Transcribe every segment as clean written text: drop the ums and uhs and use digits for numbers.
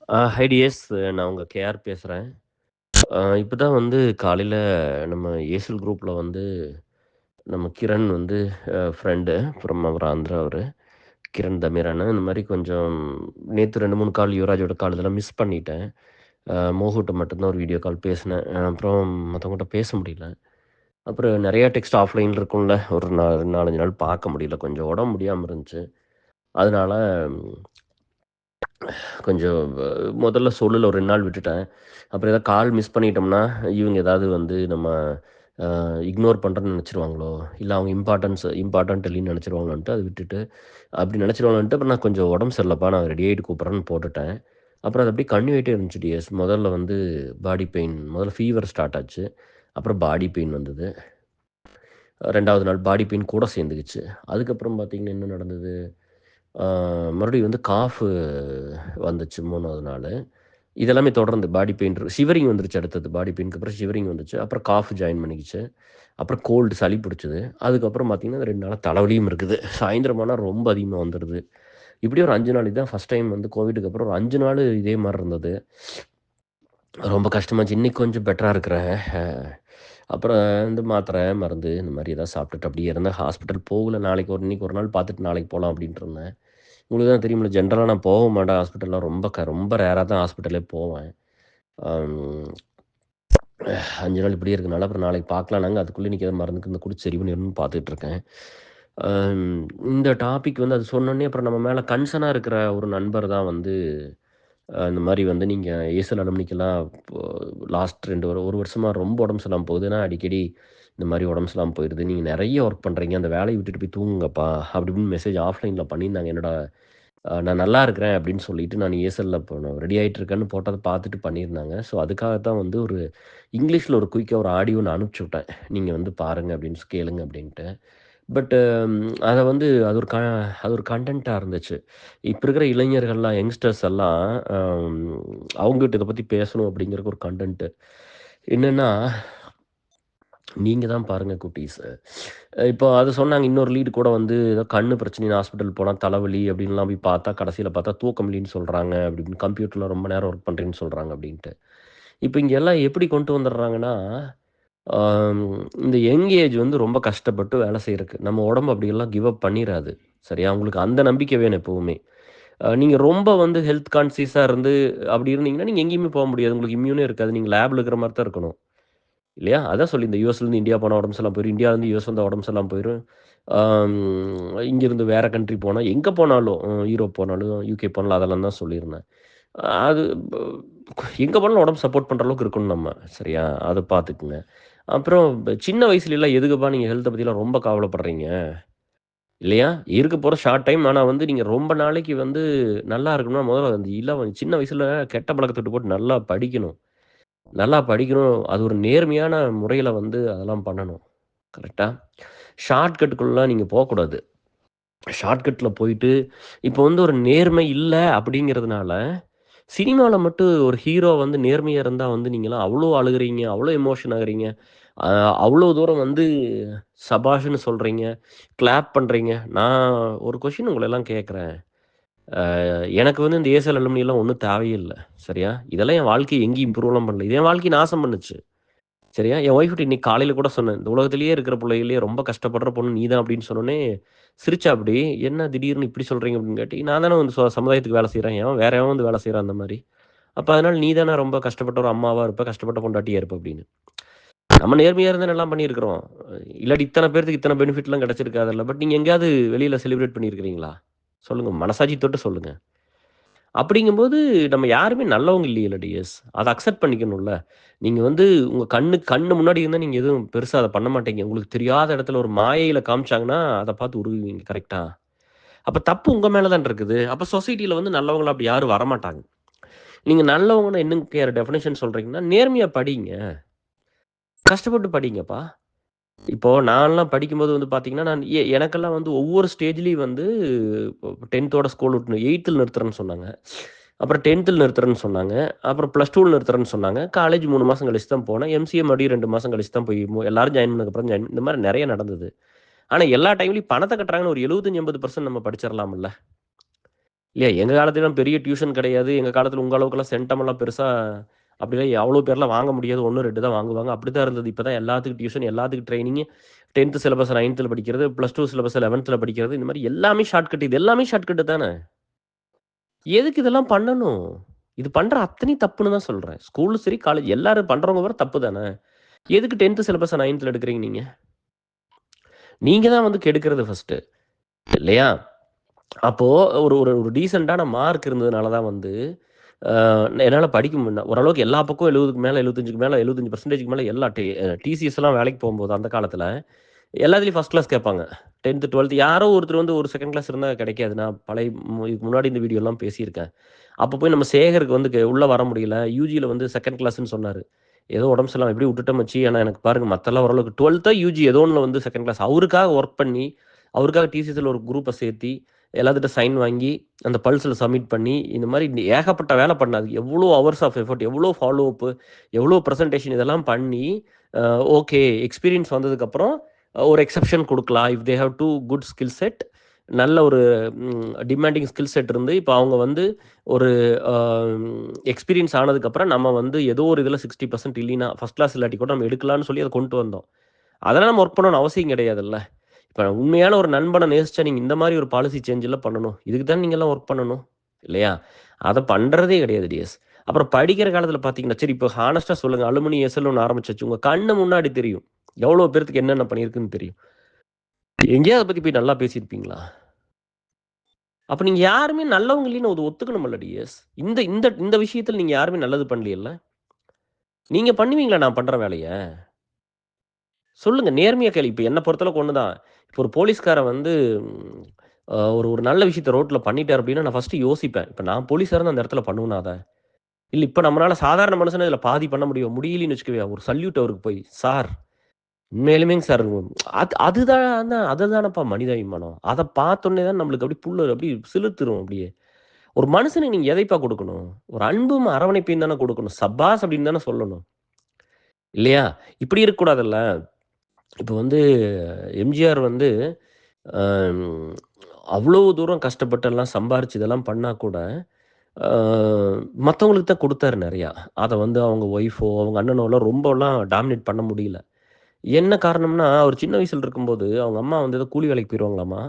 High tears. நான் உங்க KR பேசுறேன். இப்பதான் வந்து காலையில நம்ம ஏசல் குரூப்ல வந்து நம்ம கிரண் வந்து ஃப்ரெண்டு ஃப்ரம் அவர் ஆந்திரா அவரு. கிரண் தமிரான்னு இந்த மாரி கொஞ்சம் நேத்து 2, 3 கால் யுவராஜோட கால் இதெல்லாம் மிஸ் பண்ணிட்டேன். மோகுட்ட மட்டும் தான் ஒரு வீடியோ கால் பேசினேன். அப்புறம் மத்தவங்கட்ட பேச முடியல. அப்புறம் நெறைய டெக்ஸ்ட் ஆஃப்லைன்ல இருக்கும்ல. ஒரு 4, 5 நாள் பார்க்க முடியல. கொஞ்சம் உடம்பு முடியாம இருந்துச்சு. அதனால கொஞ்சம் முதல்ல சொல்லல. ஒரு 2 நாள் விட்டுட்டேன். அப்புறம் ஏதாவது கால் மிஸ் பண்ணிட்டோம்னா, இவங்க ஏதாவது வந்து நம்ம இக்னோர் பண்றோம்ன்னு நெனச்சுருவாங்களோ, இல்ல அவங்க இம்பார்ட்டன்ட் இல்லைன்னு நெனச்சுருவாங்களோன்ட்டு அத விட்டுட்டு, அப்படி நெனச்சுருவாங்கன்ட்டு அப்புறம் நான் கொஞ்சம் உடம்பு சரியில்லப்பா நான் ரெடி ஆயிட்டு கூப்பிடுறேன்னு போட்டுட்டேன். அப்புறம் அது அப்படியே கன்டின்யூ ஆயிட்டே இருந்துச்சு டியர்ஸ். முதல்ல வந்து பாடி பெயின், முதல்ல ஃபீவர் ஸ்டார்ட் ஆச்சு. அப்புறம் பாடி பெயின் வந்தது. 2வது நாள் பாடி பெயின் கூட சேர்ந்துக்குச்சு. அதுக்கப்புறம் பார்த்தீங்கன்னா, என்ன நடந்தது? ஆ மறுபடியும் வந்து வந்துச்சு 3வது நாளு. இதெல்லாமே தொடர்ந்து பாடி பெயின் ஷிவரிங் வந்துருச்சு அடுத்தது. பாடி பெயினுக்கு அப்புறம் ஷிவரிங் வந்துச்சு. அப்புறம் காஃப் ஜாயின் பண்ணிக்கிச்சு. அப்புறம் கோல்டு சளி பிடிச்சது. அதுக்கப்புறம் பார்த்தீங்கன்னா, 2 நாளா தலைவலியும் இருக்குது. சாயந்திரம் ஆனா ரொம்ப அதிகமா வந்துருது. இப்படியே ஒரு 5 நாள் இதான் ஃபர்ஸ்ட் டைம் வந்து கோவிடுக்கு அப்புறம் ஒரு 5 நாளு இதே மாரி இருந்தது. ரொம்ப கஷ்டமாச்சு. இன்னைக்கு கொஞ்சம் பெட்டரா இருக்கிறேன். அப்புறம் இந்த மாத்திரை, மருந்து இந்த மாரி ஏதாவது சாப்பிட்டுட்டு அப்படியே இருந்தேன். ஹாஸ்பிட்டல் போகல. இன்னைக்கு ஒரு நாள் பார்த்துட்டு நாளைக்கு போலாம் அப்படின்ட்டு இருந்தேன். உங்களுக்கு தான் தெரியும்ல, ஜென்ரலா நான் போக மாட்டேன் ஹாஸ்பிட்டல்லாம். ரொம்ப ரேரா தான் ஹாஸ்பிட்டலே போவேன். அம் 5 நாள் இப்படியே இருக்கனால, அப்புறம் நாளைக்கு பார்க்கலான்னாங்க. அதுக்குள்ள இன்னைக்கு ஏதாவது மருந்து கிருந்து குடிச்சு சரி பண்ணிரணும்னு பார்த்துட்டு இருக்கேன். அம் இந்த டாபிக் வந்து அது சொன்னோனே, அப்புறம் நம்ம மேல கன்சர்னா இருக்கிற ஒரு நண்பர் தான் வந்து இந்த மாரி வந்து நீங்க ஏசல் அலுமினிக்கெல்லாம் இப்போ லாஸ்ட் 1 வருஷமா ரொம்ப உடம்பு சரியில்லாம போகுதுன்னா, அடிக்கடி இந்த மாரி உடம்பு சரியில்லாம போயிருது. நீங்க நெறைய ஒர்க் பண்றீங்க. அந்த வேலைய விட்டுட்டு போய் தூங்குங்கப்பா, அப்படி இப்படின்னு மெசேஜ் ஆஃப்லைன்ல பண்ணியிருந்தாங்க. என்னோட நான் நல்லா இருக்கிறேன் அப்படின்னு சொல்லிட்டு, நான் ஏசல்ல இப்போ நான் ரெடி ஆயிட்டு இருக்கேன்னு போட்டத பார்த்துட்டு பண்ணியிருந்தாங்க. ஸோ அதுக்காக தான் வந்து ஒரு இங்கிலீஷ்ல ஒரு குயிக்கா ஒரு ஆடியோ நான் அனுப்பிச்சு விட்டேன். நீங்க வந்து பாருங்க அப்படின்னு கேளுங்க அப்படின்ட்டு. பட் அத வந்து அது ஒரு கன்டென்ட்டா இருந்துச்சு. இப்ப இருக்கிற இளைஞர்கள்லாம் யங்ஸ்டர்ஸ் எல்லாம் அம் அவங்ககிட்ட இத பத்தி பேசணும் அப்படிங்கிறக்கு ஒரு கன்டென்ட். என்னன்னா, நீங்க தான் பாருங்க குட்டீஸ். இப்போ அது சொன்னாங்க. இன்னொரு லீடு கூட வந்து ஏதோ கண்ணு பிரச்சனைன்னு ஹாஸ்பிட்டல் போனா தலைவலி அப்படின்லாம் போய் பார்த்தா, கடைசியில பார்த்தா தூக்கம் இல்லைன்னு சொல்றாங்க. அப்படி இப்படின்னு கம்ப்யூட்டர்ல ரொம்ப நேரம் ஒர்க் பண்றேன்னு சொல்றாங்க அப்படின்ட்டு. இப்ப இங்க எல்லாம் எப்படி கொண்டு வந்துடுறாங்கன்னா, ஆம் இந்த யங் ஏஜ் வந்து ரொம்ப கஷ்டப்பட்டு வேலை செய்றக்கு. நம்ம உடம்பு அப்படியெல்லாம் கிவ் அப் பண்ணிறாது. சரியா? உங்களுக்கு அந்த நம்பிக்கை வேணும் எப்பவுமே. நீங்க ரொம்ப வந்து ஹெல்த் கான்ஷியஸா இருந்து அப்படி இருந்தீங்கன்னா, நீங்க எங்கேயுமே போ முடியாது. உங்களுக்கு இம்யூனே இருக்காது. நீங்க லேப்ல இருக்கிற மாரி தான் இருக்கணும். இல்லையா? அதான் சொல்லியிருந்தேன். யுஎஸ்லேருந்து இந்தியா போனா உடம்பு சரியில்லாம போயிரும். இந்தியாவிலேருந்து யுஎஸ் வந்தா உடம்பு சரியில்லாம போயிரும். ஆம் இங்கிருந்து வேற கண்ட்ரி போனா, எங்க போனாலும் யூரோப் போனாலும், யுகே போனாலும் அதெல்லாம் தான் சொல்லியிருந்தேன். அது ப எங்க போனாலும் உடம்பு சப்போர்ட் பண்ற அளவுக்கு இருக்கணும் நம்ம. சரியா? அத பார்த்துக்குங்க. அப்புறம் சின்ன வயசுலலாம் எதுக்குப்பா நீங்க ஹெல்த்த பத்திலாம் ரொம்ப கவலைப்படுறீங்க? இல்லையா? இருக்க போற ஷார்ட் டைம். ஆனா வந்து நீங்க ரொம்ப நாளைக்கு வந்து நல்லா இருக்கணும்னா, முதல்ல அந்த சின்ன வயசுல கெட்ட பழக்கத்த விட்டு போட்டு நல்லா படிக்கணும். நல்லா படிக்கணும். அது ஒரு நேர்மையான முறையில வந்து அதெல்லாம் பண்ணணும். கரெக்ட்டா? ஷார்ட்கட்டுக்குள்ளலாம் நீங்க போக்கூடாது. ஷார்ட்கட்ல போயிட்டு, இப்போ வந்து ஒரு நேர்மை இல்ல அப்படிங்கிறதுனால, சினிமால மட்டும் ஒரு ஹீரோ வந்து நேர்மையா இருந்தா வந்து நீங்கலாம் அவ்ளோ அழுகுறீங்க, அவ்ளோ எமோஷன் ஆகுறீங்க. அ அவ்ளோ தூரம் வந்து சபாஷ்ன்னு சொல்றீங்க, கிளாப் பண்றீங்க. நான் ஒரு கொஸ்டின் உங்கள எல்லாம் கேட்கிறேன். எனக்கு வந்து இந்த ஏசல் அலுமினியலாம் ஒண்ணும் தேவையே இல்ல. சரியா? இதெல்லாம் என் வாழ்க்கைய எங்கேயும் இம்ப்ரூவ்லாம் பண்ணல. இது என் வாழ்க்கைய நாசம் பண்ணுச்சு. சரியா? என் ஒய்ஃப்ட்ட இன்னைக்கு காலையில கூட சொன்னேன். "இந்த உலகத்திலேயே இருக்கிற புள்ளைகள்லயே ரொம்ப கஷ்டப்படுற பொண்ணு நீ தான்" அப்படின்னு சொன்னோனே, சிரிச்சாப்படி. "என்ன திடீர்னு இப்படி சொல்றீங்க?" அப்படின்னு கேட்டி, "நான் தானே வந்து சமுதாயத்துக்கு வேலை செய்றேன். வேற எவன் வந்து வேலை செய்றான் அந்த மாரி? அப்ப அதனால நீ தானே ரொம்ப கஷ்டப்பட்ட ஒரு அம்மாவா இருப்ப, கஷ்டப்பட்ட பொண்டாட்டியா இருப்ப" அப்படின்னு. நம்ம நேர்மையா இருந்து எல்லாம் பண்ணியிருக்கிறோம். இல்லாட்டி இத்தன பேத்துக்கு இத்தன பெனிஃபிட்லாம் கிடைச்சிருக்காதுல்ல. பட் நீங்க எங்கேயாவது வெளியில செலிப்ரேட் பண்ணியிருக்கிறீங்களா? சொல்லுங்க. மனசாட்சி தொட்டு சொல்லுங்க. அப்படிங்கும்போது, நம்ம யாருமே நல்லவங்க இல்லையல்ல டியர்ஸ். அத அக்செப்ட் பண்ணிக்கணும்ல. நீங்க வந்து உங்க கண்ணு முன்னாடி இருந்தா நீங்க எதுவும் பெருசா அத பண்ண மாட்டீங்க. உங்களுக்கு தெரியாத இடத்துல ஒரு மாயையில காமிச்சாங்கன்னா, அத பார்த்து உருகுவீங்க. கரெக்ட்டா? அப்ப தப்பு உங்க மேல தான் இருக்குது. அப்ப சொசைட்டில வந்து நல்லவங்களா அப்படி யாரும் வரமாட்டாங்க. நீங்க நல்லவங்கன்னா என்னங்க டெஃபினிஷன் சொல்றீங்கன்னா, நேர்மையா படிங்க. கஷ்டப்பட்டு படிங்கப்பா. இப்போ நான்லாம் படிக்கும்போது வந்து பார்த்தீங்கன்னா, நான் எனக்கெல்லாம் வந்து ஒவ்வொரு ஸ்டேஜ்லயும் வந்து இப்போ 10த்தோட ஸ்கூல் விட்டு 8த்ல நிறுத்துறேன்னு சொன்னாங்க. அப்புறம் 10த்ல நிறுத்துறேன்னு சொன்னாங்க. அப்புறம் +2ல நிறுத்துறேன்னு சொன்னாங்க. காலேஜ் 3 மாசம் கழிச்சு தான் போனேன். எம்சிஏ மறுபடியும் 2 மாசம் கழிச்சு தான் போய் எல்லாரும் ஜாயின் பண்ணதுக்கப்புறம் இந்த மாரி நெறைய நடந்தது. ஆனா எல்லா டைம்லயும் பணத்த கட்டுறாங்கன்னு ஒரு 75, 80% நம்ம படிச்சிரலாம்ல்ல. இல்லையா? எங்க காலத்துலலாம் பெரிய டியூஷன் கிடையாது. எங்க காலத்துல உங்க அளவுக்குலாம் சென்டம்லாம் பெருசா அப்படிலாம் அவ்வளோ பேர்லாம் வாங்க முடியாது. 1, 2 தான் வாங்குவாங்க. அப்படித்தான் இருந்தது. இப்ப தான் எல்லாத்துக்கும் டியூஷன், எல்லாத்துக்கும் ட்ரெய்னிங்கு. 10த் சிலபஸ் 9த்ல படிக்கிறது, +2 சிலபஸ் 11த்ல படிக்கிறது. இந்த மாரி எல்லாமே ஷார்ட்கட். இது எல்லாமே ஷார்ட்கட் தானே! எதுக்கு இதெல்லாம் பண்ணணும்? இது பண்ற அத்தனையும் தப்புன்னு தான் சொல்றேன். ஸ்கூலும் சரி, காலேஜ் எல்லாரும் பண்றவங்க பூரா தப்பு தானே! எதுக்கு 10த் சிலபஸ 9த்ல எடுக்குறீங்க நீங்க? நீங்க தான் வந்து கெடுக்கிறது ஃபர்ஸ்ட்டு. இல்லையா? அப்போ ஒரு ஒரு ஒரு டீசென்ட்டான மார்க் இருந்ததுனால தான் வந்து, என்னால படிக்க முடில. ஓரளவுக்கு எல்லா பக்கம் 70க்கு மேல, 75க்கு மேல, 75% மேல எல்லா டிசிஎஸ்லாம் வேலைக்கு போம்போது அந்த காலத்துல, எல்லாத்துலயும் ஃபர்ஸ்ட் கிளாஸ் கேட்பாங்க. 10த், 12த் யாரோ ஒருத்தர் வந்து ஒரு செகண்ட் கிளாஸ் இருந்தா கிடைக்காது. நான் பழைய இதுக்கு முன்னாடி இந்த வீடியோலாம் பேசியிருக்கேன். அப்ப போய் நம்ம சேகருக்கு வந்து உள்ள வர முடியல. யுஜில வந்து செகண்ட் கிளாஸ்ன்னு சொன்னாரு. ஏதோ உடம்பு சரியில்லாம எப்படியோ விட்டுட்டேன் மச்சி. ஆனா எனக்கு பாருங்க மத்தெல்லாம் ஓரளவுக்கு 12தோ, யுஜி ஏதோ ஒண்ணுல வந்து செகண்ட் கிளாஸ். அவருக்காக வொர்க் பண்ணி, அவருக்காக டிசிஎஸ்ல ஒரு குரூப்ப சேர்த்தி, எல்லாத்துட்ட சைன் வாங்கி, அந்த பல்ஸ்ல சப்மிட் பண்ணி, இந்த மாரி ஏகப்பட்ட வேலை பண்ணாரு. எவ்ளோ ஹவர்ஸ் ஆஃப் எஃபோர்ட், எவ்ளோ ஃபாலோ அப், எவ்ளோ பிரசன்டேஷன் இதெல்லாம் பண்ணி, அ ஓகே எக்ஸ்பீரியன்ஸ் வந்ததுக்கப்புறம் ஒரு எக்செப்ஷன் குடுக்கலாம். If they have too good skill set, நல்ல ஒரு டிமாண்டிங் ஸ்கில் செட் இருந்து, இப்ப அவங்க வந்து ஒரு அ எக்ஸ்பீரியன்ஸ் ஆனதுக்கப்புறம் நம்ம வந்து ஏதோ ஒரு இதுல 60% இல்லைன்னா, ஃபர்ஸ்ட் கிளாஸ் இல்லாட்டி கூட நம்ம எடுக்கலான்னு சொல்லி அத கொண்டு வந்தோம். அதெல்லாம் நம்ம வொர்க் பண்ணணும்னு அவசியம் கிடையாதுல்ல. இப்ப உண்மையான ஒரு நண்பன நேசிச்சா நீங்க இந்த மாரி ஒரு பாலிசி சேஞ்ச்ல பண்ணணும். இதுக்கு தானே நீங்கலாம் வொர்க் பண்ணணும். இல்லையா? அத பண்றதே கிடையாது டியர்ஸ். அப்புறம் படிக்கிற காலத்துல பார்த்தீங்கன்னா, சரி இப்ப ஹானஸ்ட்டா சொல்லுங்க. அலுமினி எஸ்எல்னு ஒண்ணு ஆரம்பிச்சாச்சு. உங்க கண்ணு முன்னாடி தெரியும். எவ்வளோ பேத்துக்கு என்னென்ன பண்ணியிருக்குன்னு தெரியும். எங்கேயாவது அத பத்தி போய் நல்லா பேசியிருப்பீங்களா? அப்ப நீங்க யாருமே நல்லவங்க இல்லைன்னு ஒத்துக்கணும்ல டிஎஸ். இந்த இந்த இந்த விஷயத்துல நீங்க யாருமே நல்லது பண்ணலையல்ல? நீங்க பண்ணுவீங்களா நான் பண்ற வேலைய? சொல்லுங்க. நேர்மையா கேளு. இப்ப என்ன பொறுத்தளவுக்கு ஒண்ணு தான். இப்ப ஒரு போலீஸ்காரன் வந்து ம் ஒரு ஒரு நல்ல விஷயத்த ரோட்ல பண்ணிட்டாரு அப்டின்னா, நான் ஃபர்ஸ்ட்டு யோசிப்பேன். இப்ப நான் போலீஸா இருந்தா அந்த இடத்துல பண்ணுவேனா அத? இல்ல இப்ப நம்மளால சாதாரண மனுஷனா இதுல பாதி பண்ண முடியலன்னு வச்சுக்கோயேன். ஒரு சல்யூட் அவருக்கு போய், "சார் உண்மையாலுமேங்க சார்." அதுதானப்பா மனிதாபிமானம். அத பார்த்தோனே தான் நம்மளுக்கு அப்டியே புல்லு அப்டியே சிலிர்த்துரும் அப்டியே. ஒரு மனுஷனுக்கு நீங்க எதைப்பா குடுக்கணும்? ஒரு அன்பும், அரவணைப்பையும் தானே குடுக்கணும். சப்பாஸ் அப்டின்னு தானே சொல்லணும். இல்லையா? இப்டி இருக்கக்கூடாதுல்ல. இப்ப வந்து எம்ஜிஆர் வந்து அம் அவ்ளோ தூரம் கஷ்டப்பட்டு எல்லாம் சம்பாரிச்சு இதெல்லாம் பண்ணா கூட, அ மத்தவங்களுக்கு தான் குடுத்தாரு நெறையா. அத வந்து அவங்க ஒய்ஃபோ, அவங்க அண்ணனோலாம் ரொம்பலாம் டாமினேட் பண்ண முடியல. என்ன காரணம்னா, அவர் சின்ன வயசுல இருக்கும்போது, அவங்க அம்மா வந்து ஏதோ கூலி வேலைக்கு போயிருவாங்களாமா.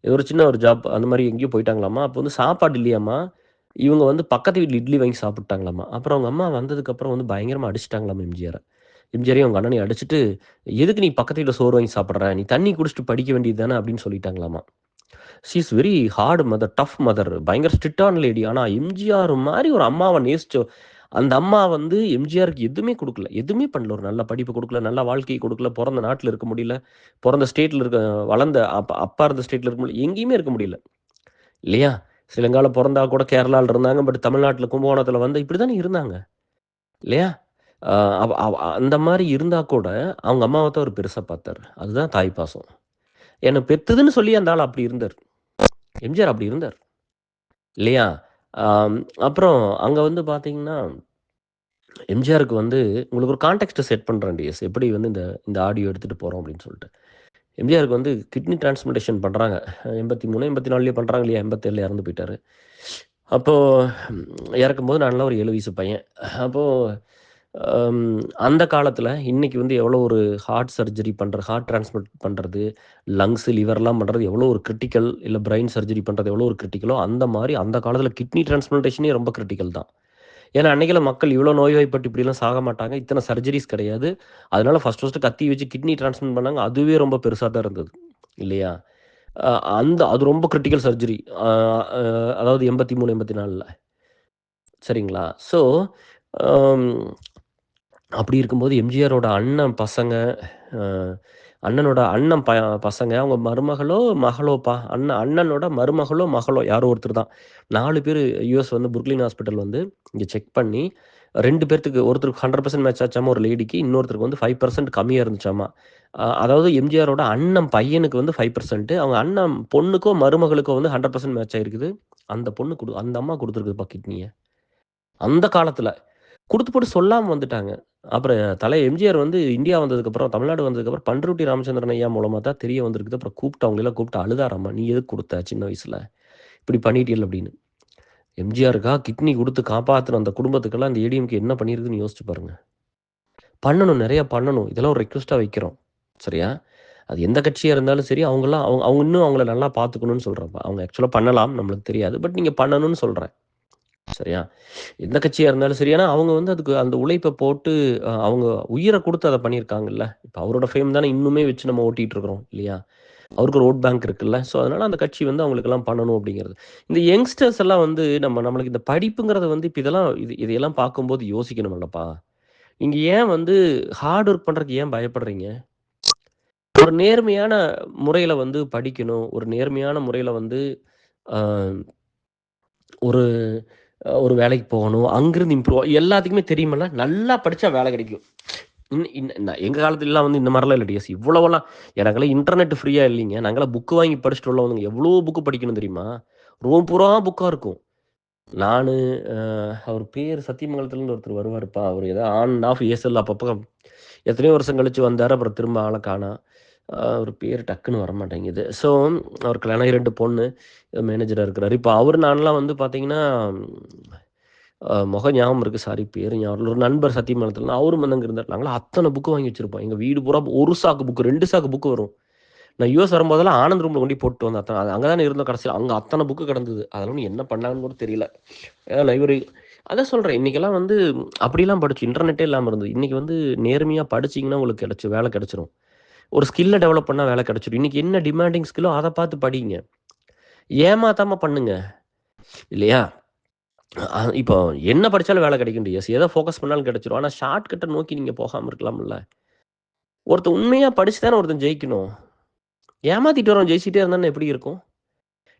ஏதோ ஒரு சின்ன ஒரு ஜாப் அந்த மாரி எங்கேயோ போயிட்டாங்களாமா. அப்போ வந்து சாப்பாடு இல்லையாமா. இவங்க வந்து பக்கத்து வீட்ல இட்லி வாங்கி சாப்பிட்டாங்களாமா. அப்புறம் அவங்க அம்மா வந்ததுக்கப்புறம் வந்து பயங்கரமா அடிச்சுட்டாங்களாமா எம்ஜிஆர. எம்ஜிஆரையும் அவங்க அண்ணனையும் அடிச்சுட்டு, "எதுக்கு நீ பக்கத்து வீட்ல சோறு வாங்கி சாப்பிடுற? நீ தண்ணி குடிச்சுட்டு படிக்க வேண்டியது தானே" அப்படின்னு சொல்லிட்டாங்களாமா. She is very hard mother, tough mother. பயங்கர ஸ்ட்ரிக்ட்டான லேடி. ஆனா எம்ஜிஆர் மாரி ஒரு அம்மாவ நேசிச்ச அந்த அம்மா வந்து எம்ஜிஆருக்கு எதுவுமே குடுக்கல. எதுவுமே பண்ணல. ஒரு நல்ல படிப்பு குடுக்கல, நல்ல வாழ்க்கைய குடுக்கல, பொறந்த நாட்ல இருக்க முடியல, பொறந்த ஸ்டேட்ல இருக்க வளர்ந்த அப்பா இருந்த ஸ்டேட்ல இருக்க முடியல. எங்கேயுமே இருக்க முடியல. இல்லையா? ஸ்ரீலங்கால பொறந்தா கூட கேரளால இருந்தாங்க. பட் தமிழ்நாட்டுல கும்பகோணத்துல வந்து இப்படி தானே இருந்தாங்க. இல்லையா? அ அவ அவ அந்த மாரி இருந்தா கூட, அவங்க அம்மாவ தான் அவரு பெருசா பார்த்தாரு. அதுதான் தாய் பாசம். என்ன பெத்ததுன்னு சொல்லி அந்த ஆள் அப்படி இருந்தாரு. எம்ஜிஆர் அப்படி இருந்தார். இல்லையா? ஆம், அப்புறம் அங்க வந்து பார்த்தீங்கன்னா, எம்ஜிஆருக்கு வந்து உங்களுக்கு ஒரு கான்டெக்ஸ்ட்ட செட் பண்றேன் டிஎஸ். எப்படி வந்து இந்த இந்த ஆடியோ எடுத்துட்டு போறோம் அப்படின்னு சொல்லிட்டு. எம்ஜிஆருக்கு வந்து கிட்னி டிரான்ஸ்பிளான்டேஷன் பண்றாங்க. 83, 84லயோ பண்றாங்க இல்லையா? 87ல இறந்து போயிட்டாரு. அப்போ ம், இறக்கும்போது நான்லாம் ஒரு 7 வயசு பையன். அப்போ அம் அந்த காலத்தில இன்னைக்கு வந்து எவ்வளோ ஒரு ஹார்ட் சர்ஜரி ஹார்ட் டிரான்ஸ்பிளான்ட் பண்றது, லங்ஸ், லிவர்லாம் பண்றது எவ்வளோ ஒரு கிரிட்டிக்கல், இல்ல பிரெயின் சர்ஜரி பண்றது எவ்வளோ ஒரு கிரிட்டிக்கலோ, அந்த மாரி அந்த காலத்தில கிட்னி டிரான்ஸ்பிளான்டேஷனே ரொம்ப கிரிட்டிக்கல் தான். ஏன்னா, அன்னைக்கெல்லாம் மக்கள் இவ்வளோ நோய்வாய்ப்பட்டு இப்படிலாம் சாக மாட்டாங்க. இத்தன சர்ஜரிஸ் கிடையாது. அதனால ஃபர்ஸ்ட்டு கத்தி வச்சு கிட்னி டிரான்ஸ்பிளான்ட் பண்ணாங்க. அதுவே ரொம்ப பெருசா தான் இருந்தது. இல்லையா? அ அந்த அது ரொம்ப கிரிட்டிக்கல் சர்ஜரி. அ அ அதாவது 83, 84ல. சரிங்களா? ஸோ, அம் அப்படி இருக்கும்போது எம்ஜிஆரோட அண்ணன் பசங்க, அ அண்ணனோட அண்ணன் பசங்க, அவங்க மருமகளோ, மகளோப்பா. அண்ணனோட மருமகளோ, மகளோ யாரோ ஒருத்தர் தான். 4 பேரு யுஎஸ் வந்து புருக்லின் ஹாஸ்பிட்டல் வந்து இங்க செக் பண்ணி 2 பேத்துக்கு ஒருத்தருக்கு 100% மேட்ச் ஆச்சாமா ஒரு லேடிக்கு. இன்னொருத்தருக்கு வந்து 5% கம்மியா இருந்துச்சாமா. அதாவது எம்ஜிஆரோட அண்ணன் பையனுக்கு வந்து 5%, அவங்க அண்ணன் பொண்ணுக்கோ, மருமகளுக்கோ வந்து 100% மேட்ச் ஆயிருக்குது. அந்த அம்மா குடுத்துருக்குதுப்பா கிட்னிய. அந்த காலத்துல. குடுத்து போட்டு சொல்லாம வந்துட்டாங்க. அப்புறம் எம்ஜிஆர் வந்து இந்தியா வந்ததுக்கப்புறம், தமிழ்நாடு வந்ததுக்கப்புறம் பண்ருட்டி ராமச்சந்திரன் ஐயா மூலமா தான் தெரிய வந்திருக்குது. அப்புறம் அவங்களலாம் கூப்பிட்டு அழுதாராமா. "நீ எதுக்கு குடுத்த சின்ன வயசுல? இப்படி பண்ணிட்டீயல்ல" அப்படின்னு. எம்ஜிஆருக்கா கிட்னி குடுத்து காப்பாத்துன அந்த குடும்பத்துக்கெல்லாம் அந்த ஏடிஎம்கே என்ன பண்ணியிருக்குன்னு யோசிச்சு பாருங்க. பண்ணணும், நெறைய பண்ணணும். இதெல்லாம் ஒரு ரெக்வெஸ்ட்டா வைக்கிறோம். சரியா? அது எந்த கட்சியா இருந்தாலும் சரி, அவங்கலாம் அவங்க அவங்க இன்னும் அவங்கள நல்லா பார்த்துக்கணும்னு சொல்றேன்ப்பா. அவங்க ஆக்சுவலா பண்ணலாம், நம்மளுக்கு தெரியாது. பட் நீங்க பண்ணணும்னு சொல்றேன். சரியா? எந்த கட்சியா இருந்தாலும் சரி. ஏன்னா அவங்க வந்து அதுக்கு அந்த உழைப்ப போட்டு அவங்க உயிர குடுத்து அத பண்ணியிருக்காங்கல்ல. இப்ப அவரோட ஃபேம் தானே இன்னுமே வச்சு நம்ம ஓட்டிட்டு இருக்கிறோம் இல்லையா? அவருக்கு ஒரு வோட் பேங்க் இருக்குல்ல. ஸோ, அதனால அந்த கட்சி வந்து அவங்களுக்கெல்லாம் பண்ணணும் அப்படிங்கிறது. இந்த யங்ஸ்டர்ஸ் எல்லாம் வந்து நம்மளுக்கு இந்த படிப்புங்கிறது வந்து இப்ப இதையெல்லாம் பார்க்கும்போது யோசிக்கணும்லப்பா. நீங்க ஏன் வந்து ஹார்ட் ஒர்க் பண்றதுக்கு ஏன் பயப்படுறீங்க? ஒரு நேர்மையான முறையில வந்து படிக்கணும். ஒரு நேர்மையான முறையில வந்து அ ஒரு ஒரு வேலைக்கு போகணும். அங்கிருந்து எல்லாத்துக்குமே தெரியுமல்ல. நல்லா படிச்சா வேலை கிடைக்கும். இன் இன் நான் எங்க காலத்துலலாம் வந்து இந்த மாரிலாம் இல்ல டிஎஸ். இவ்வளவெல்லாம் எனக்கெல்லாம் இன்டர்நெட் ஃப்ரீயா இல்லைங்க. நாங்கலாம் புக் வாங்கி படிச்சுட்டு உள்ளவனுங்க. எவ்வளோ புக் படிக்கணும் தெரியுமா? ரூம் பூரா புக்கா இருக்கும். நானு அ அவர் பேரு சத்தியமங்கலத்துலருந்து ஒருத்தர் வருவாருப்பா. அவரு ஏதோ ஆன் அண்ட் ஆஃப் ஏஎஸ்எல் அப்பப்ப எத்தனையோ வருஷம் கழிச்சு வந்தாரு. அப்புறம் திரும்ப ஆள காணோம். அவரு பேரு டக்குன்னு வரமாட்டேங்குது. ஸோ அவருக்கு கல்யாணம் 2 பொண்ணு. மேனேஜரா இருக்கிறாரு. இப்ப அவரு நான்லாம் வந்து பார்த்தீங்கன்னா, முகம் ஞாபகம் இருக்கு. சாரி பேரு ஞாபகம் இல்ல. ஒரு நண்பர் சத்தியமங்கலத்துல அவரும் வந்து அங்க இருந்தாரு. நாங்கலாம் அத்தன புக் வாங்கி வச்சிருப்போம். எங்க வீடு பூரா 1 சாக்கு புக், 2 சாக்கு புக் வரும். நான் யுஎஸ் வரும்போதெல்லாம் ஆனந்த் ரூம்ல கொண்டோய் போட்டு வந்தேன். அங்க தானே இருந்தோம் கடைசில. அங்க அத்தன புக் கிடந்தது. அதெல்லாம் என்ன பண்ணாங்கன்னு கூட தெரியல. லைப்ரரி அதான் சொல்றேன். இன்னைக்கெல்லாம் வந்து அப்படிலாம் படிச்சு இன்டர்நெட்டே இல்லாம இருந்தது. இன்னைக்கு வந்து நேர்மையா படிச்சீங்கன்னா உங்களுக்கு வேலை கிடைச்சிரும். ஒரு ஸ்கில்ல டெவலப் பண்ணா வேலை கிடைச்சிரும். இன்னைக்கு என்ன டிமாண்டிங் ஸ்கில்லோ அத பார்த்து படிங்க. ஏமாத்தாம பண்ணுங்க. இல்லையா? இப்போ என்ன படிச்சாலும் வேலை கிடைக்கும் டிஎஸ். எத ஃபோக்கஸ் பண்ணாலும் கிடைச்சிரும். ஆனா ஷார்ட் கட்ட நோக்கி நீங்க போகாம இருக்கலாம்ல. ஒருத்தன் உண்மையா படிச்சு தானே ஒருத்தன் ஜெயிக்கணும். ஏமாத்திட்டு வரவன் ஜெயிச்சுட்டே இருந்தான்னா எப்படி இருக்கும்?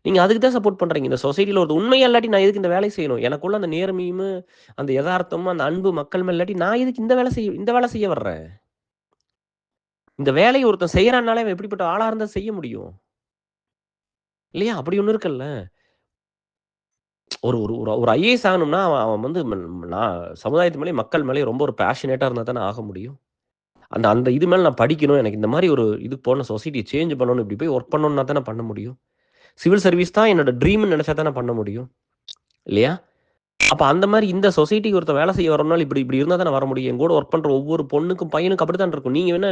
நீங்க அதுக்கு தான் சப்போர்ட் பண்றீங்க. இந்த சொசைட்டில ஒருத்தன் உண்மையா இல்லாட்டி நான் எதுக்கு இந்த வேலைய செய்யணும்? எனக்குள்ள அந்த நேர்மையும், அந்த எதார்த்தமும், அந்த அன்பு மக்கள் மேல இல்லாட்டி நான் எதுக்கு இந்த வேலை செய்ய வர்றேன்? இந்த வேலைய ஒருத்தன் செய்றான்னாலே அவன் எப்படிப்பட்ட ஆளா இருந்தா செய்ய முடியும்? இல்லையா? அப்படி ஒண்ணு இருக்குல்ல. ஒரு ஒரு ஒரு ஒரு ஐஏஎஸ் ஆகணும்னா, அவன் அவன் வந்து நான் சமுதாயத்து மேலயும், மக்கள் மேலயும் ரொம்ப ஒரு பேஷனேட்டா இருந்தா தானே ஆக முடியும். அந்த அந்த இது மேல நான் படிக்கணும். எனக்கு இந்த மாரி ஒரு இதுக்கு போணும். சொசைட்டிய சேஞ்ச் பண்ணணும். இப்படி போய் வொர்க் பண்ணணும்னா தானே பண்ண முடியும். சிவில் சர்வீஸ் தான் என்னோட ட்ரீம்ன்னு நெனச்சா தானே பண்ண முடியும். இல்லையா? அப்ப அந்த மாரி இந்த சொசைட்டிக்கு ஒருத்தன் வேலை செய்ய வரணும்னாலும் இப்படி இப்படி இருந்தா தானே வர முடியும். என் கூட வொர்க் பண்ற ஒவ்வொரு பொண்ணுக்கும், பையனுக்கும் அப்படித்தான் இருக்கும். நீங்க வேணா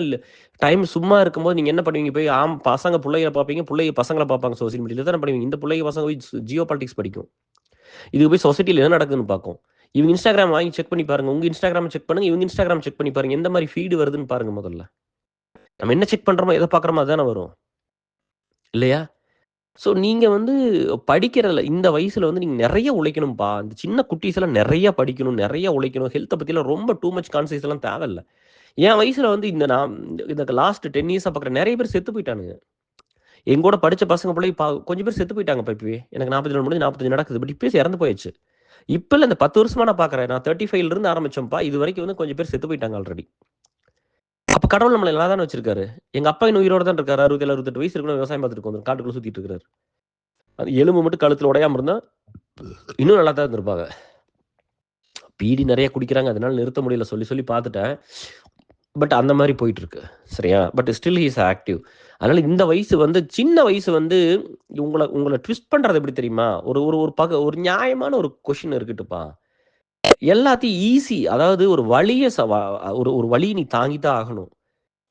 டைம் சும்மா இருக்கும்போது நீங்க என்ன பண்ணுவீங்க? போய் பசங்க புள்ளைகள பார்ப்பீங்க, புள்ளைக பசங்கள பார்ப்பாங்க சோசியல் மீடியால. இத தானே பண்ணுவீங்க. இந்த புள்ளைக பசங்க போய் ஜியோ பாலிடிக்ஸ் படிக்கும். இதுக்கு போய் சொசைட்டில என்ன நடக்குதுன்னு பார்க்கும். இவங்க Instagram வாங்கி செக் பண்ணி பாருங்க. உங்க Instagram செக் பண்ணுங்க. இவங்க Instagram செக் பண்ணி பாருங்க. எந்த மாரி ஃபீட் வருதுன்னு பாருங்க முதல்ல. நம்ம என்ன செக் பண்றோமோ, எத பார்க்குறோமோ அதுதானே வரும். இல்லையா? ஸோ நீங்க வந்து படிக்கிறதுல இந்த வயசுல வந்து நீங்க நெறைய உழைக்கணும்ப்பா. இந்த சின்ன குட்டீஸ்லாம் நெறைய படிக்கணும், நெறைய உழைக்கணும். ஹெல்த்த பத்திலாம் ரொம்ப டூ மச் கான்ஷியஸ்லாம் தேவையில்ல. என் வயசுல வந்து நான் இந்த லாஸ்ட் 10 இயர்ஸா பார்க்குறேன் நெறைய பேர் செத்து போயிட்டானுங்க. எங்கூட படிச்ச பசங்க புள்ளைங்க கொஞ்சம் பேர் செத்து போயிட்டாங்கப்பா இப்பவே. எனக்கு 42 முடிஞ்சு 45 நடக்குது. பட் இப்பயே இறந்து போயாச்சு. இப்ப இல்ல இந்த 10 வருஷமா நான் பார்க்குறேன். நான் 35ல இருந்து ஆரம்பிச்சோம்ப்பா. இதுவரைக்கும் வந்து கொஞ்சம் பேர் செத்து போயிட்டாங்க ஆல்ரெடி. அப்ப கடவுள் நம்மள நல்லா தானே வச்சிருக்காரு. எங்க அப்பா இன்னும் உயிரோட தான் இருக்காரு. 67, 68 வயசு இருக்குன்னு விவசாயம் பார்த்துட்டு உட்காந்து காட்டுக்குள்ள சுத்திட்டு இருக்காரு. அது எலும்பு மட்டும் கழுத்துல உடையாம இருந்தா, இன்னும் நல்லா தான் இருந்திருப்பாங்க. பீடி நெறைய குடிக்கிறாங்க. அதனால நிறுத்த முடியல. சொல்லி சொல்லி பார்த்துட்டேன். பட் அந்த மாரி போயிட்டு இருக்கு. சரியா? But still he is active. அதனால இந்த வயசு வந்து சின்ன வயசு வந்து உங்கள உங்கள ட்விஸ்ட் பண்றது எப்படி தெரியுமா? ஒரு ஒரு ஒரு ஒரு நியாயமான ஒரு கொஸ்டின் இருக்கட்டுப்பா. எல்லாத்தையும் அதாவது ஒரு வலிய ஒரு ஒரு வலிய நீ தாங்கி தான் ஆகணும்.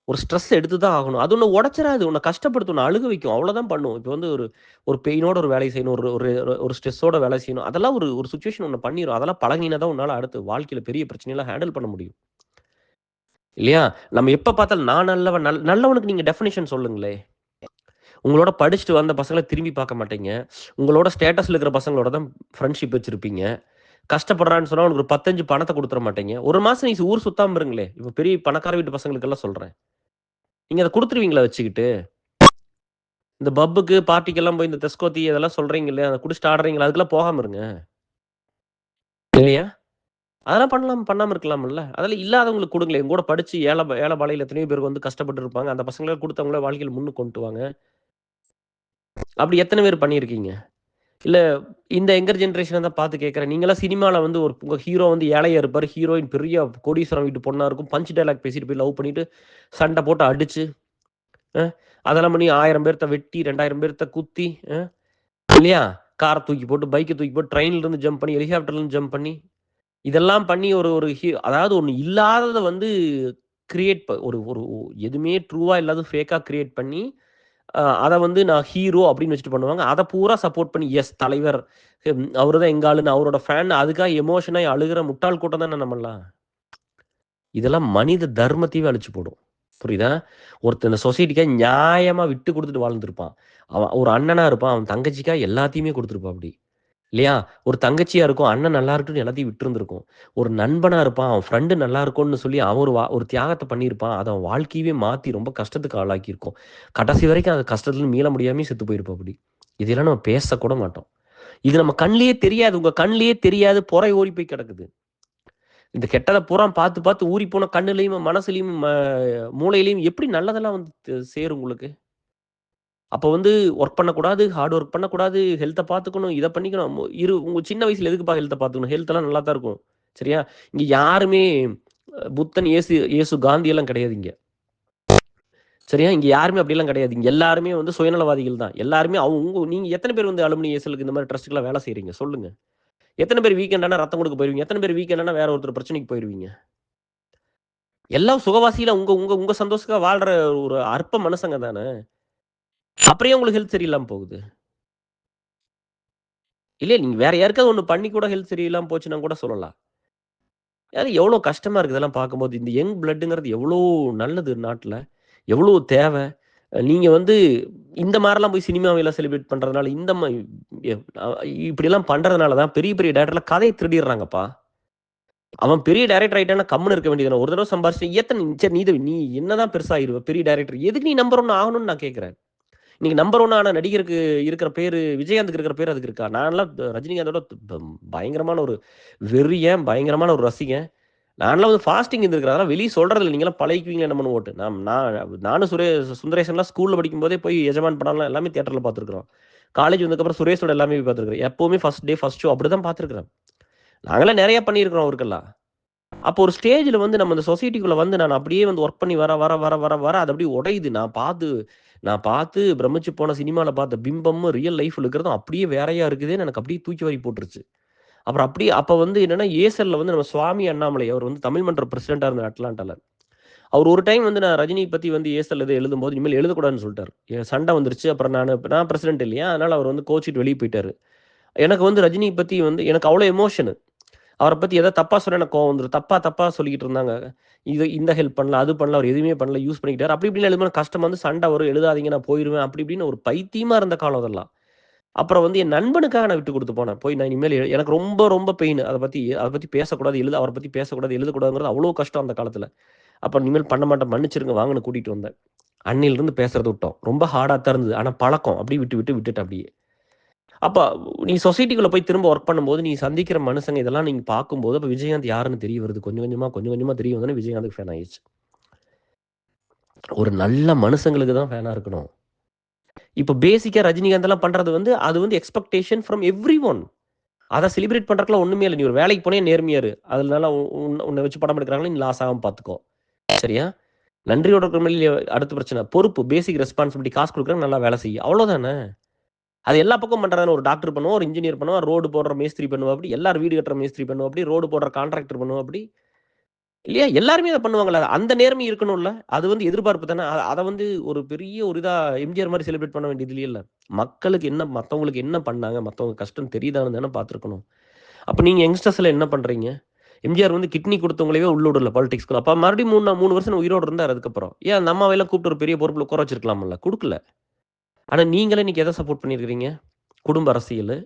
ஒரு ஸ்ட்ரெஸ் எடுத்து தான் ஆகணும். அது உன்ன உடைச்சிராது. உன்ன கஷ்டப்படுத்தும். உன்ன அழுக வைக்கும். அவ்வளோதான் பண்ணும். இப்ப வந்து ஒரு ஒரு பெயினோட ஒரு வேலைய செய்யணும். ஒரு ஒரு ஒரு ஸ்ட்ரெஸ்ஸோட வேலை செய்யணும். அதெல்லாம் ஒரு ஒரு சிச்சுவேஷன் உன்ன பண்ணிரும். அதெல்லாம் பழகினா தான் உன்னால அடுத்து வாழ்க்கையில பெரிய பிரச்சனையெல்லாம் ஹேண்டில் பண்ண முடியும். இல்லையா? நம்ம எப்ப பார்த்தாலும் நான் நல்லவன் நல்லவனுக்கு நீங்க டெஃபினிஷன் சொல்லுங்களேன். உங்களோட படிச்சுட்டு வந்த பசங்கள திரும்பி பார்க்க மாட்டீங்க. உங்களோட ஸ்டேட்டஸ்ல இருக்கிற பசங்களோட தான் ஃப்ரெண்ட்ஷிப் வச்சிருப்பீங்க. கஷ்டப்படுறான்னு சொன்னா உனக்கு ஒரு 10, 5 பணத்த குடுத்துற மாட்டீங்க. ஒரு மாசம் நீ ஊர் சுத்தாம இருங்களேன். இப்ப பெரிய பணக்கார வீட்டு பசங்களுக்கெல்லாம் சொல்றேன். நீங்க அத குடுத்துருவீங்களா வச்சுக்கிட்டு? இந்த பப்புக்கு, பார்ட்டிக்கெல்லாம் போய் இந்த தெஸ்கோத்தி இதெல்லாம் சொல்றீங்க இல்லையா? அத குடிச்சுட்டு ஆடுறீங்களா? அதுக்கெல்லாம் போகாம இருங்க. இல்லையா? அதெல்லாம் பண்ணாம இருக்கலாம்ல. அதெல்லாம் இல்லாதவங்களுக்கு குடுங்களேன். என் கூட படிச்சு ஏழ பாழையில எத்தனையோ பேர் வந்து கஷ்டப்பட்டு இருப்பாங்க. அந்த பசங்களுக்கு குடுத்து அவங்கள வாழ்க்கையில முன்னுக்கு கொண்டு வாங்க. அப்படி எத்தன பேர் பண்ணியிருக்கீங்க? இல்ல இந்த யங்கர் ஜெனரேஷன தான் பார்த்து கேட்கிறேன். நீங்கலாம் சினிமால வந்து உங்க ஹீரோ வந்து ஏழையா இருப்பாரு. ஹீரோயின் பெரிய கோடீஸ்வரன் வீட்டு பொண்ணா இருக்கும். பஞ்ச் டயலாக் பேசிட்டு போய் லவ் பண்ணிட்டு, சண்ட போட்டு அடிச்சு, அ அதெல்லாம் பண்ணி 1000 பேர்த்த வெட்டி, 2000 பேர்த்த குத்தி, இல்லையா? கார தூக்கி போட்டு, பைக்க தூக்கி போட்டு, ட்ரெயின்ல இருந்து ஜம்ப் பண்ணி, ஹெலிகாப்டர்ல இருந்து ஜம்ப் பண்ணி, இதெல்லாம் பண்ணி ஒரு ஒரு அதாவது ஒண்ணு இல்லாதத வந்து கிரியேட் ஒரு ஒரு எதுவுமே ட்ரூவா இல்லாத ஃபேக்கா கிரியேட் பண்ணி, அத வந்து நான் ஹீரோ அப்படின்னு வச்சுட்டு பண்ணுவாங்க. அத பூரா சப்போர்ட் பண்ணி, எஸ் தலைவர், அவரு தான் எங்க ஆளுன்னு அவரோட ஃபேன் அதுக்காக எமோஷன் ஆயி அழுகுற முட்டாள் கூட்டம் தானே நம்மல்லாம். இதெல்லாம் மனித தர்மத்தையே அழிச்சு போடும். புரியுதா? ஒருத்தன் இந்த சொசைட்டிக்காக நியாயமா விட்டு குடுத்துட்டு வாழ்ந்திருப்பான். அவன் ஒரு அண்ணனா இருப்பான். அவன் தங்கச்சிக்காக எல்லாத்தையுமே குடுத்துருப்பாப்படி. இல்லையா? ஒரு தங்கச்சியா இருக்கும். அண்ணன் நல்லா இருக்கட்டும்னு எல்லாத்தையும் விட்டிருந்திருக்கும். ஒரு நண்பனா இருப்பான். அவன் ஃப்ரெண்ட் நல்லா இருக்கும்னு சொல்லி அவன் ஒரு தியாகத்த பண்ணியிருப்பான். அத அவன் வாழ்க்கையவே மாத்தி ரொம்ப கஷ்டத்துக்கு ஆளாக்கியிருக்கும். கடைசி வரைக்கும் அந்த கஷ்டத்துலருந்து மீள முடியாமயே செத்து போயிருப்பாப்படி. இதெல்லாம் நம்ம பேசக்கூட மாட்டோம். இது நம்ம கண்லயே தெரியாது. உங்க கண்லயே தெரியாது. பொறை ஓடி போய் கிடக்குது. இந்த கெட்டத பூரா பார்த்து, பார்த்து ஊறிப்போன கண்ணுலயும், மனசுலயும், மூளையிலயும் எப்படி நல்லதெல்லாம் வந்து சேரும் உங்களுக்கு? அப்ப வந்து வொர்க் பண்ணக்கூடாது, ஹார்ட் வொர்க் பண்ணக்கூடாது, ஹெல்த்த பார்த்துக்கணும், இத பண்ணிக்கணும். உங்க சின்ன வயசுல எதுக்குப்பா ஹெல்த்த பார்த்துக்கணும்? ஹெல்த் எல்லாம் நல்லா தான் இருக்கும். சரியா? இங்க யாருமே புத்தன், இயேசு, காந்தி எல்லாம் கிடையாது இங்க. சரியா? இங்க யாருமே அப்படியெல்லாம் கிடையாது. இங்க எல்லாருமே வந்து சுயநலவாதிகள் தான். எல்லாருமே நீங்க எத்தன பேர் வந்து அலுமினி ஏசலுக்கு இந்த மாரி ட்ரஸ்ட்க்குலாம் வேலை செய்றீங்க? சொல்லுங்க. எத்தன பேர் வீக்கெண்ட் ஆனா ரத்தம் குடுக்க போயிருவீங்க? எத்தன பேர் வீக்கெண்ட் ஆனா வேற ஒருத்தர் பிரச்சனைக்கு போயிருவீங்க? எல்லாம் சுகவாசிகளா உங்க உங்க உங்க சந்தோஷத்துக்காக வாழ்ற ஒரு அற்ப மனுசங்க தானே. அப்புறம் ஏன் உங்களுக்கு ஹெல்த் சரியில்லாம போகுது? இல்ல நீங்க வேற யாருக்காவது ஒண்ணு பண்ணி கூட ஹெல்த் சரியில்லாம போச்சுன்னா கூட சொல்லலாம். அது எவ்வளோ கஷ்டமா இருக்கு இதெல்லாம் பார்க்கும்போது. இந்த யங் பிளட்ங்கிறது எவ்வளோ நல்லது நாட்ல. எவ்வளோ தேவ. நீங்க வந்து இந்த மாரிலாம் போய் சினிமாவெல்லாம் செலிப்ரேட் பண்றதுனால, இந்த மா எ அ இப்படியெல்லாம் பண்றதுனால தான் பெரிய பெரிய டைரக்டர்லாம் கதைய திருடிர்றாங்கப்பா. அவன் பெரிய டைரக்டர் ஆயிட்டான்னா கம்முனு இருக்க வேண்டியது தானே. ஒரு தடவ சம்பாரிச்சுட்டு சரி நீ என்னதான் பெருசாயிருவ? பெரிய டைரக்டர். எதுக்கு நீ நம்பர் 1 ஆகணும்னு நான் கேட்கிறேன். இன்னைக்கு நம்பர் 1 ஆன நடிகருக்கு இருக்கிற பேரு, விஜயகாந்துக்கு இருக்கிற பேரு அதுக்கு இருக்கா? நான்லாம் ரஜினிகாந்தோட பயங்கரமான ஒரு வெறியன், பயங்கரமான ஒரு ரசிகன். நான்லாம் வந்து ஃபாஸ்டிங் இருந்திருக்கிறேன். அதெல்லாம் வெளிய சொல்றதில்ல. நீங்கலாம் பழகிக்குவீங்க என்னமோன்னு ஓட்டு. நானும் சுந்தரேசன்லாம் ஸ்கூல்ல படிக்கும்போதே போய் எஜமான் படம்லாம் எல்லாமே தியேட்டர்ல பார்த்துருக்கிறோம். காலேஜ் வந்ததுக்கப்புறம் சுரேஷோட எல்லாமே போய் பார்த்துருக்கிறேன். எப்பவுமே ஃபர்ஸ்ட் டே, ஃபர்ஸ்ட் ஷோ அப்படிதான் பார்த்துருக்கிறேன். நாங்கலாம் நெறைய பண்ணியிருக்கிறோம் அவருக்கெல்லாம். அப்போ ஒரு ஸ்டேஜ்ல வந்து நம்ம இந்த சொசைட்டிக்குள்ள வந்து நான் அப்படியே வந்து வொர்க் பண்ணி வர அது அப்படியே உடையுது. நான் பார்த்து பிரமிச்சு போன சினிமால பார்த்த பிம்பமும், ரியல் லைஃப்ல இருக்கிறதும் அப்படியே வேறையா இருக்குதேன்னு எனக்கு அப்படியே தூக்கி வாரி போட்டுருச்சு. அப்புறம் அப்படியே அப்ப வந்து என்னன்னா, ஏசல்ல வந்து நம்ம சுவாமி அண்ணாமலை அவர் வந்து தமிழ் மன்ற பிரசிடென்ட்டா இருந்தார் அட்லாண்டால. அவர் ஒரு டைம் வந்து நான் ரஜினி பத்தி வந்து ஏசல் எழுதும்போது, இனிமேல் எழுதக்கூடாதுன்னு சொல்ட்டாரு. சண்டை வந்துருச்சு. அப்புறம் நான் பிரசிடென்ட் இல்லையா? அதனால அவர் வந்து கோச்சிட்டு வெளிய போயிட்டாரு. எனக்கு வந்து ரஜினி பத்தி வந்து எனக்கு அவ்வளோ எமோஷனு. அவர பத்தி ஏதாவது தப்பா சொன்னா எனக்கு கோவம் வந்துரும். தப்பா தப்பா சொல்லிக்கிட்டு இருந்தாங்க. இந்த ஹெல்ப் பண்ணல, அது பண்ணல, அவர் எதுவுமே பண்ணல, யூஸ் பண்ணிக்கிட்டாரு. அப்படி இப்படின்னு எழுதும்போது கஷ்டமா வந்து சண்டை வரும். எழுதாதீங்க நான் போயிருவேன். அப்படி இப்படின்னு ஒரு பைத்தியமா இருந்த காலம் அதெல்லாம். அப்புறம் வந்து என் நண்பனுக்காக நான் விட்டு குடுத்து போனேன். போய் நான் இனிமேல் எனக்கு ரொம்ப ரொம்ப பெயின். அத பத்தி பேசக்கூடாது. அவர பத்தி பேசக்கூடாது, எழுதக்கூடாதுங்கிறது அவ்வளோ கஷ்டம் அந்த காலத்துல. அப்ப இனிமேல் பண்ண மாட்டேன், மன்னிச்சிருங்க வாங்கன்னு கூட்டிட்டு வந்தேன். அன்னையிலிருந்து பேசுறத விட்டோம். ரொம்ப ஹார்டா தான் இருந்தது. ஆனா பழக்கம். அப்படியே விட்டுட்டேன் அப்படியே. அப்ப நீ சொசைட்டிக்குள்ள போய் திரும்ப வொர்க் பண்ணும்போது, நீ சந்திக்கிற மனுசங்க இதெல்லாம் நீங்க பார்க்கும்போது, அப்ப விஜயகாந்த் யாருன்னு தெரிய வருது. கொஞ்சம் கொஞ்சமா தெரிய வந்தோனே விஜயகாந்துக்கு ஃபேன் ஆயிருச்சு. ஒரு நல்ல மனுசங்களுக்கு தான் ஃபேனா இருக்கணும். இப்ப பேசிக்கா ரஜினிகாந்த்லாம் பண்றது வந்து, அது வந்து எக்ஸ்பெக்டேஷன் ஃப்ரம் எவ்ரிஒன். அத செலிப்ரேட் பண்றதுக்குலாம் ஒண்ணுமே இல்ல. நீ ஒரு வேலைக்கு போனியா நேர்மையா இரு. அதனால உன்ன வச்சு படம் எடுக்குறாங்களா, நீ லாஸ் ஆகாம பார்த்துக்கோ. சரியா? நன்றியோட இருக்கணுமா இல்லையா? அடுத்த பிரச்சனை. பொறுப்பு, பேசிக் ரெஸ்பான்சிபிலிட்டி காசு குடுக்குறாங்க நல்லா வேலை செய். அவ்வளோதானே. அது எல்லா பக்கமும் பண்றாதானே. ஒரு டாக்டர் பண்ணுவான், ஒரு இன்ஜினியர் பண்ணுவான், ரோடு போடுற மேஸ்திரி பண்ணுவாப்படி, எல்லாரும் வீடு கட்டுற மேஸ்திரி பண்ணுவாப்படி, ரோடு போடுற கான்ட்ராக்டர் பண்ணுவாப்படி. இல்லையா? எல்லாருமே அத பண்ணுவாங்கல்ல. அந்த நேர்மை இருக்கணும்ல. அது வந்து எதிர்பார்ப்பு தானே. அத வந்து ஒரு பெரிய ஒரு இதா எம்ஜிஆர் மாரி செலிப்ரேட் பண்ண வேண்டியது இல்லையல்ல. மக்களுக்கு என்ன மத்தவங்களுக்கு என்ன பண்ணாங்க? மத்தவங்க கஷ்டம் தெரியுதான்னு தானே பார்த்துருக்கணும். அப்ப நீங்க யங்ஸ்டர்ஸ்ல என்ன பண்றீங்க? எம்ஜிஆர் வந்து கிட்னி குடுத்தவங்களவே உள்ள விடல பாலிடிக்ஸ்குள்ள. அப்ப மறுபடியும் 3 வருஷம் உயிரோட இருந்தாரு அதுக்கப்புறம். ஏன் அந்த அம்மாவெல்லாம் கூப்பிட்டு ஒரு பெரிய பொறுப்புல உட்கார வச்சிருக்கலாம்ல. குடுக்கல. ஆனா நீங்களே இன்னைக்கு எத சப்போர்ட் பண்ணியிருக்கிறீங்க? குடும்ப அரசியலு.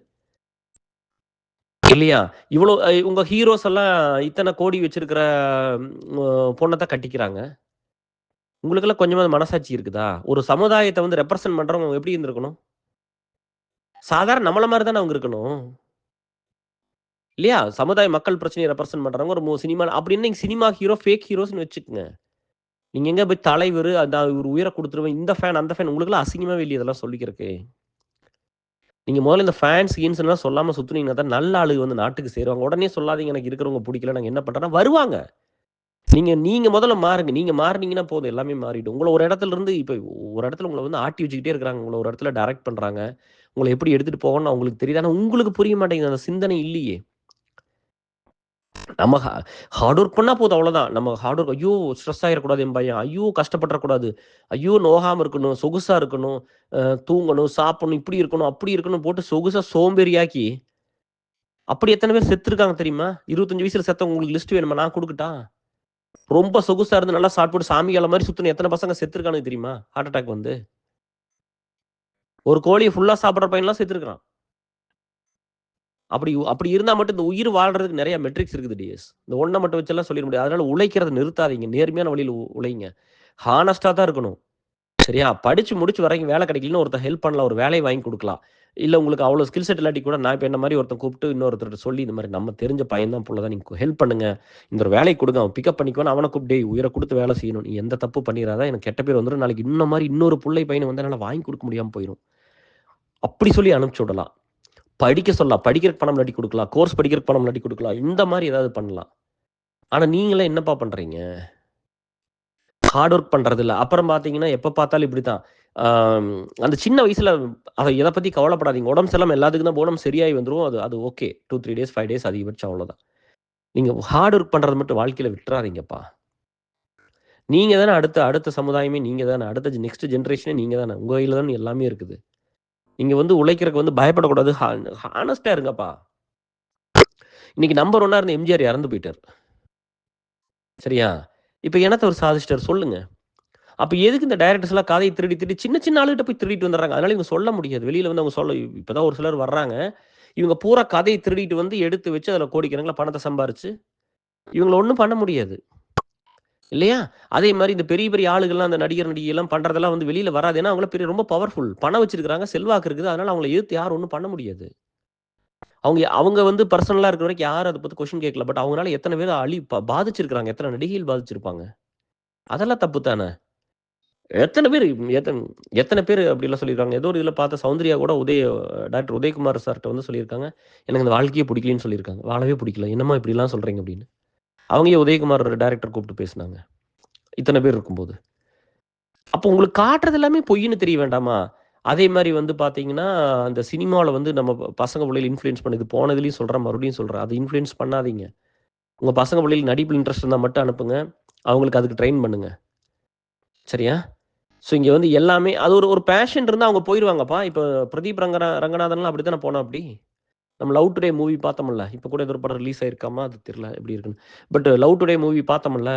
இல்லையா? இவ்வளோ உங்க ஹீரோஸ் எல்லாம் இத்தன கோடி வச்சிருக்கிற பொண்ண தான் கட்டிக்கிறாங்க. உங்களுக்கெல்லாம் கொஞ்சமாவது மனசாட்சி இருக்குதா? ஒரு சமுதாயத்த வந்து ரெப்ரசன்ட் பண்றவங்க எப்படி இருந்திருக்கணும்? சாதாரண நம்மள மாரி தானே அவங்க இருக்கணும். இல்லையா? சமுதாய மக்கள் பிரச்சனைய ரெப்ரசன்ட் பண்றவங்க ஒரு சினிமால அப்படின்னு நீங்க சினிமா ஹீரோ, ஃபேக் ஹீரோஸ்ன்னு வச்சுக்கங்க. நீங்க எங்க போய் தலைவரு, ஒரு உயிர குடுத்துருவேன், இந்த ஃபேன், அந்த ஃபேன் உங்களுக்கெல்லாம் அசிங்கமாவே இல்லையா இதெல்லாம் சொல்லிக்கிறக்கு? நீங்க முதல்ல இந்த ஃபேன்ஸ், கீன்ஸ்லாம் சொல்லாம சுத்துனீங்கன்னா தான் நல்ல ஆளுங்க வந்து நாட்டுக்கு சேருவாங்க. உடனே சொல்லாதீங்க எனக்கு இருக்கிறவங்க புடிக்கல, நாங்க என்ன பண்றோம்னா வருவாங்க. நீங்க நீங்க முதல்ல மாறுங்க. நீங்க மாறுனீங்கன்னா போதும் எல்லாமே மாறிடும். உங்கள ஒரு இடத்துல இருந்து இப்ப ஒரு இடத்துல உங்கள வந்து ஆட்டி வச்சுக்கிட்டே இருக்கிறாங்க. உங்கள ஒரு இடத்துல டைரக்ட் பண்றாங்க. உங்கள எப்படி எடுத்துட்டு போகணும்னு அவங்களுக்கு தெரியுது. ஆனா உங்களுக்கு புரிய மாட்டேங்குது. அந்த சிந்தனை இல்லையே. நம்ம ஹார்ட் ஒர்க் பண்ணா போதும் அவ்வளோதான். நம்ம ஹார்ட் ஒர்க் ஐயோ! ஸ்ட்ரெஸ் ஆயிறக்கூடாது என் பையன். ஐயோ! கஷ்டப்பட்டுறக்கூடாது. ஐயோ! நோகாம இருக்கணும், சொகுசா இருக்கணும், தூங்கணும், சாப்பிடணும், இப்படி இருக்கணும், அப்படி இருக்கணும் போட்டு சொகுசா சோம்பேறியாக்கி, அப்படி எத்தன பேர் செத்துருக்காங்க தெரியுமா? 25 வயசுல செத்தவங்க உங்களுக்கு லிஸ்ட் வேணுமா? நான் குடுக்கட்டா? ரொம்ப சொகுசா இருந்து நல்லா சாப்பிட்டு சாமியால மாரி சுத்துன எத்தன பசங்க செத்துருக்கானுங்க தெரியுமா? ஹார்ட் அட்டாக் வந்து. ஒரு கோழிய ஃபுல்லா சாப்பிடுற பையன்லாம் செத்துருக்கான். அப்படி அப்படி இருந்தா மட்டும் இந்த உயிர் வாழ்றதுக்கு நெறைய மெட்ரிக்ஸ் இருக்குது டிஎஸ். இந்த ஒண்ண மட்டும் வச்செல்லாம் சொல்லிற முடியாது. அதனால உழைக்கிறத நிறுத்தாதீங்க. நேர்மையான வழியில உழைங்க. ஹானஸ்ட்டா தான் இருக்கணும். சரியா? படிச்சு முடிச்சு வரைக்கும் வேலை கிடைக்கலன்னு ஒருத்தன் ஹெல்ப் பண்ணலாம். ஒரு வேலைய வாங்கி குடுக்கலாம். இல்ல உங்களுக்கு அவ்வளோ ஸ்கில் செட் இல்லாட்டி கூட நான் இப்ப என்ன மாரி ஒருத்தன் கூப்பிட்டு இன்னொருத்தர்ட்ட சொல்லி இந்த மாரி நம்ம தெரிஞ்ச பையன் தான், புள்ள தான். நீங்க ஹெல்ப் பண்ணுங்க. இந்த ஒரு வேலைய குடுங்க. அவன் பிக்கப் பண்ணிக்குவான்னு அவன கூப்பிட்டு, "டேய் உயிர குடுத்து வேலை செய்யணும். நீ எந்த தப்பு பண்ணிறாத. எனக்கு கெட்ட பேர் வந்துரும். நாளைக்கு இன்ன மாரி இன்னொரு புள்ளை பையன வந்து என்னால வாங்கி குடுக்க முடியாம போயிரும்." அப்படி சொல்லி அனுப்பிச்சு விடலாம். படிக்க சொல்லலாம். படிக்கிறதுக்கு பணம் இல்லாட்டி குடுக்கலாம். கோர்ஸ் படிக்கிறதுக்கு பணம் இல்லாட்டி குடுக்கலாம். இந்த மாரி ஏதாவது பண்ணலாம். ஆனா நீங்களே என்னப்பா பண்றீங்க? ஹார்ட் ஒர்க் பண்றதில்ல. அப்புறம் பார்த்தீங்கன்னா, எப்ப பார்த்தாலும் இப்படித்தான். ஆம், அந்த சின்ன வயசுல எத பத்தி கவலைப்படாதீங்க. உடம்பு சரியில்லாம எல்லாத்துக்கும் தான் போடும். சரியாயி வந்துரும். அது அது ஓகே. 2, 3 டேஸ், 5 டேஸ் அதிகபட்சம் அவ்வளோதான். நீங்க ஹார்ட் ஒர்க் பண்றத மட்டும் வாழ்க்கையில விட்டுறாதீங்கப்பா. நீங்க தானே அடுத்த அடுத்த சமுதாயமே நீங்க தானே. அடுத்த நெக்ஸ்ட் ஜெனரேஷனே நீங்க தானே. உங்க கையில தானே எல்லாமே இருக்குது. நீங்க வந்து உழைக்கிறதுக்கு வந்து பயப்படக்கூடாது. ஹானஸ்ட்டா இருங்கப்பா. இன்னைக்கு நம்பர் 1 இருந்த எம்ஜிஆர் இறந்து போயிட்டாரு. சரியா? இப்ப என்னத்த அவரு சாதிச்சுட்டாரு சொல்லுங்க. அப்ப எதுக்கு இந்த டைரக்டர்ஸ்லாம் கதைய திருடி, திருடி சின்ன சின்ன ஆளுகிட்ட போய் திருடிட்டு வந்துர்றாங்க. அதனால இவங்க சொல்ல முடியாது. வெளியில வந்து அவங்க சொல்ல இப்ப தான் ஒரு சிலர் வர்றாங்க. இவங்க பூரா கதைய திருடிட்டு வந்து எடுத்து வச்சு அதில கோடிக்கணக்குல பணத்த சம்பாரிச்சு, இவங்கள ஒண்ணும் பண்ண முடியாது. இல்லையா? அதே மாரி இந்த பெரிய பெரிய ஆளுகள்லாம் அந்த நடிகர், நடிகைலாம் பண்றதெல்லாம் வந்து வெளியில வராது. ஏன்னா அவங்கலாம் பெரிய ரொம்ப பவர்ஃபுல். பணம் வச்சிருக்காங்க, செல்வாக்கு இருக்குது. அதனால அவங்கள எதிர்த்து யாரும் ஒண்ணும் பண்ண முடியாது. அவங்க அவங்க வந்து பெர்சனலா இருக்கிற வரைக்கும் யாரும் அத பத்தி கொஸ்டின் கேட்கல. பட் அவங்கனால எத்தன பேர் பாதிச்சிருக்காங்க. எத்தன நடிகைகள் பாதிச்சிருப்பாங்க. அதெல்லாம் தப்பு தானே! எத்தன பேரு எத்தன எத்தன பேரு அப்படிலாம் சொல்லியிருக்காங்க. ஏதோ ஒரு இதில பார்த்த சௌந்தர்யா கூட டாக்டர் உதயகுமார் சார்ட்ட வந்து சொல்லியிருக்காங்க. எனக்கு இந்த வாழ்க்கையே பிடிக்கலன்னு சொல்லியிருக்காங்க. வாழவே பிடிக்கல. என்னம்மா இப்படிலாம் சொல்றீங்க அப்படின்னு. அவங்க ஏன் உதயகுமார் டைரக்டர் கூப்பிட்டு பேசுனாங்க. இத்தன பேர் இருக்கும்போது. அப்போ உங்களுக்கு காட்டுறது எல்லாமே பொய்ன்னு தெரிய வேண்டாமா? அதே மாரி வந்து பார்த்தீங்கன்னா, அந்த சினிமால வந்து நம்ம பசங்க புள்ளைகள இன்ஃப்ளூயன்ஸ் பண்ணுது. போனதுலயும் சொல்றேன், மறுபடியும் சொல்றேன். அத இன்ஃப்ளூயன்ஸ் பண்ணாதீங்க. உங்க பசங்க புள்ளைகள் நடிப்புல இன்ட்ரெஸ்ட் இருந்தா மட்டும் அனுப்புங்க. அவங்களுக்கு அதுக்கு ட்ரெயின் பண்ணுங்க. சரியா? ஸோ இங்க வந்து எல்லாமே அது ஒரு ஒரு பேஷன் இருந்தா அவங்க போயிருவாங்கப்பா. இப்ப பிரதீப் ரங்கநாதன்லாம் அப்படித்தானே போனாப்படி. நம்ம லவ் டுடே மூவி பார்த்தோம்ல. இப்ப கூட ஏதோ ஒரு படம் ரிலீஸ் ஆயிருக்காமா? அது தெரியல எப்படி இருக்குன்னு. பட் லவ் டுடே மூவி பார்த்தோம்ல.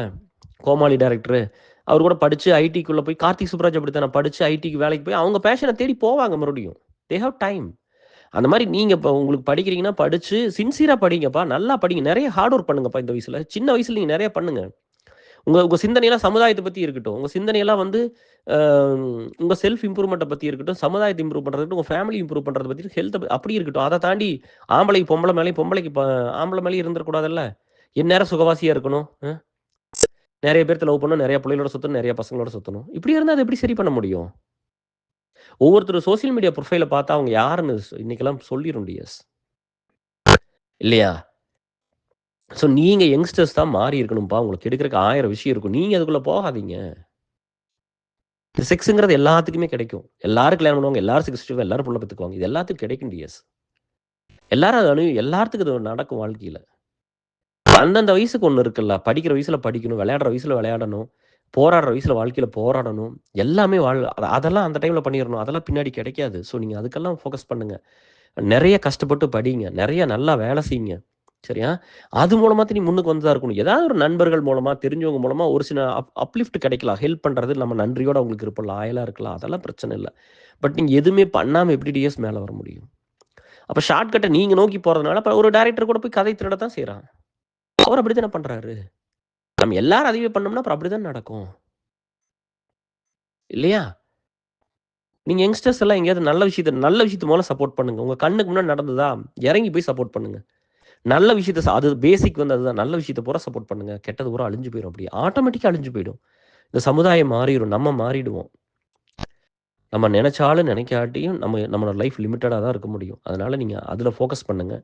கோமாளி டைரக்டரு. அவரு கூட படிச்சு ஐடிக்குள்ள போய் கார்த்திக் சுப்புராஜ் அப்படித்தானே படிச்சு ஐடிக்கு வேலைக்கு போய் அவங்க பேஷன தேடி போவாங்க மறுபடியும். They have time. அந்த மாரி நீங்க இப்ப உங்களுக்கு படிக்கிறீங்கன்னா படிச்சு சின்சியரா படிங்கப்பா. நல்லா படிங்க. நெறைய ஹார்ட் ஒர்க் பண்ணுங்கப்பா இந்த வயசுல. சின்ன வயசுல நீங்க நெறைய பண்ணுங்க. உங்க உங்க சிந்தனையெல்லாம் சமுதாயத்த பத்தி இருக்கட்டும். உங்க சிந்தனையெல்லாம் வந்து அ உங்க செல்ஃப் இம்ப்ரூவ்மெண்ட்ட பத்தி இருக்கட்டும். சமுதாயத்த இம்ப்ரூவ் பண்றத இருக்கட்டும். உங்க ஃபேமிலி இம்ப்ரூவ் பண்றத பத்தி அப்படி இருக்கட்டும். அத தாண்டி ஆம்பளைக்கு பொம்பள மேலயும், பொம்பளைக்கு ஆம்பள மேலயும் இருந்துறக்கூடாதுல்ல. எந்நேரம் சுகவாசியா இருக்கணும். நெறைய பேர்த்த லவ் பண்ணணும், நெறைய புள்ளைகளோட சுத்தணும், நெறைய பசங்களோட சுத்தணும். இப்படி இருந்தா அத எப்படி சரி பண்ண முடியும்? ஒவ்வொருத்தரும் சோசியல் மீடியா ப்ரொஃபைல பார்த்தா அவங்க யாருன்னு இன்னைக்கெல்லாம் சொல்லிரும் டிஎஸ். இல்லையா? ஸோ நீங்க யங்ஸ்டர்ஸ் தான் மாறி இருக்கணும்ப்பா. உங்களுக்கு எடுக்கறக்கு 1000 விஷயம் இருக்கும். நீங்க அதுக்குள்ள போகாதீங்க. இந்த செக்ஸ்ங்கிறது எல்லாத்துக்குமே கிடைக்கும். எல்லாரும் கல்யாணம் பண்ணுவாங்க. எல்லாரும் 65 எல்லாரும் புள்ள பெத்துக்குவாங்க. இது எல்லாத்துக்கும் கிடைக்கும் டிஎஸ். எல்லாரும் அது எல்லாத்துக்கும் இது நடக்கும் வாழ்க்கையில. அந்தந்த வயசுக்கு ஒண்ணு இருக்குல்ல. படிக்கிற வயசுல படிக்கணும். விளையாடுற வயசுல விளையாடணும். போராடுற வயசுல வாழ்க்கையில போராடணும். எல்லாமே அதெல்லாம் அந்த டைம்ல பண்ணிறணும். அதெல்லாம் பின்னாடி கிடைக்காது. ஸோ நீங்க அதுக்கெல்லாம் ஃபோக்கஸ் பண்ணுங்க. நெறைய கஷ்டப்பட்டு படிங்க. நெறைய நல்லா வேலை செய்யுங்க. சரியா? அது மூலமா நீ முன்னுக்கு வந்து தான் இருக்கணும். ஏதாவது ஒரு நண்பர்கள் மூலமா, தெரிஞ்சவங்க மூலமா ஒரு சில அப்லிஃப்ட் கிடைக்கலாம். ஹெல்ப் பண்றது நம்ம நன்றியோட அவங்களுக்கு இருப்போம். லாயலா இருக்கலாம். அதெல்லாம் பிரச்சனை இல்ல. பட் நீங்க எதுவுமே பண்ணாம எப்படி டிஎஸ் மேல வர முடியும்? அப்ப ஷார்ட்கட்ட நீங்க நோக்கி போறதுனால, அப்ப ஒரு டைரக்டர் கூட போய் கதை திருட தான் செய்றான். அவரு அப்படித்தானே பண்றாரு. நம்ம எல்லாரும் அதையே பண்ணோம்னா, அப்புறம் அப்படித்தானே நடக்கும். இல்லையா? நீங்க யங்ஸ்டர்ஸ் எல்லாம் எங்கேயாவது நல்ல விஷயத்த முதல்ல சப்போர்ட் பண்ணுங்க. உங்க கண்ணுக்கு முன்னாடி நடந்ததா, இறங்கி போய் சப்போர்ட் பண்ணுங்க. நல்ல விஷயத்த அது பேசிக் வந்து அதுதான். நல்ல விஷயத்த பூரா சப்போர்ட் பண்ணுங்க. கெட்டது பூரா அழிஞ்சு போயிரும் அப்படியே. ஆட்டோமேட்டிக்கா அழிஞ்சு போயிடும். இந்த சமுதாயம் மாறிரும். நம்ம மாறிடுவோம். நம்ம நெனச்சாலும் நெனைக்காட்டியும் நம்மளோட லைஃப் லிமிட்டடா தான் இருக்க முடியும். அதனால நீங்க அதுல ஃபோக்கஸ் பண்ணுங்க.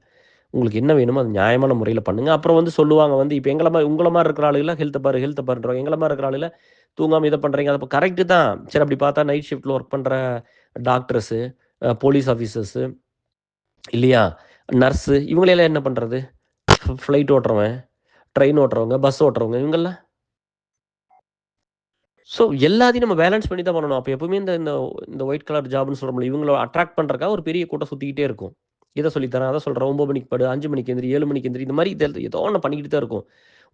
உங்களுக்கு என்ன வேணுமோ அது நியாயமான முறையில பண்ணுங்க. அப்புறம் வந்து சொல்லுவாங்க வந்து இப்ப உங்கள மாரி இருக்கிற ஆளுகலாம் ஹெல்த்த பாருன்றாங்க. எங்கள மாரி இருக்கிற ஆளுகள தூங்காம இத பண்றீங்க. அது கரெக்ட்டு தான். சரி அப்படி பார்த்தா நைட் ஷிஃப்ட்ல ஒர்க் பண்ற டாக்டர்ஸு, போலீஸ் ஆஃபீஸர்ஸு இல்லையா? நர்ஸு இவங்களெல்லாம் என்ன பண்ணுறது? ஃப்ளைட் ஓட்டுறவன், ட்ரெயின் ஓட்டுறவங்க, பஸ் ஓட்டுறவங்க இவங்கெல்லாம். ஸோ எல்லாத்தையும் நம்ம பேலன்ஸ் பண்ணி தான் பண்ணணும். அப்போ எப்பவுமே இந்த இந்த இந்த ஒயிட் கலர் ஜாப்னு சொல்கிறோம்ல, இவங்கள அட்ராக்ட் பண்ணுறதுக்காக ஒரு பெரிய கூட்டம் சுற்றிக்கிட்டே இருக்கும். இதை சொல்லித்தரேன், அதை சொல்கிறேன், 9 மணிக்கு படு, 5 மணிக்கு எந்திரி, 7 மணிக்கு எந்திரி, இந்த மாதிரி ஏதோ ஒன்று பண்ணிக்கிட்டு தான் இருக்கும்.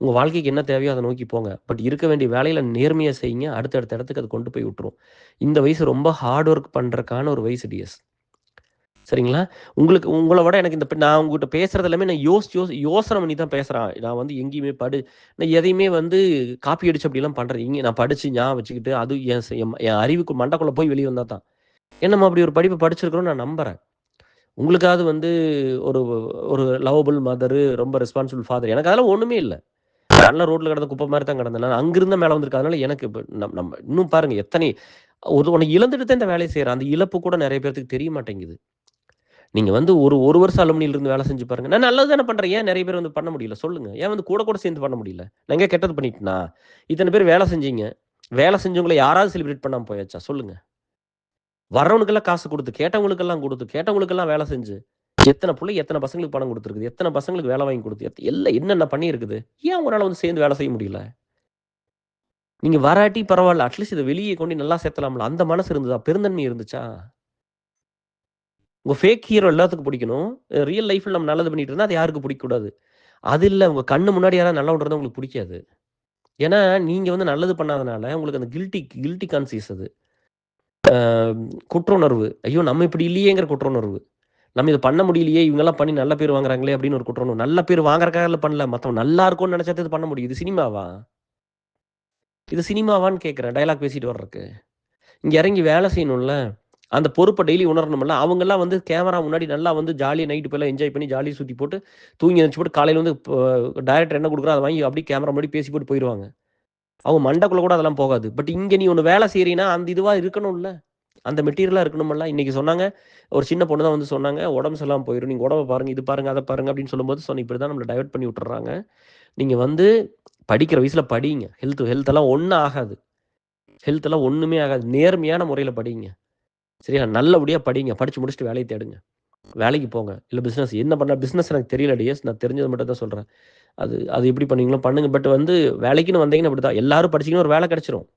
உங்கள் வாழ்க்கைக்கு என்ன தேவையோ அதை நோக்கி போங்க. பட் இருக்க வேண்டிய வேலையில் நேர்மையாக செய்யுங்க. அடுத்தடுத்த இடத்துக்கு அது கொண்டு போய் விட்டுரும். இந்த வயசு ரொம்ப ஹார்ட் ஒர்க் பண்ணுறதுக்கான ஒரு வயசு டிஎஸ். சரிங்களா? உங்களை விட எனக்கு நான் உங்ககிட்ட பேசுறது எல்லாமே நான் யோசனை பண்ணி தான் பேசுகிறேன். நான் வந்து எங்கேயுமே நான் எதையுமே வந்து காப்பி அடிச்சு அப்படிலாம் பண்ணுறது இங்கே நான் படித்து ஞாபகம் வச்சுக்கிட்டு அது என் அறிவுக்கு மண்டக்குள்ளே போய் வெளியே வந்தால் தான். ஏன்னா நம்ம அப்படி ஒரு படிப்பை படிச்சிருக்கிறோம் நான் நம்புகிறேன். உங்களுக்காவது வந்து ஒரு ஒரு லவபிள் மதரு, ரொம்ப ரெஸ்பான்சிபிள் ஃபாதர். எனக்கு அதெல்லாம் ஒன்றுமே இல்லை. நல்ல ரோட்டில் கிடந்த குப்பை மாதிரி தான் கிடந்தேன். நான் அங்கிருந்த மேலே வந்திருக்கு. அதனால எனக்கு இப்போ நம்ம இன்னும் பாருங்க எத்தனை உன்னை இழந்துட்டு தான் இந்த வேலையை செய்கிறேன். அந்த இழப்பு கூட நிறைய பேருக்கு தெரிய மாட்டேங்குது. நீங்க வந்து ஒரு வருஷம் அலுமினியில இருந்து வேலை செஞ்சு பாருங்க. நான் நல்லது தானே பண்றேன். ஏன் நிறைய பேர் வந்து பண்ண முடியல? சொல்லுங்க. ஏன் வந்து கூட சேர்ந்து பண்ண முடியல? நான் எங்க கெட்டது பண்ணிட்டேனா? இத்தனை பேர் வேலை செஞ்சீங்க. வேலை செஞ்சவங்கள யாராவது செலிப்ரேட் பண்ணாம போயாச்சா? சொல்லுங்க. வர்றவனுக்கெல்லாம் காசு குடுத்து, கேட்டவங்களுக்கெல்லாம் வேலை செஞ்சு, எத்தனை புள்ளை எத்தனை பசங்களுக்கு பணம் குடுத்துருக்குது? எத்தனை பசங்களுக்கு வேலை வாங்கி குடுத்து, எல்லாம் என்னென்ன பண்ணியிருக்குது? ஏன் உங்களால வந்து சேர்ந்து வேலை செய்ய முடியல? நீங்க வராட்டி பரவால்ல. அட்லீஸ்ட் இத வெளிய கொண்டு நல்லா சேர்த்தலாம்ல. அந்த மனசு இருந்ததா? பெருந்தன்மை இருந்துச்சா? உங்க ஃபேக் ஹீரோ எல்லாத்துக்கும் பிடிக்கணும். ரியல் லைஃப்ல நம்ம நல்லது பண்ணிட்டு இருந்தா, அது யாருக்கும் பிடிக்கக்கூடாது. அது இல்ல. உங்க கண்ணு முன்னாடி யாராவது நல்லவன் இருந்தா உங்களுக்கு பிடிக்காது. ஏன்னா, நீங்க வந்து நல்லது பண்ணாதனால, உங்களுக்கு அந்த கில்ட்டி கான்ஷியஸ் அது. அ குற்ற உணர்வு. ஐயோ! நம்ம இப்படி இல்லையேங்கிற குற்ற உணர்வு. நம்ம இத பண்ண முடியலையே, இவங்கலாம் பண்ணி நல்ல பேர் வாங்குறாங்களே அப்படின்னு ஒரு குற்ற உணர்வு. நல்ல பேர் வாங்குறதுக்காக பண்ணல. மத்தவன் நல்லா இருக்கும்னு நெனச்சா தான் இது பண்ண முடியும். இது சினிமாவா? இது சினிமாவான்னு கேட்கிறேன். டயலாக் பேசிட்டு வர்றதுக்கு. இங்க இறங்கி வேலை செய்யணும்ல. அந்த பொறுப்ப டெய்லி உணரணும்ல. அவங்கலாம் வந்து கேமரா முன்னாடி நல்லா வந்து ஜாலியா நைட்டு போய்லாம் என்ஜாய் பண்ணி ஜாலியா சுத்தி போட்டு, தூங்கி எந்திரிச்சு போட்டு காலையில வந்து டைரக்டர் என்ன குடுக்குறாரோ அத வாங்கி அப்படியே கேமரா முன்னாடி பேசி போட்டு போயிருவாங்க. அவங்க மண்டைக்குள்ள கூட அதெல்லாம் போகாது. பட் இங்க நீ ஒண்ணு வேலை செய்றீன்னா, அந்த இதுவா இருக்கணும்ல. அந்த மெட்டீரியலா இருக்கணும்ல. இன்னைக்கு சொன்னாங்க, ஒரு சின்ன பொண்ணு தான் வந்து சொன்னாங்க, "உடம்பு சரியில்லாம போயிரும். நீங்க உடம்ப பாருங்க, இது பாருங்க, அத பாருங்க" அப்படின்னு சொல்லும்போது சொன்னேன், "இப்படி தான் நம்மள டைவர்ட் பண்ணி விட்டுர்றாங்க. நீங்க வந்து படிக்கிற வயசுல படிங்க. ஹெல்த் எல்லாம் ஒண்ணும் ஆகாது. ஹெல்த் எல்லாம் ஒண்ணுமே ஆகாது. நேர்மையான முறையில படிங்க. சரியா? நல்லபடியா படிங்க. படிச்சு முடிச்சுட்டு வேலைய தேடுங்க. வேலைக்கு போங்க. இல்ல என்ன பண்ண பிசினஸ் எனக்கு தெரியல டிஎஸ். நான் தெரிஞ்சத மட்டும் தான் சொல்றேன். அது அது எப்படி பண்ணுவீங்களோ பண்ணுங்க. பட் வந்து வேலைக்குன்னு வந்தீங்கன்னா இப்படித்தான். எல்லாரும் படிச்சீங்கன்னா ஒரு வேலை கிடைச்சிரும்.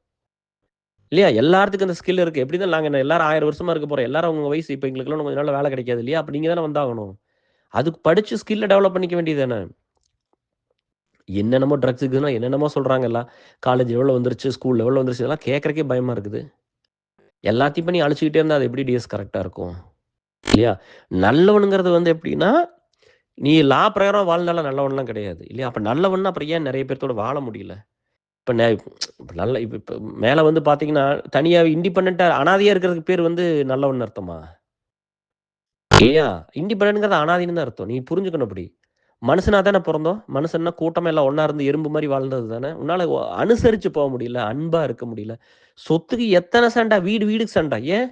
இல்லையா? எல்லாத்துக்கும் அந்த ஸ்கில் இருக்கு. எப்படி தான் நாங்க எல்லாரும் 1000 வருஷமா இருக்க போறோம். எல்லாரும் அவங்க வயசு இப்ப எங்களுக்கெல்லாம் இன்னும் கொஞ்ச நாள்ல வேலை கிடைக்காது இல்லையா? அப்ப நீங்க தானே வந்தாகணும். அதுக்கு படிச்சு ஸ்கில்ல டெவலப் பண்ணிக்க வேண்டியது தானே. என்னென்னமோ ட்ரக்ஸ் இருக்குதுன்னா என்னென்னமோ சொல்றாங்க எல்லாம். காலேஜ் லெவல்ல வந்துருச்சு, ஸ்கூல் லெவல்ல வந்துருச்சு. இதெல்லாம் கேட்கறக்கே பயமா இருக்குது. எல்லாத்தையும் பண்ணி அழிச்சுக்கிட்டே இருந்தா அது எப்படி டிஎஸ் கரெக்ட்டா இருக்கும்? இல்லையா? நல்லவனுங்கிறது வந்து எப்படின்னா, நீ லா பிரகாரம் வாழ்ந்தாலும் நல்லவன்லாம் கிடையாது. இல்லையா? அப்ப நல்லவன்னா அப்புறம் ஏன் நெறைய பேர்த்தோட வாழ முடியல? இப்ப இப்ப நல்ல இப்ப இப்ப மேல வந்து பார்த்தீங்கன்னா, தனியா இண்டிபெண்டன்ட்டா அனாதையா இருக்கிறதுக்கு பேர் வந்து நல்லவன்னு அர்த்தமா? இல்லையா? இண்டிபெண்டன்ட்ங்கிறது அனாதைன்னு தான் அர்த்தம். நீ புரிஞ்சுக்கணும் அப்படி. மனுஷனா தானே பொறந்தோம். மனுஷன்னா கூட்டமா எல்லாம் ஒண்ணா இருந்து எறும்பு மாரி வாழ்ந்தது தானே. உன்னால அனுசரிச்சு போ முடியல. அன்பா இருக்க முடியல. சொத்துக்கு எத்தன சண்டை? வீடு வீடுக்கு சண்டை. ஏன்?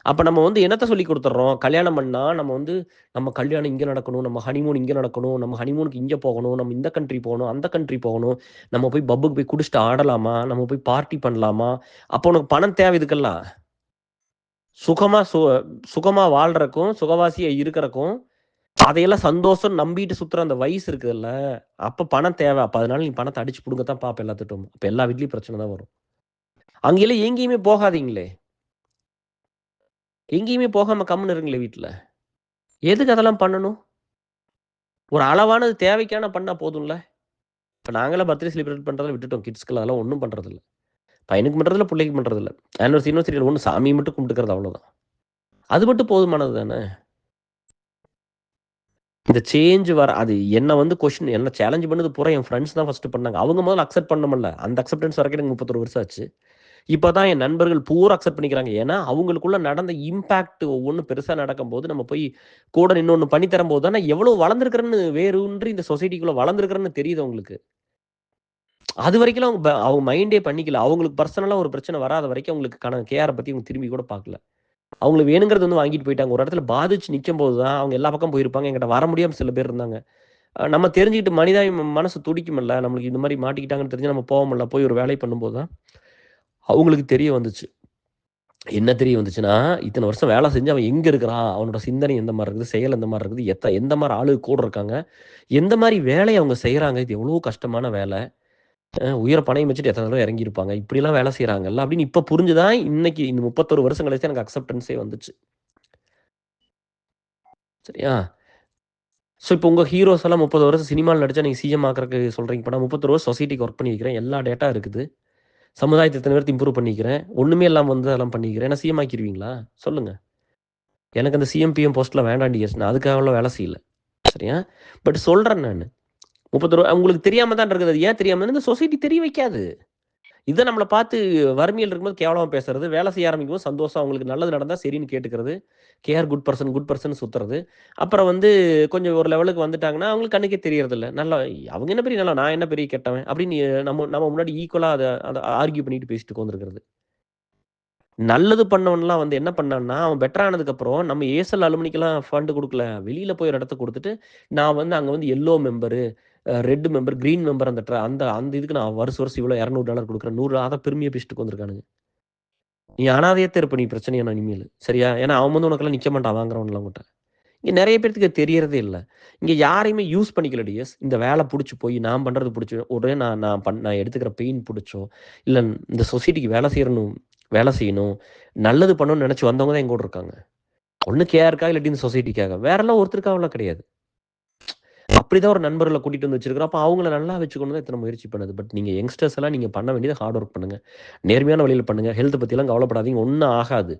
அப்ப நம்ம வந்து என்னத்த சொல்லிக் குடுத்துர்றோம்? கல்யாணம் பண்ணா நம்ம வந்து நம்ம கல்யாணம் இங்க நடக்கணும். நம்ம ஹனிமூன் இங்க நடக்கணும். நம்ம ஹனிமூனுக்கு இங்க போகணும். நம்ம இந்த கண்ட்ரி போகணும். அந்த கண்ட்ரி போகணும். நம்ம போய் பப்புக்கு போய் குடிச்சுட்டு ஆடலாமா? நம்ம போய் பார்ட்டி பண்ணலாமா? அப்போ உனக்கு பணம் தேவை இதுக்கெல்லாம். சுகமா சு சுகமா வாழ்றக்கும், சுகவாசியா இருக்கறக்கும், அதையெல்லாம் சந்தோஷம்னு நம்பிட்டு சுத்துற அந்த வயசு இருக்குதுல்ல, அப்ப பணம் தேவை. அப்ப அதனால நீ பணத்த அடிச்சு புடுங்க தான் பாப்ப எல்லாத்துட்டயும். அப்ப எல்லா வீட்லயும் பிரச்சனை தான் வரும். அங்கெல்லாம் எங்கேயுமே போகாதீங்களே! எங்கேயுமே போகாம கம்முனு இருங்களேன் வீட்ல. எதுக்கு அதெல்லாம் பண்ணணும்? ஒரு அளவானது தேவைக்கான பண்ணா போதும்ல. இப்ப நாங்கலாம் பர்த்டே செலிப்ரேட் பண்றத விட்டுட்டோம். கிட்ஸ்க்குலாம் அதெல்லாம் ஒண்ணும் பண்றதில்ல. பையனுக்கு பண்றதில்ல, புள்ளைக்கு பண்றதில்ல. யூனிவர்சிட்டில ஒண்ணு சாமிய மட்டும் கும்பிட்டுக்கிறது அவ்வளோதான். அது மட்டும் போதுமானது தானே! இந்த சேஞ்ச் அது என்ன வந்து என்ன சேலஞ்ச் பண்ணது பூரா என் ஃப்ரெண்ட்ஸ் தான் ஃபர்ஸ்ட் பண்ணாங்க. அவங்க முதல்ல அக்செப்ட் பண்ண முடியல. அந்த அக்செப்டன்ஸ் வரைக்கும் எனக்கு 31 வருஷம் ஆச்சு. இப்ப தான் என் நண்பர்கள் பூரா அக்செப்ட் பண்ணிக்கிறாங்க. ஏன்னா, அவங்களுக்குள்ள நடந்த இம்பாக்ட் ஒவ்வொன்னும் பெருசா நடக்கும்போது, நம்ம போய் கூட நின்னு ஒண்ணு பண்ணி தரும்போது தானே எவ்வளோ வளர்ந்துருக்கிறேன்னு வேரூன்றி இந்த சொசைட்டிக்குள்ள வளர்ந்துருக்கிறேன்னு தெரியுது அவங்களுக்கு. அதுவரைக்கும் அவங்க மைண்டே பண்ணிக்கல. அவங்களுக்கு பர்சனலா ஒரு பிரச்சனை வராத வரைக்கும் அவங்களுக்கான கேர பத்தி அவங்க திரும்பி கூட பார்க்கல. அவங்களுக்கு வேணுங்கிறது வந்து வாங்கிட்டு போயிட்டாங்க. ஒரு இடத்துல பாதிச்சு நிக்கும்போது தான் அவங்க எல்லா பக்கம் போயிருப்பாங்க. என்கிட்ட வர முடியாம சில பேர் இருந்தாங்க. நம்ம தெரிஞ்சுக்கிட்டு மனசு துடிக்கும்ல. நம்மளுக்கு இந்த மாரி மாட்டிக்கிட்டாங்கன்னு தெரிஞ்சு நம்ம போவோம்ல. போய் ஒரு வேலை பண்ணும்போது தான் அவங்களுக்கு தெரிய வந்துச்சு. என்ன தெரிய வந்துச்சுன்னா, இத்தன வருஷம் வேலை செஞ்சு அவன் எங்க இருக்கிறான்? அவனோட சிந்தனை எந்த மாரி இருக்குது? செயல் எந்த மாரி இருக்குது? எந்த மாரி ஆளுக கூட இருக்காங்க? எந்த மாரி வேலைய அவங்க செய்றாங்க? இது எவ்வளோ கஷ்டமான வேல. உயிர பணயம் வச்சுட்டு எத்தன தடவ இறங்கியிருப்பாங்க. இப்படிலாம் வேலை செய்றாங்கல்ல அப்படின்னு இப்ப புரிஞ்சு தான் இன்னைக்கு இந்த 31 வருஷம் கழிச்சு எனக்கு அக்செப்டன்ஸே வந்துச்சு. சரியா? ஸோ இப்போ உங்க ஹீரோஸ் எல்லாம் 30 வருஷம் சினிமால நடிச்சா நீங்க சிஎம் ஆக்குறக்கு சொல்றீங்க. இப்ப நான் 31 வருஷம் சொசைட்டிக்கு ஒர்க் பண்ணியிருக்கிறேன். எல்லா டேட்டா இருக்குது. சமுதாயத்த இத்தன பேர்த்த இம்ப்ரூவ் பண்ணிக்கிறேன். ஒண்ணுமே இல்லாம வந்து அதெல்லாம் பண்ணிக்கிறேன். என்ன சிஎம் ஆக்கிருவீங்களா? சொல்லுங்க. எனக்கு அந்த சிஎம், பிஎம் போஸ்ட்லாம் வேண்டாம் டிஎஸ். நான் அதுக்காகலாம் வேலை செய்யல. சரியா? பட் சொல்றேன் நானு. 31 உங்களுக்கு தெரியாம தான் இருக்குது. அது ஏன் தெரியாம இந்த சொசைட்டி தெரிய வைக்காது. இத நம்மள பார்த்து வறுமையில இருக்கும்போது கேவலமா பேசுறது, வேலை செய்ய ஆரம்பிக்கும்போது சந்தோஷம் அவங்களுக்கு நல்லது நடந்தா சரின்னு கேட்டுக்கிறது, குட் பெர்சன் குட் பெர்சன் சுத்துறது. அப்புறம் வந்து கொஞ்சம் ஒரு லெவலுக்கு வந்துட்டாங்கன்னா, அவங்களுக்கு கண்ணுக்கே தெரியறதில்ல. நல்லா அவங்க என்ன பெரிய நல்லா நான் என்ன பெரிய கெட்டவன் அப்படின்னு நம்ம நம்ம முன்னாடி ஈக்குவலா அத அத ஆர்க்யூ பண்ணிட்டு பேசிட்டு உட்கார்ந்திருக்கிறது. நல்லது பண்ணவன்லாம் வந்து என்ன பண்ணான்னா, அவன் பெட்டர் ஆனதுக்கப்புறம் நம்ம ஏர்செல் அலுமினிக்கெல்லாம் ஃபண்ட் குடுக்கல. வெளியில போய் ஒரு இடத்த குடுத்துட்டு, நான் வந்து அங்க வந்து yellow member, red member, green member அந்த அந்த அந்த இதுக்கு நான் வருஷம் வருஷம் இவ்வளோ $200 குடுக்குறேன். 100 அத பெருமையா பேசிட்டு உட்கார்ந்துருக்கானுங்க. நீ அனாதையாத்தான் இருப்ப நீ பிரச்சனையான இனிமேலு. சரியா? ஏன்னா அவன் வந்து உனக்கெல்லாம் நிக்க மாட்டான் வாங்குறவன்லாம் உன்கிட்ட. இங்க நெறைய பேத்துக்கு அது தெரியறதே இல்ல. இங்க யாரையுமே யூஸ் பண்ணிக்கல டிஎஸ். இந்த வேல புடிச்சு போய் நான் பண்றது புடிச்சு உடனே நான் எடுத்துக்கிற பெயின் புடிச்சோ, இல்ல இந்த சொசைட்டிக்கு வேல செய்யணும், நல்லது பண்ணணும்னு நெனச்சு வந்தவங்க தான் என் கூட இருக்காங்க. ஒண்ணு கேஆர்க்காக இல்லாட்டி இந்த சொசைட்டிக்காக. வேறலாம் ஒருத்தருக்காகலாம் கிடையாது. அப்படிதான் ஒரு நண்பர்கள கூட்டிட்டு வந்து வச்சிருக்கிறோம். அப்ப அவங்கள நல்லா வச்சுக்கணும்னு தான் இத்தன முயற்சி பண்ணுது. பட் நீங்க யங்ஸ்டர்ஸ் எல்லாம் நீங்க பண்ண வேண்டியது ஹார்ட் ஒர்க் பண்ணுங்க. நேர்மையான வழியில பண்ணுங்க. ஹெல்த் பத்திலாம் கவலைப்படாதீங்க. ஒண்ணும் ஆகாது.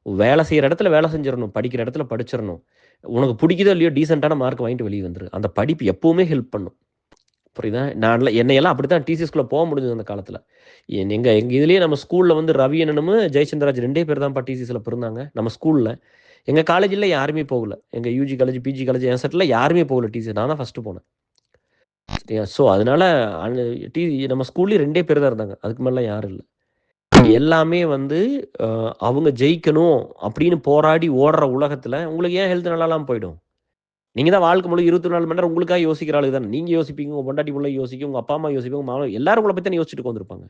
வேலை செய்ற இடத்துல வேலை செஞ்சிரணும். படிக்கிற இடத்துல படிச்சிரணும். உனக்கு புடிக்குதோ இல்லையோ டீசென்ட்டான மார்க் வாங்கிட்டு வெளிய வந்துரு. அந்த படிப்பு எப்பவுமே ஹெல்ப் பண்ணும். புரியுதா? என்னையெல்லாம் அப்படித்தான் டிசிஎஸ்குள்ள முடிஞ்சது அந்த காலத்துல. எங்க எங்க இதுலயே நம்ம ஸ்கூல்ல வந்து ரவி அண்ணனும், ஜெயச்சந்திராஜ் 2 பேர் தான்ப்பா டிசிஎஸ்ல இருந்தாங்க. நம்ம ஸ்கூல்ல. எங்க காலேஜ்ல யாருமே போகல. எங்க யூஜி காலேஜ், பிஜி காலேஜ் என் செட்ல யாருமே போகல டிசிஎஸ். நான் தான் ஃபர்ஸ்ட் போனேன். சரியா? ஸோ அதனால அன் டி நம்ம ஸ்கூல்லயே 2 பேர் தான் இருந்தாங்க. அதுக்கு மேலலாம் யாரும் இல்ல. எல்லாமே வந்து அ அவங்க ஜெயிக்கணும் அப்படின்னு போராடி ஓடுற உலகத்துல, உங்களுக்கு ஏன் ஹெல்த் நல்லா இல்லாம போயிடும்? நீங்க தான் வாழ்க்கை முழு 24 மணி நேரம் உங்களுக்காக யோசிக்கிற ஆளுக தானே. நீங்க யோசிப்பீங்க, உங்க பொண்டாட்டி புள்ள யோசிக்கும், உங்க அப்பா, அம்மா யோசிப்பாங்க, உங்க மாமா எல்லாரும் உங்கள பத்தி தானே யோசிச்சுட்டு உட்கார்ந்திருப்பாங்க.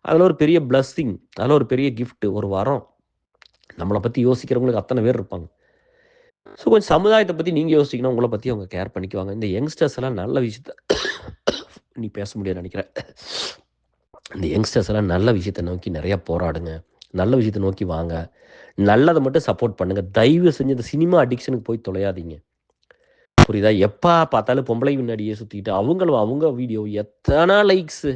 அதுல ஒரு பெரிய பிளெஸ்ஸிங். அதுல ஒரு பெரிய கிஃப்ட், ஒரு வரம். நம்மள பத்தி யோசிக்கிறவங்களுக்கு அத்தன பேர் இருப்பாங்க. ஸோ கொஞ்சம் சமுதாயத்த பத்தி நீங்க யோசிக்கணும். உங்கள பத்தி அவங்க கேர் பண்ணிக்குவாங்க. இந்த யங்ஸ்டர்ஸ் எல்லாம் நல்ல விஷயத்த நீ பேச முடியாதுன்னு நெனைக்கிறேன். இந்த யங்ஸ்டர்ஸ் எல்லாம் நல்ல விஷயத்த நோக்கி நெறைய போராடுங்க. நல்ல விஷயத்த நோக்கி வாங்க. நல்லத மட்டும் சப்போர்ட் பண்ணுங்க. தயவு செஞ்சு இந்த சினிமா அடிக்ஷனுக்கு போய் தொலையாதீங்க. புரியுதா? எப்ப பார்த்தாலும் பொம்பளை பின்னாடியே சுத்திட்டு, அவங்களும் அவங்க வீடியோ எத்தன லைக்ஸு.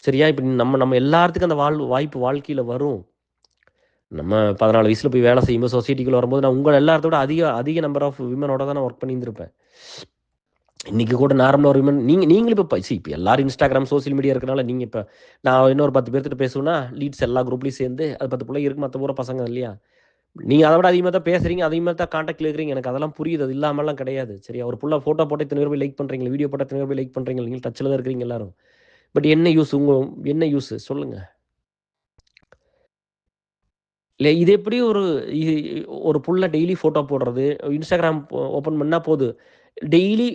சரியா? இப்ப நம்ம நம்ம எல்லாத்துக்கும் அந்த வாய்ப்பு வாழ்க்கையில வரும். நம்ம 14 வயசுல போய் வேலை செய்யும்போது சொசைட்டிக்குள்ள வரும்போது, நான் உங்க எல்லாத்த விட அதிக அதிக நம்பர் ஆஃப் விமனோட தான் நான் வொர்க் பண்ணியிருந்திருப்பேன். இன்னைக்கு கூட நார்மலா ஒரு விமன் நீங்களும் இப்ப எல்லாரும் Instagram, சோசியல் மீடியா இருக்கனால நீங்க இப்ப நான் இன்னொரு 10 பேர்த்துட்ட பேசுவேன்னா, லீட்ஸ் எல்லா குரூப்லயும் சேர்ந்து அது 10 புள்ளைங்க இருக்கு. மத்த பூரா பசங்க இல்லையா? நீங்க அத விட அதிகமா தான் பேசுறீங்க. அதிகமா தான் கான்டாக்ட்ல இருக்கிறீங்க. எனக்கு அதெல்லாம் புரியுது. அது இல்லாமலாம் கிடையாது. சரியா? ஒரு புள்ள ஃபோட்டோ போட்டா இத்தன பேர் போய் லைக் பண்றீங்களே, வீடியோ போட்டா இத்தன பேர் போய் லைக் பண்றீங்களே, நீங்க டச்ல தான் இருக்கிறீங்க எல்லாரும். பட் என்ன யூஸ் என்ன யூஸ் சொல்லுங்க? இல்ல இது எப்படி இ ஒரு புள்ள டெய்லி ஃபோட்டோ போடுறது, Instagram ஓப்பன் பண்ணா போதும். டெய்லி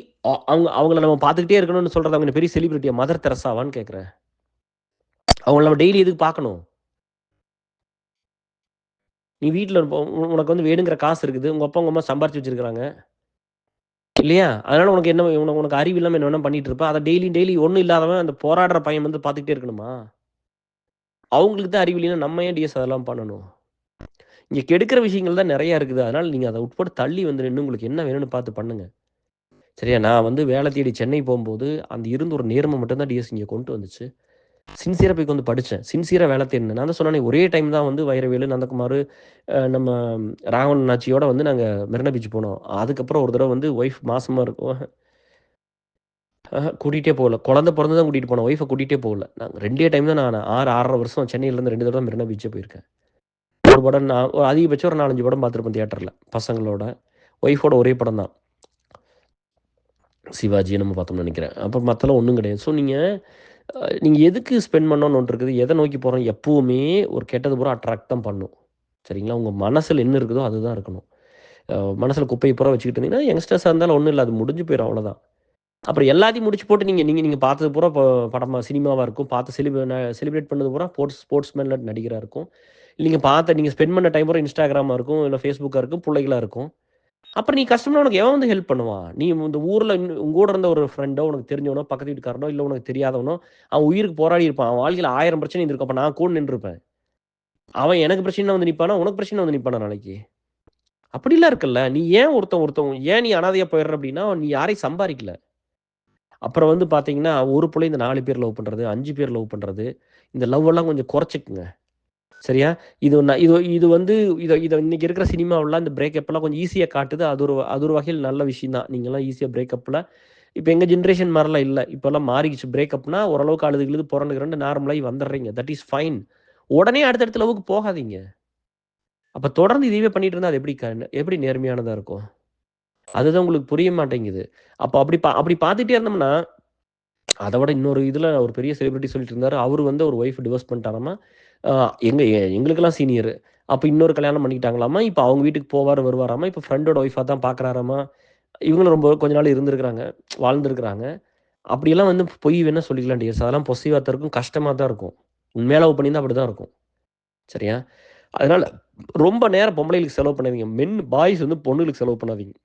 அவங்கள நம்ம பார்த்துக்கிட்டே இருக்கணும்னு சொல்றது அவங்க என்ன பெரிய செலிபிரிட்டியா? மதர் தெரசாவான்னு கேட்கிறேன். அவங்கள நம்ம டெய்லி எதுக்கு பார்க்கணும்? நீ வீட்ல உனக்கு வந்து வேணுங்கிற காசு இருக்குது. உங்க அப்பா, உங்க அம்மா சம்பாரிச்சு வச்சிருக்காங்க. இல்லையா? அதனால உனக்கு என்ன உனக்கு அறிவு இல்லாம என்ன வேணா பண்ணிட்டு இருப்ப. அத டெய்லி ஒண்ணும் இல்லாதவன் அந்த போராடுற பையன் வந்து பார்த்துக்கிட்டே இருக்கணுமா? அவங்களுக்கு தான் அறிவு இல்லைன்னா நம்ம ஏன் டிஎஸ் அதெல்லாம் பண்ணணும்? இங்க கெடுக்கிற விஷயங்கள் தான் நெறைய இருக்குது. அதனால நீங்க அத உட்பட்டு தள்ளி வந்து நின்னு உங்களுக்கு என்ன வேணும்னு பார்த்து பண்ணுங்க. சரியா? நான் வந்து வேலை தேடி சென்னை போம்போது, அந்த இருந்த ஒரு நேர்ம மட்டும் தான் டிஎஸ் இங்க கொண்டு வந்துச்சு. சின்சியரா போய் உட்காந்து படிச்சேன். சின்சியரா வேலை தேடினேன். நான் தான் சொன்னேனே ஒரே டைம் தான் வந்து வைரவேலு, நந்தகுமாரு, நம்ம ராகவன் அண்ணாச்சியோட வந்து நாங்க மெரினா பீச் போனோம். அதுக்கப்புறம் ஒரு தடவ வந்து ஒய்ஃப் மாசமா இருக்கும். கூட்டிட்டே போகல. குழந்தை பொறந்து தான் கூட்டிட்டு போனேன். ஒய்ஃப கூட்டிட்டே போகல. நாங்க 2டே டைம் தான் நான் 6, 6 1/2 வருஷம் சென்னையிலேருந்து 2 தடவ மெரினா பீச்சே போயிருக்கேன். ஒரு படம் நான் ஒரு அதிகபட்சம் ஒரு 4, 5 படம் பார்த்துருப்பேன் தியேட்டர்ல. பசங்களோட. ஒய்ஃபோட ஒரே படம் தான். சிவாஜி நம்ம பார்த்தோம்னு நெனைக்கிறேன். அப்புறம் மத்தெல்லாம் ஒண்ணும் கிடையாது. ஸோ நீங்க எதுக்கு ஸ்பெண்ட் பண்ணணும்னு ஒண்ணு இருக்குது. எத நோக்கி போறோம் எப்பவுமே ஒரு கெட்டது பூரா அட்ராக்ட் தான் பண்ணும். சரிங்களா? உங்க மனசுல என்ன இருக்குதோ அதுதான் இருக்கணும். மனசுல குப்பைய பூரா வச்சுக்கிட்டு இருந்தீங்கன்னா, யங்ஸ்டர்ஸா இருந்தாலும் ஒண்ணும் இல்ல. அது முடிஞ்சு போயிரும் அவ்வளோதான். அப்புறம் எல்லாத்தையும் முடிச்சு போட்டு நீங்க நீங்க நீங்க பார்த்தது பூரா படமா சினிமாவா இருக்கும். பார்த்து செலிப்ரேட் பண்ணது பூரா ஸ்போர்ட்ஸ்மேன்ல நடிகரா இருக்கும். நீங்க ஸ்பெண்ட் பண்ண டைம் பூரா Instagramமா இருக்கும், இல்ல Facebookஆ இருக்கும், புள்ளைகளா இருக்கும். அப்புறம் நீ கஷ்டம்னா உனக்கு எவன் வந்து ஹெல்ப் பண்ணுவான்? நீ இந்த ஊர்ல உங்க கூட இருந்த ஒரு ஃப்ரெண்டோ, உனக்கு தெரிஞ்சவனோ, பக்கத்து வீட்டுக்காரனோ, இல்ல உனக்கு தெரியாதவனோ, அவன் உயிருக்கு போராடி இருப்பான். அவன் வாழ்க்கையில 1000 பிரச்சனை இருந்திருக்கும். அப்ப நான் கூட நின்றுருப்பேன். அவன் எனக்கு பிரச்சனைனா வந்து நிப்பானா? உனக்கு பிரச்சனைனா வந்து நிப்பானா நாளைக்கு? அப்படிலாம் இருக்குல்ல. நீ ஏன் ஏன் நீ அனாதையா போயிடுற அப்படின்னா, நீ யாரையும் சம்பாரிக்கல. அப்புறம் வந்து பார்த்தீங்கன்னா, ஒரு புள்ளைய இந்த 4 பேர் லவ் பண்றது, 5 பேர் லவ் பண்றது, இந்த லவ் எல்லாம் கொஞ்சம் குறைச்சுக்கங்க. சரியா? இது ந இது இது வந்து இத இத இன்னைக்கு இருக்கிற சினிமாவுல இந்த பிரேக்கப்லாம் கொஞ்சம் ஈஸியா காட்டுது. அது ஒரு வகையில நல்ல விஷயம் தான். நீங்கலாம் ஈஸியா பிரேக்கப்ல இப்ப எங்க ஜெனரேஷன் மாரிலாம் இல்ல. இப்பலாம் மாறிடுச்சு. பிரேக்கப்னா ஓரளவுக்கு அழுது கிழுது புரண்டு கிரண்டு நார்மலாயி வந்துர்றீங்க. That is fine. உடனே அடுத்தடுத்த லவ்வுக்கு போகாதீங்க. அப்ப தொடர்ந்து இதையவே பண்ணிட்டு இருந்தா அது எப்படி நேர்மையானதா இருக்கும்? அதுதான் உங்களுக்கு புரிய மாட்டேங்குது. அப்ப அப்படி பார்த்துட்டே இருந்தோம்னா, அத விட இன்னொரு இதுல ஒரு பெரிய செலிபிரிட்டி சொல்லிட்டு இருந்தாரு. அவரு வந்து ஒரு ஒய்ஃப் டிவோர்ஸ் பண்ணிட்டாராமா. அ எங்களுக்கெல்லாம் சீனியரு. அப்ப இன்னொரு கல்யாணம் பண்ணிக்கிட்டாங்களாமா. இப்ப அவங்க வீட்டுக்கு போவாரு, வருவாராமா. இப்ப ஃப்ரெண்டோட ஒய்ஃபா தான் பார்க்குறாராமா. இவங்களும் ரொம்ப கொஞ்ச நாள் இருந்திருக்கிறாங்க. வாழ்ந்திருக்கிறாங்க. அப்படியெல்லாம் வந்து பொய் வேணா சொல்லிக்கலாம் டியர்ஸ். அதெல்லாம் பொசசிவா தான் இருக்கும். கஷ்டமா தான் இருக்கும். உண்மையா லவ் பண்ணியிருந்தா அப்படிதான் இருக்கும். சரியா? அதனால ரொம்ப நேரம் பொம்பளைகளுக்கு செலவு பண்ணாதீங்க. பாய்ஸ் வந்து பொண்ணுகளுக்கு செலவு பண்ணாதீங்க.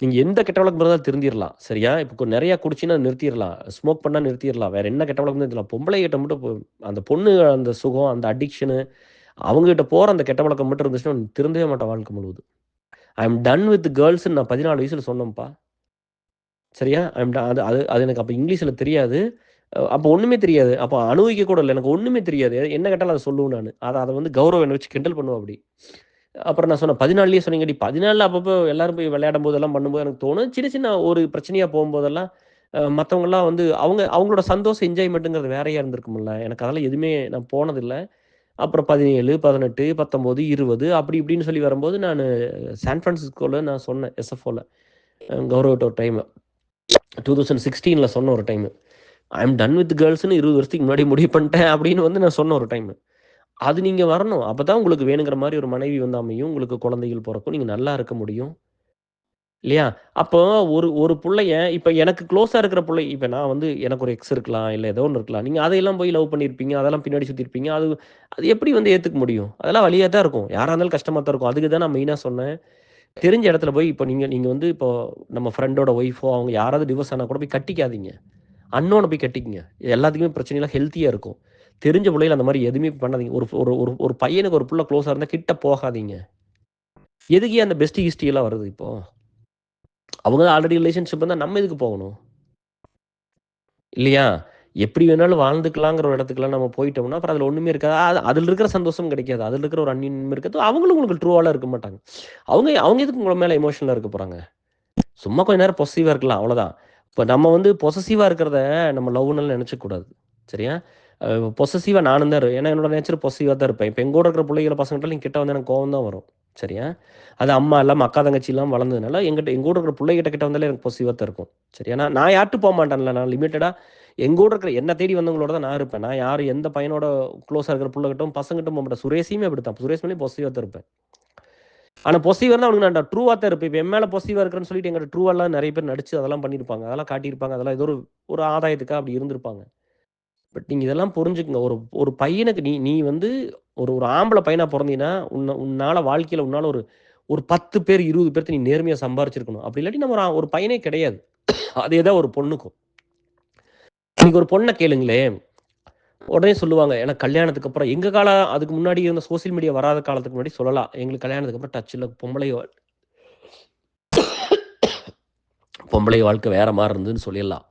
நீங்க எந்த கெட்ட வழக்கம் இருந்தாலும் திருந்திரலாம். சரியா? இப்ப நெறைய குடிச்சீன்னா நிறுத்திறலாம். ஸ்மோக் பண்ணா நிறுத்திறலாம். வேற என்ன கெட்ட வழக்கம் நிறுத்தலாம். பொம்பளைகிட்ட மட்டும் அந்த பொண்ணு அந்த சுகம், அந்த அடிக்ஷனு அவங்ககிட்ட போற அந்த கெட்ட பழக்கம் மட்டும் இருந்துச்சுன்னா, திருந்தவே மாட்டான் வாழ்க்கை முழுவதும். ஐ அம் டன் வித் கேர்ள்ஸ்ன்னு நான் 14 வயசுல சொன்னேன்ப்பா. சரியா? ஐ அம் ட அது அது அது எனக்கு அப்ப இங்கிலீஷ்ல தெரியாது. அப்ப ஒண்ணுமே தெரியாது. அப்ப அனுபவிக்க கூட இல்ல. எனக்கு ஒண்ணுமே தெரியாது. என்ன கேட்டாலும் அத சொல்லுவேன் நானு. அத வச்சு கௌரவம் என்ன வச்சு கிண்டல் பண்ணுவாப்படி. அப்புறம் நான் சொன்னேன் 14லயே சொன்னீங்கடி. 14ல அப்பப்போ எல்லாரும் போய் விளையாடும்போது எல்லாம் பண்ணும்போது எனக்கு தோணும். சின்ன சின்ன ஒரு பிரச்சனையா போம்போதெல்லாம், மத்தவங்கலாம் வந்து அவங்களோட சந்தோஷம் என்ஜாய்மென்ட்ங்கிறது வேறையா இருந்திருக்கும்ல. எனக்கு அதெல்லாம் எதுவுமே நான் போனதில்ல. அப்புறம் 17, 18, 19, 20 அப்படி இப்படின்னு சொல்லி வரும்போது நானு சான் பிரான்சிஸ்கோல நான் சொன்னேன். எஸ்எஃப்ஓல கௌரவ்ட்ட ஒரு டைமு. 2016ல சொன்ன ஒரு time. I am done with கேர்ள்ஸ்ன்னு 20 வருஷத்துக்கு முன்னாடி முடிவு பண்ணிட்டேன் அப்படின்னு வந்து நான் சொன்ன ஒரு டைமு. அது நீங்க வரணும். அப்பதான் உங்களுக்கு வேணுங்கிற மாரி ஒரு மனைவி வந்து அமையும். உங்களுக்கு குழந்தைகள் பொறக்கும். நீங்க நல்லா இருக்க முடியும். இல்லையா? அப்போ ஒரு ஒரு புள்ளைய இப்ப எனக்கு குளோஸா இருக்கிற இப்ப நான் வந்து எனக்கு ஒரு எக்ஸ் இருக்கலாம். இல்ல ஏதோ ஒண்ணு இருக்கலாம். நீங்க அதையெல்லாம் போய் லவ் பண்ணியிருப்பீங்க. அதெல்லாம் பின்னாடி சுத்தியிருப்பீங்க. அது அது எப்படி வந்து ஏத்துக்க முடியும்? அதெல்லாம் வலியா தான் இருக்கும். யாரா இருந்தாலும் கஷ்டமா தான் இருக்கும். அதுக்கு தான் நான் மெயினா சொன்னேன். தெரிஞ்ச இடத்துல போய் இப்ப நீங்க நீங்க வந்து இப்போ நம்ம ஃப்ரெண்டோட ஒய்ஃபோ அவங்க யாராவது டிவோர்ஸ் ஆனா கூட போய் கட்டிக்காதீங்க. அன்னோன போய் கட்டிக்கங்க. எல்லாத்துக்குமே பிரச்சனைலாம் ஹெல்த்தியா இருக்கும். தெரிஞ்ச புள்ளையில அந்த மாரி எதுவுமே பண்ணாதீங்க. ஒரு ஒரு ஒரு ஒரு பையனுக்கு ஒரு புள்ள குளோஸா இருந்தா கிட்ட போகாதீங்க. எதுக்கு ஏன் அந்த பெஸ்டி கிஸ்டி எல்லாம் வருது இப்போ? அவங்க தான் ஆல்ரெடி ரிலேஷன்ஷிப் இருந்தா நம்ம எதுக்கு போகணும்? இல்லையா? எப்படி வேணாலும் வாழ்ந்துக்கலாங்கிற ஒரு இடத்துக்குலாம் நம்ம போயிட்டோம்னா, அப்புறம் அதுல ஒண்ணுமே இருக்காது. அதுல இருக்கிற சந்தோஷம் கிடைக்காது. அதுல இருக்கிற ஒரு அந்யோன்யம் இருக்காது. அவங்களும் உங்களுக்கு ட்ரூவாலாம் இருக்க மாட்டாங்க. அவங்க அவங்க எதுக்கு உங்க மேல எமோஷனலா இருக்க போறாங்க? சும்மா கொஞ்ச நேரம் பொசசிவா இருக்கலாம். அவ்வளோதான். இப்ப நம்ம வந்து பொசசிவா இருக்கிறத நம்ம லவ்வுன்னு நெனச்சுக்க கூடாது. சரியா? அ பொசசிவா நானும் தான் ஏன்னா என்னோட நேச்சர் பொசசிவா தான் இருப்பேன். இப்ப எங்க கூட இருக்கிற புள்ளைகள பசங்கட்டலாம் கிட்ட வந்தா எனக்கு கோவம் தான் வரும். சரியா? அது அம்மா இல்லாம அக்கா, தங்கச்சி இல்லாம வளர்ந்ததுனால எங்க கூட இருக்கிற புள்ளைகிட்ட கிட்ட வந்தாலே எனக்கு பொசசிவா தான் இருக்கும். சரியா? நான் நான் யார்ட்டயும் போமாட்டேன்ல. நான் லிமிட்டடா எங்க கூட இருக்கிற என்ன தேடி வந்தவங்களோட தான் நான் இருப்பேன். நான் யாரு எந்த பையனோட குளோஸா இருக்கிற புள்ளகிட்டயும், பசங்ககிட்டயும் போமாட்டேன். சுரேஷையுமே அப்படித்தான். சுரேஷ் மேலயும் பொசசிவா தான் இருப்பேன். ஆனா பொசசிவா இருந்தா அவனுக்கு நான் ட்ரூவா தான் இருப்பேன். இப்ப என் மேல பொசசிவா இருக்கிறேன்னு சொல்லிட்டு என்கிட்ட ட்ரூவாலாம் நெறைய பேர் நடிச்சு அதெல்லாம் பண்ணியிருப்பாங்க. அதெல்லாம் காட்டியிருப்பாங்க. அதெல்லாம் ஏதோ ஒரு ஒரு ஆதாயத்துக்கா அப்படி இருந்திருப்பாங்க. பட் நீங்க இதெல்லாம் புரிஞ்சுக்கங்க. ஒரு ஒரு பையனுக்கு நீ நீ வந்து ஒரு ஒரு ஆம்பள பையனா பொறந்தீன்னா, உன்னால வாழ்க்கையில உன்னால ஒரு ஒரு 10 பேர், 20 பேர்த்த நீ நேர்மையா சம்பாரிச்சிருக்கணும். அப்படி இல்லாட்டி நம்ம ஒரு பையனே கிடையாது. அதே தான் ஒரு பொண்ணுக்கும். இன்னைக்கு ஒரு பொண்ண கேளுங்களேன். உடனே சொல்லுவாங்க. ஏன்னா கல்யாணத்துக்கு அப்புறம் எங்க காலம் அதுக்கு முன்னாடி இருந்த சோசியல் மீடியா வராத காலத்துக்கு முன்னாடி சொல்லலாம். எங்களுக்கு கல்யாணத்துக்கு அப்புறம் டச் இல்ல. பொம்பளை வாழ்க்கை வேற மாரி இருந்ததுன்னு சொல்லிடலாம்.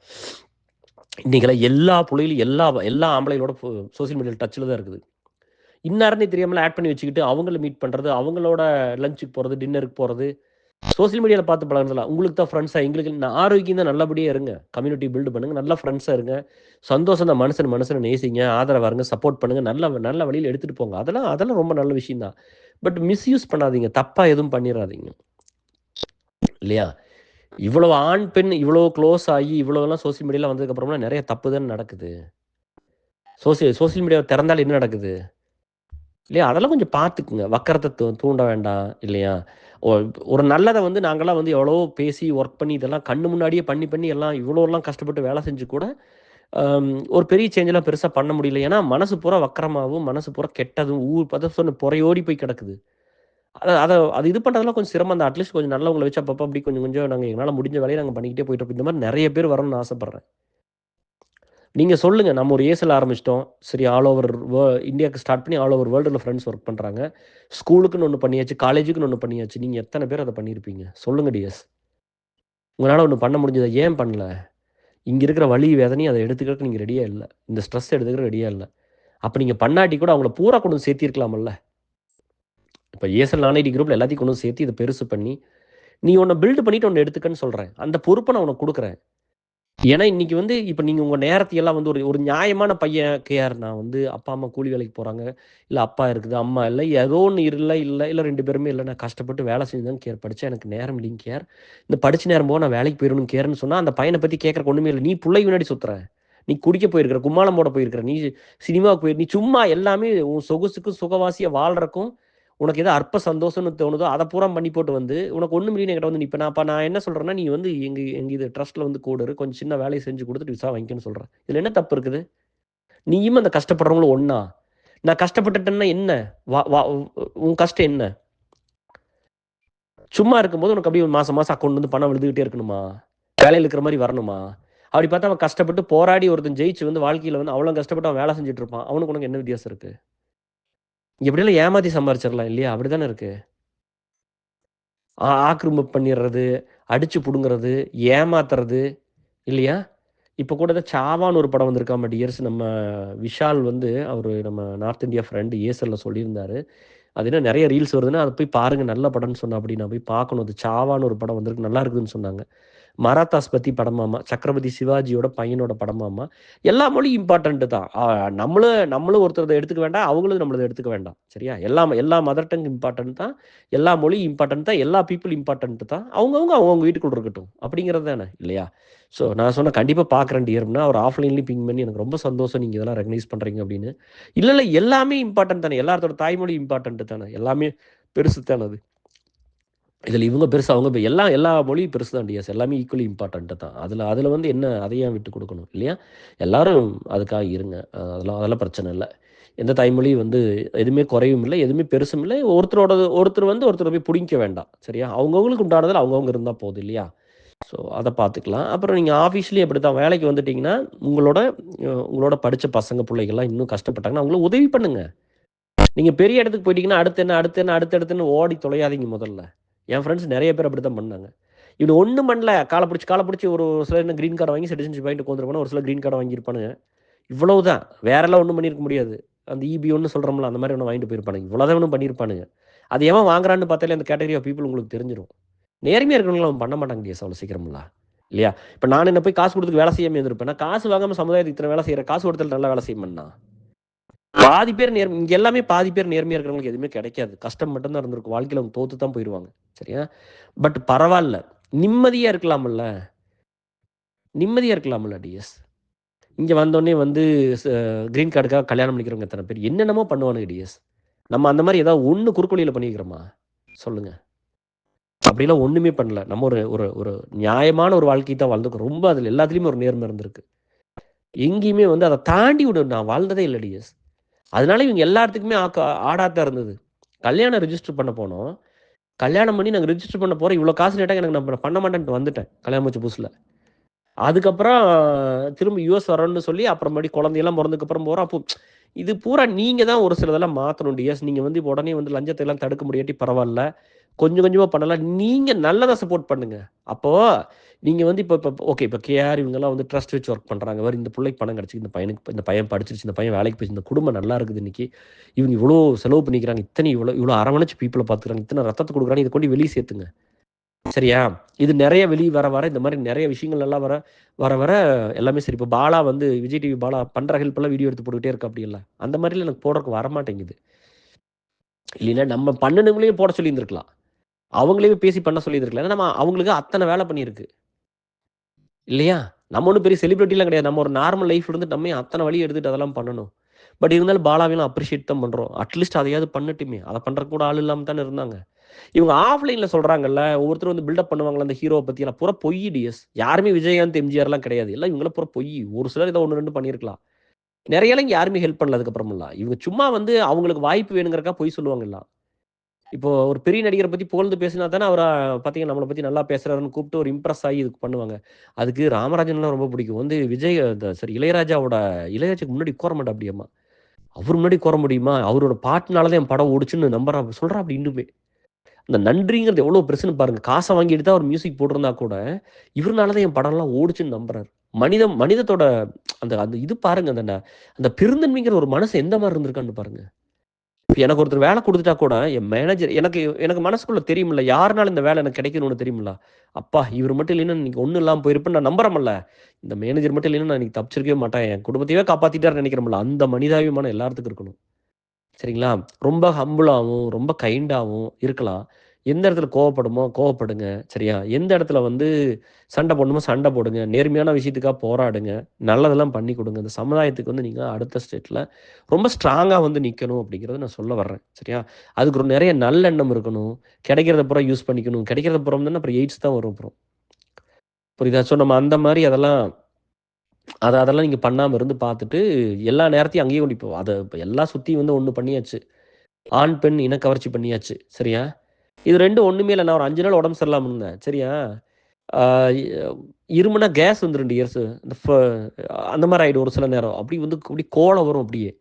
இன்னைக்கெல்லாம் எல்லா புள்ளைகளும் எல்லா எல்லா ஆம்பளைங்களோட சோசியல் மீடியால டச்ல தான் இருக்குது. இன்னார்னே தெரியாமல ஆட் பண்ணி வச்சுக்கிட்டு, அவங்கள மீட் பண்றது, அவங்களோட லஞ்சுக்கு போறது, டின்னருக்கு போறது, சோசியல் மீடியால பார்த்து பழகுறதுலாம். உங்களுக்கு தான் ஃப்ரெண்ட்ஸா எங்களுக்கு ஆரோக்கியம் தான் நல்லபடியா இருங்க. கம்யூனிட்டி பில்ட் பண்ணுங்க. நல்ல ஃப்ரெண்ட்ஸா இருங்க. சந்தோஷம் தான் மனுசன நேசிங்க. ஆதரவா இருங்க. சப்போர்ட் பண்ணுங்க. நல்ல நல்ல வழியில எடுத்துட்டு போங்க. அதெல்லாம் அதெல்லாம் ரொம்ப நல்ல விஷயம் தான். பட் மிஸ்யூஸ் பண்ணாதீங்க. தப்பா எதுவும் பண்ணிறாதீங்க. இல்லையா? இவ்வளவு ஆண், பெண் இவ்வளோ க்ளோஸ் ஆகி, இவ்வளோலாம் சோசியல் மீடியால வந்ததுக்கு அப்புறம்லாம் நெறைய தப்பு தானே நடக்குது. சோசியல் மீடியாவ திறந்தால் என்ன நடக்குது? இல்லையா? அதெல்லாம் கொஞ்சம் பார்த்துக்குங்க. வக்கரத்த தூண்ட வேண்டாம் இல்லையா? ஒரு நல்லத வந்து நாங்கலாம் வந்து எவ்வளவோ பேசி, ஒர்க் பண்ணி, இதெல்லாம் கண்ணு முன்னாடியே பண்ணி, பண்ணி எல்லாம் இவ்வளோலாம் கஷ்டப்பட்டு வேலை செஞ்சு கூட, ஒரு பெரிய சேஞ்செல்லாம் பெருசா பண்ண முடியல. ஏன்னா, மனசு பூரா வக்கரமாவும், மனசு பூரா கெட்டதும், அதான் சொன்னேன் புரையோடி போய் கிடக்குது. அத அத அது இது பண்றதெல்லாம் கொஞ்சம் சிரமம் தான். அட்லீஸ்ட் கொஞ்சம் நல்லவங்கள வச்சு அப்பப்ப அப்படி கொஞ்சம் கொஞ்சம் எங்கனால முடிஞ்ச வேலைய நாங்க பண்ணிக்கிட்டே போயிட்டுருப்போம். இந்த மாரி நெறைய பேர் வரணும்னு ஆசைப்படுறேன். நீங்க சொல்லுங்க. நம்ம ஒரு ஏஸ்எல் ஆரம்பிச்சுட்டோம். சரி ஆல் ஓவர் இந்தியாவுக்கு ஸ்டார்ட் பண்ணி ஆல் ஓவர் வேர்ல்டுல ஃபிரெண்ட்ஸ் ஒர்க் பண்றாங்க. ஸ்கூலுக்குன்னு ஒண்ணு பண்ணியாச்சு. காலேஜுக்குன்னு ஒண்ணு பண்ணியாச்சு. நீங்க எத்தன பேர் அத பண்ணியிருப்பீங்க? சொல்லுங்க டியர்ஸ். உங்களால ஒண்ணு பண்ண முடிஞ்சதா? ஏன் பண்ணல? இங்க இருக்கிற வலி, வேதனையும் அத எடுத்துக்கிறதுக்கு நீங்க ரெடியா இல்ல. இந்த ஸ்ட்ரெஸ் எடுத்துக்க ரெடியா இல்ல. அப்ப நீங்க பண்ணாட்டி கூட அவங்கள பூரா கொண்டு வந்து சேர்த்திருக்கலாம்ல்ல. இப்ப ஏஸ்எல் நான் ஐடி குரூப்ல எல்லாத்தையும் கொண்டு வந்து சேர்த்து இத பெருசு பண்ணி, நீ ஒண்ண பில்ட் பண்ணிட்டு ஒண்ணு எடுத்துக்கன்னு சொல்றேன். அந்த பொறுப்ப நான் உனக்கு குடுக்குறேன். ஏன்னா, இன்னைக்கு வந்து இப்ப நீங்க உங்க நேரத்தையெல்லாம் வந்து ஒரு ஒரு நியாயமான பையன் கேஆர் நான் வந்து அப்பா, அம்மா கூலி வேலைக்கு போறாங்க. இல்ல அப்பா இருக்குது, அம்மா இல்ல. ஏதோ ஒண்ணு இல்ல 2 பேருமே இல்ல. நான் கஷ்டப்பட்டு வேலை செஞ்சு தான் கேஆர் படிச்சேன். எனக்கு நேரம் இல்லைங்க கேஆர். இந்த படிச்ச நேரம் போக நான் வேலைக்கு போயிரணும் கேஆர்ன்னு சொன்னா, அந்த பையன பத்தி கேட்கறக்கு ஒண்ணுமே இல்ல. நீ புள்ளைக்கு பின்னாடி சுத்துற. நீ குடிக்க போயிருக்கிற, கும்மாளம் போட போயிருக்கிற, நீ சினிமாவுக்கு நீ சும்மா எல்லாமே உன் சொகுசுக்கும், சுகவாசியா வாழ்றக்கும், உனக்கு ஏதோ அற்ப சந்தோஷம்னு தோணுதோ, அத பூரா பண்ணி போட்டு வந்து, உனக்கு ஒண்ணும் இல்லைன்னு என்கிட்ட வந்து நிப்ப. நான் என்ன சொல்றேன்னா, நீ வந்து எங்க எங்க இது ட்ரஸ்ட்ல வந்து கூட இரு. கொஞ்சம் சின்ன வேலைய செஞ்சு குடுத்துட்டு விசா வாங்கிக்கன்னு சொல்றேன். இதுல என்ன தப்பு இருக்குது? நீயும் அந்த கஷ்டப்படுறவங்களும் ஒண்ணா? நான் கஷ்டப்பட்டுட்டேன்னா என்ன? வா வா உன் கஷ்டம் என்ன? சும்மா இருக்கும்போது உனக்கு அப்படியே மாசம் மாசம் அக்கவுண்ட்ல இருந்து பணம் விழுந்துகிட்டே இருக்கணுமா? வேலையில இருக்கிற மாரி வரணுமா? அப்படி பார்த்தா அவன் கஷ்டப்பட்டு போராடி ஒருத்தன் ஜெயிச்சு வந்து வாழ்க்கையில வந்து அவ்வளோ கஷ்டப்பட்டு அவன் வேலை செஞ்சுட்டு இருப்பான். அவனுக்கு உனக்கு என்ன வித்தியாசம் இருக்கு? எப்படியெல்லாம் ஏமாத்தி சம்பாரிச்சிரலாம் இல்லையா? அப்படித்தானே இருக்கு. ஆக்கிரமிப்பு பண்ணிர்றது, அடிச்சு புடுங்குறது, ஏமாத்துறது இல்லையா? இப்ப கூட தான் சாவான்னு ஒரு படம் வந்திருக்காமா டியர்ஸ். நம்ம விஷால் வந்து அவரு நம்ம நார்த் இந்தியா ஃப்ரெண்ட் ஏசல்ல சொல்லியிருந்தாரு. அது என்ன நெறைய ரீல்ஸ் வருதுன்னா, அத போய் பாருங்க நல்ல படம்ன்னு சொன்னாப்படி. நான் போய் பார்க்கணும். அது சாவான்னு ஒரு படம் வந்திருக்கு. நல்லா இருக்குதுன்னு சொன்னாங்க. மராத்தாஸ் பத்தி படமாமா. சக்கரவர்த்தி சிவாஜியோட பையனோட படமாமா. எல்லா மொழியும் இம்பார்ட்டன்ட் தான். நம்மளும் நம்மளும் ஒருத்தரத எடுத்துக்க வேண்டாம். அவங்களும் நம்மளத எடுத்துக்க வேண்டாம். சரியா? எல்லா மதர் டங் இம்பார்ட்டன்ட் தான். எல்லா மொழியும் இம்பார்ட்டன்ட் தான். எல்லா பீப்பிள் இம்பார்ட்டன்ட் தான். அவங்கவங்க வீட்டுக்குள்ள இருக்கட்டும். அப்படிங்கிறது தானே இல்லையா? ஸோ நான் சொன்னேன் கண்டிப்பா பார்க்குறேன் டியர்ன்னா, அவர் ஆஃப்லைன்லயும் பிங் பண்ணி எனக்கு ரொம்ப சந்தோஷம் நீங்க இதெல்லாம் ரெகக்னைஸ் பண்றீங்க அப்படின்னு. இல்ல எல்லாமே இம்பார்ட்டன்ட் தானே. எல்லாத்தோட தாய்மொழி இம்பார்ட்டன்ட் தானே. எல்லாமே பெருசு தானே அது. இதில இவங்க பெருசு, அவங்க எல்லா மொழியும் பெருசு தான் டிஎஸ். எல்லாமே ஈக்குவலி இம்பார்ட்டன்ட் தான். அதில அதில வந்து என்ன அதை ஏன் விட்டு குடுக்கணும் இல்லையா? எல்லாரும் அதுக்காக இருங்க. அதெல்லாம் பிரச்சனை இல்ல. எந்த தாய்மொழியும் வந்து எதுவுமே குறையும் இல்ல, எதுவுமே பெருசும் இல்ல. ஒருத்தர் வந்து ஒருத்தர போய் புடிங்கிக்க வேண்டாம். சரியா? அவங்கவங்களுக்கு உண்டானதுல அவங்கவங்க இருந்தா போதும் இல்லையா? ஸோ அத பார்த்துக்கலாம். அப்புறம் நீங்க ஆஃபீஸ்லயும் அப்படித்தான். வேலைக்கு வந்துட்டீங்கன்னா, உங்களோட படிச்ச பசங்க, புள்ளைகள்லாம் இன்னும் கஷ்டப்பட்டாங்கன்னா, அவங்களுக்கு உதவி பண்ணுங்க. நீங்க பெரிய இடத்துக்கு போயிட்டீங்கன்னா, அடுத்தடுத்துன்னு ஓடி தொலையாதீங்க முதல்ல. என் ஃப்ரெண்ட்ஸ் நெறைய பேர் அப்படித்தான் பண்ணாங்க. இவனு ஒண்ணும் பண்ணல. கால புடிச்சு ஒரு சிலர் என்ன கிரீன் கார்ட் வாங்கி சிட்டிசன்ஷிப் வாங்கிட்டு உட்காந்துருப்பானுங்க. ஒரு சிலர் கிரீன் கார்ட் வாங்கியிருப்பானுங்க. இவ்வளவுதான். வேறலாம் ஒண்ணும் பண்ணியிருக்க முடியாது. அந்த EB1 சொல்றோம்ல, அந்த மாரி ஒண்ணு வாங்கிட்டு போயிருப்பானுங்க. இவ்வளவுதான் இவனும் பண்ணியிருப்பானுங்க. அது எவன் வாங்குறான்னு பார்த்தாலே அந்த கேட்டகரி ஆஃப் பீப்பிள் உங்களுக்கு தெரிஞ்சிரும். நேர்மையா இருக்கிறவங்கள அவன் பண்ண மாட்டாங்க டிஎஸ் அவ்வளோ சீக்கிரமெல்லாம். இல்லையா? இப்ப நான் என்ன போய் காசு குடுத்து வேலை செய்யாம இருந்திருப்பேன். நான் காசு வாங்காம சமுதாயத்துக்கு இத்தன வேலை செய்றேன். காசு கொடுத்தா நல்லா வேலை செய்ய மாட்டேனா? பாதி பேர் இங்க எல்லாமே பாதி பேர் நேர்மையா இருக்கிறவங்களுக்கு எதுவுமே கிடைக்காது. கஷ்டம் மட்டும் தான் இருந்திருக்கும். வாழ்க்கையில அவங்க தோத்து தான் போயிருவாங்க. சரியா? பட் பரவால்ல. நிம்மதியா இருக்கலாம்ல்ல. நிம்மதியா இருக்கலாம்ல்ல டிஎஸ். இங்க வந்தோனே வந்து ச கிரீன் கார்டுக்காக கல்யாணம் பண்ணிக்கிறவங்க எத்தன பேர். என்னென்னமோ பண்ணுவானுங்க டிஎஸ். நம்ம அந்த மாரி ஏதாவது ஒண்ணு குறுக்கு வழியில பண்ணியிருக்கிறோமா? சொல்லுங்க. அப்படிலாம் ஒண்ணுமே பண்ணல. நம்ம ஒரு ஒரு ஒரு நியாயமான ஒரு வாழ்க்கைய தான் வாழ்ந்துருக்கோம். ரொம்ப அதில எல்லாத்துலயுமே ஒரு நேர்மை இருந்திருக்கு. எங்கேயுமே வந்து அத தாண்டி நான் வாழ்ந்ததே இல்ல டிஎஸ். அதனால இவங்க எல்லாத்துக்குமே ஆடா தான் இருந்தது. கல்யாணம் ரிஜிஸ்டர் பண்ண போனோம். கல்யாணம் பண்ணி நாங்க ரிஜிஸ்டர் பண்ண போறோம். இவ்வளோ காசு கேட்டாங்க. எனக்கு நான் பண்ண மாட்டேன்ட்டு வந்துட்டேன். கல்யாணம் முடிச்ச புதுசுல. அதுக்கப்புறம் திரும்ப யுஎஸ் வரேன்னு சொல்லி அப்புறம் மறுபடியும் குழந்தையெல்லாம் பொறந்ததுக்கப்புறம் போறோம். அப்போ இது பூரா நீங்க தான் ஒரு சிலதெல்லாம் மாத்தணும் டிஎஸ். நீங்க வந்து இப்ப உடனே வந்து லஞ்சத்த எல்லாம் தடுக்க முடியாட்டி பரவால்ல. கொஞ்சம் கொஞ்சமா பண்ணலாம். நீங்க நல்லதா சப்போர்ட் பண்ணுங்க. அப்போ நீங்க வந்து இப்ப இப்ப ஓகே இப்ப கேஆர் இவங்கலாம் வந்து ட்ரஸ்ட் வச்சு ஒர்க் பண்றாங்க. இந்த புள்ளைக்கு பணம் கிடைச்சு, இந்த பையன் படிச்சிருச்சு, இந்த பையன் வேலைக்கு போயிருச்சு, இந்த குடும்பம் நல்லா இருக்குது இன்னைக்கு. இவங்க இவ்வளோ செலவு பண்ணிக்கிறாங்க. இவ்வளோ அரவணைச்சு பீப்பிள பார்த்துக்கிறாங்க. இத்தன ரத்தத்த குடுக்குறாங்க. இத கொண்டு வெளிய சேர்த்துங்க. சரியா? இது நெறைய வெளிய வர இந்த மாரி நெறைய விஷயங்கள் எல்லாம் வர எல்லாமே சரி. இப்ப பாலா வந்து விஜய் டிவி பாலா பண்ற ஹெல்ப்லாம் வீடியோ எடுத்து போட்டுக்கிட்டே இருக்காப்டில்ல. அந்த மாரிலாம் எனக்கு போடுறதுக்கு வரமாட்டேங்குது. இல்லைன்னா நம்ம பண்ணுனவங்களையும் போட சொல்லியிருந்திருக்கலாம். அவங்களையும் பேசி பண்ண சொல்லியிருந்திருக்கலாம். ஏன்னா நம்ம அவங்களுக்கு அத்தன வேலை பண்ணியிருக்கு. இல்லையா? நம்ம ஒண்ணும் பெரிய செலிபிரிட்டிலாம் கிடையாது. நம்ம ஒரு நார்மல் லைஃப்ல இருந்துட்டு நம்ம ஏன் அத்தன வழி எடுத்துட்டு அதெல்லாம் பண்ணணும்? பட் இருந்தாலும் பாலாவையும் அப்ரிஷியேட் தான் பண்றோம். அட்லீஸ்ட் அதையாவது பண்ணட்டுமே. அத பண்றதுக்கு கூட ஆள் இல்லாம தானே இருந்தாங்க. இவங்க ஆஃப்லைன்ல சொல்றாங்கல்ல, ஒவ்வொருத்தரும் வந்து பில்டப் பண்ணுவாங்கல்ல அந்த ஹீரோவ பத்தி எல்லாம் பூரா பொய் டிஎஸ். யாருமே விஜயகாந்த், எம்ஜிஆர்லாம் கிடையாது. எல்லாம் இவங்கலாம் பூரா பொய். ஒரு சிலர் ஏதோ 1, 2 பண்ணியிருக்கலாம். நெறையலாம் இங்க யாருமே ஹெல்ப் பண்ணல அதுக்கப்புறமெல்லாம். இவங்க சும்மா வந்து அவங்களுக்கு வாய்ப்பு வேணுங்கிறதுக்காக பொய் சொல்லுவாங்க எல்லாம். இப்போ ஒரு பெரிய நடிகர பத்தி புகழ்ந்து பேசினா தானே அவர பார்த்தீங்க நம்மள பத்தி நல்லா பேசுறாருன்னு கூப்பிட்டு ஒரு இம்ப்ரெஸ் ஆகி இதுக்கு பண்ணுவாங்க. அதுக்கு ராமராஜன்லாம் ரொம்ப பிடிக்கும். வந்து விஜய் சாரி இளையராஜாக்கு முன்னாடி உட்கார மாட்டாப்டியாம்மா. அவர் முன்னாடி உட்கார முடியுமா? அவரோட பாட்டுனால தான் என் படம் ஓடுச்சுன்னு சொல்றாப்டி இன்னுமே. அந்த நன்றிங்கிறது எவ்வளோ பெருசுன்னு பாருங்க. காச வாங்கிட்டு தான் அவர் மியூசிக் போட்டிருந்தா கூட, இவருனால தான் என் படம்லாம் ஓடுச்சுன்னு நம்புறாரு. மனிதத்தோட அந்த அந்த இது பாருங்க. அந்த பெருந்தன்மைங்கிற ஒரு மனசு எந்த மாரி இருந்திருக்கான்னு பாருங்க. இப்ப எனக்கு ஒருத்தர் வேலை குடுத்துட்டா கூட, என் மேனேஜர் எனக்கு எனக்கு மனசுக்குள்ள தெரியும்ல, யாருனால இந்த வேலை எனக்கு கிடைக்கும்னு தெரியும்ல. அப்பா இவரு மட்டும் இல்லைன்னா இன்னைக்கு ஒண்ணும் இல்லாம போயிருப்பேன்னு நான் நம்புறேன்ல. இந்த மேனேஜர் மட்டும் இல்லைன்னா நான் இன்னைக்கு தப்பிச்சிருக்கவே மாட்டேன். என் குடும்பத்தையே காப்பாத்திட்டாருன்னு நெனைக்கிறோம்ல. அந்த மனிதாபிமானம் எல்லாத்துக்கும் இருக்கணும். சரிங்களா? ரொம்ப ஹம்பிளாவும், ரொம்ப கைண்டாவும் இருக்கலாம். எந்த இடத்துல கோவப்படுங்க. சரியா? எந்த இடத்துல வந்து சண்டை போடணுமோ சண்டை போடுங்க. நேர்மையான விஷயத்துக்காக போராடுங்க. நல்லதெல்லாம் பண்ணி குடுங்க. இந்த சமுதாயத்துக்கு வந்து நீங்க அடுத்த ஸ்டேட்ல ரொம்ப ஸ்ட்ராங்கா வந்து நிக்கணும் அப்படிங்கிறத நான் சொல்ல வர்றேன். சரியா? அதுக்கு ஒரு நெறைய நல்லெண்ணம் இருக்கணும். கிடைக்கிறத பூரா யூஸ் பண்ணிக்கணும். கிடைக்கிறத பூராம் தானே அப்புறம் எய்ட்ஸ் தான் வரும் அப்புறம். புரியுதா? ஸோ நம்ம அந்த மாரி அதெல்லாம் நீங்க பண்ணாம இருந்து பார்த்துட்டு, எல்லா நேரத்தையும் அங்கேயே கொண்டு இப்போ இப்ப எல்லாம் சுத்தி வந்து ஒண்ணு பண்ணியாச்சு. ஆண், பெண் இனக்கவர்ச்சி பண்ணியாச்சு. சரியா? இது 2ம் ஒண்ணுமே இல்ல. நான் ஒரு 5 நாள் உடம்பு சரியில்லாம இருந்தேன். சரியா? ஆ இருமுனா கேஸ் வந்துரும் டியர்ஸ். அந்த மாரி ஆயிடும் ஒரு சில நேரம். அப்படி கோலம் வரும் அப்படியே.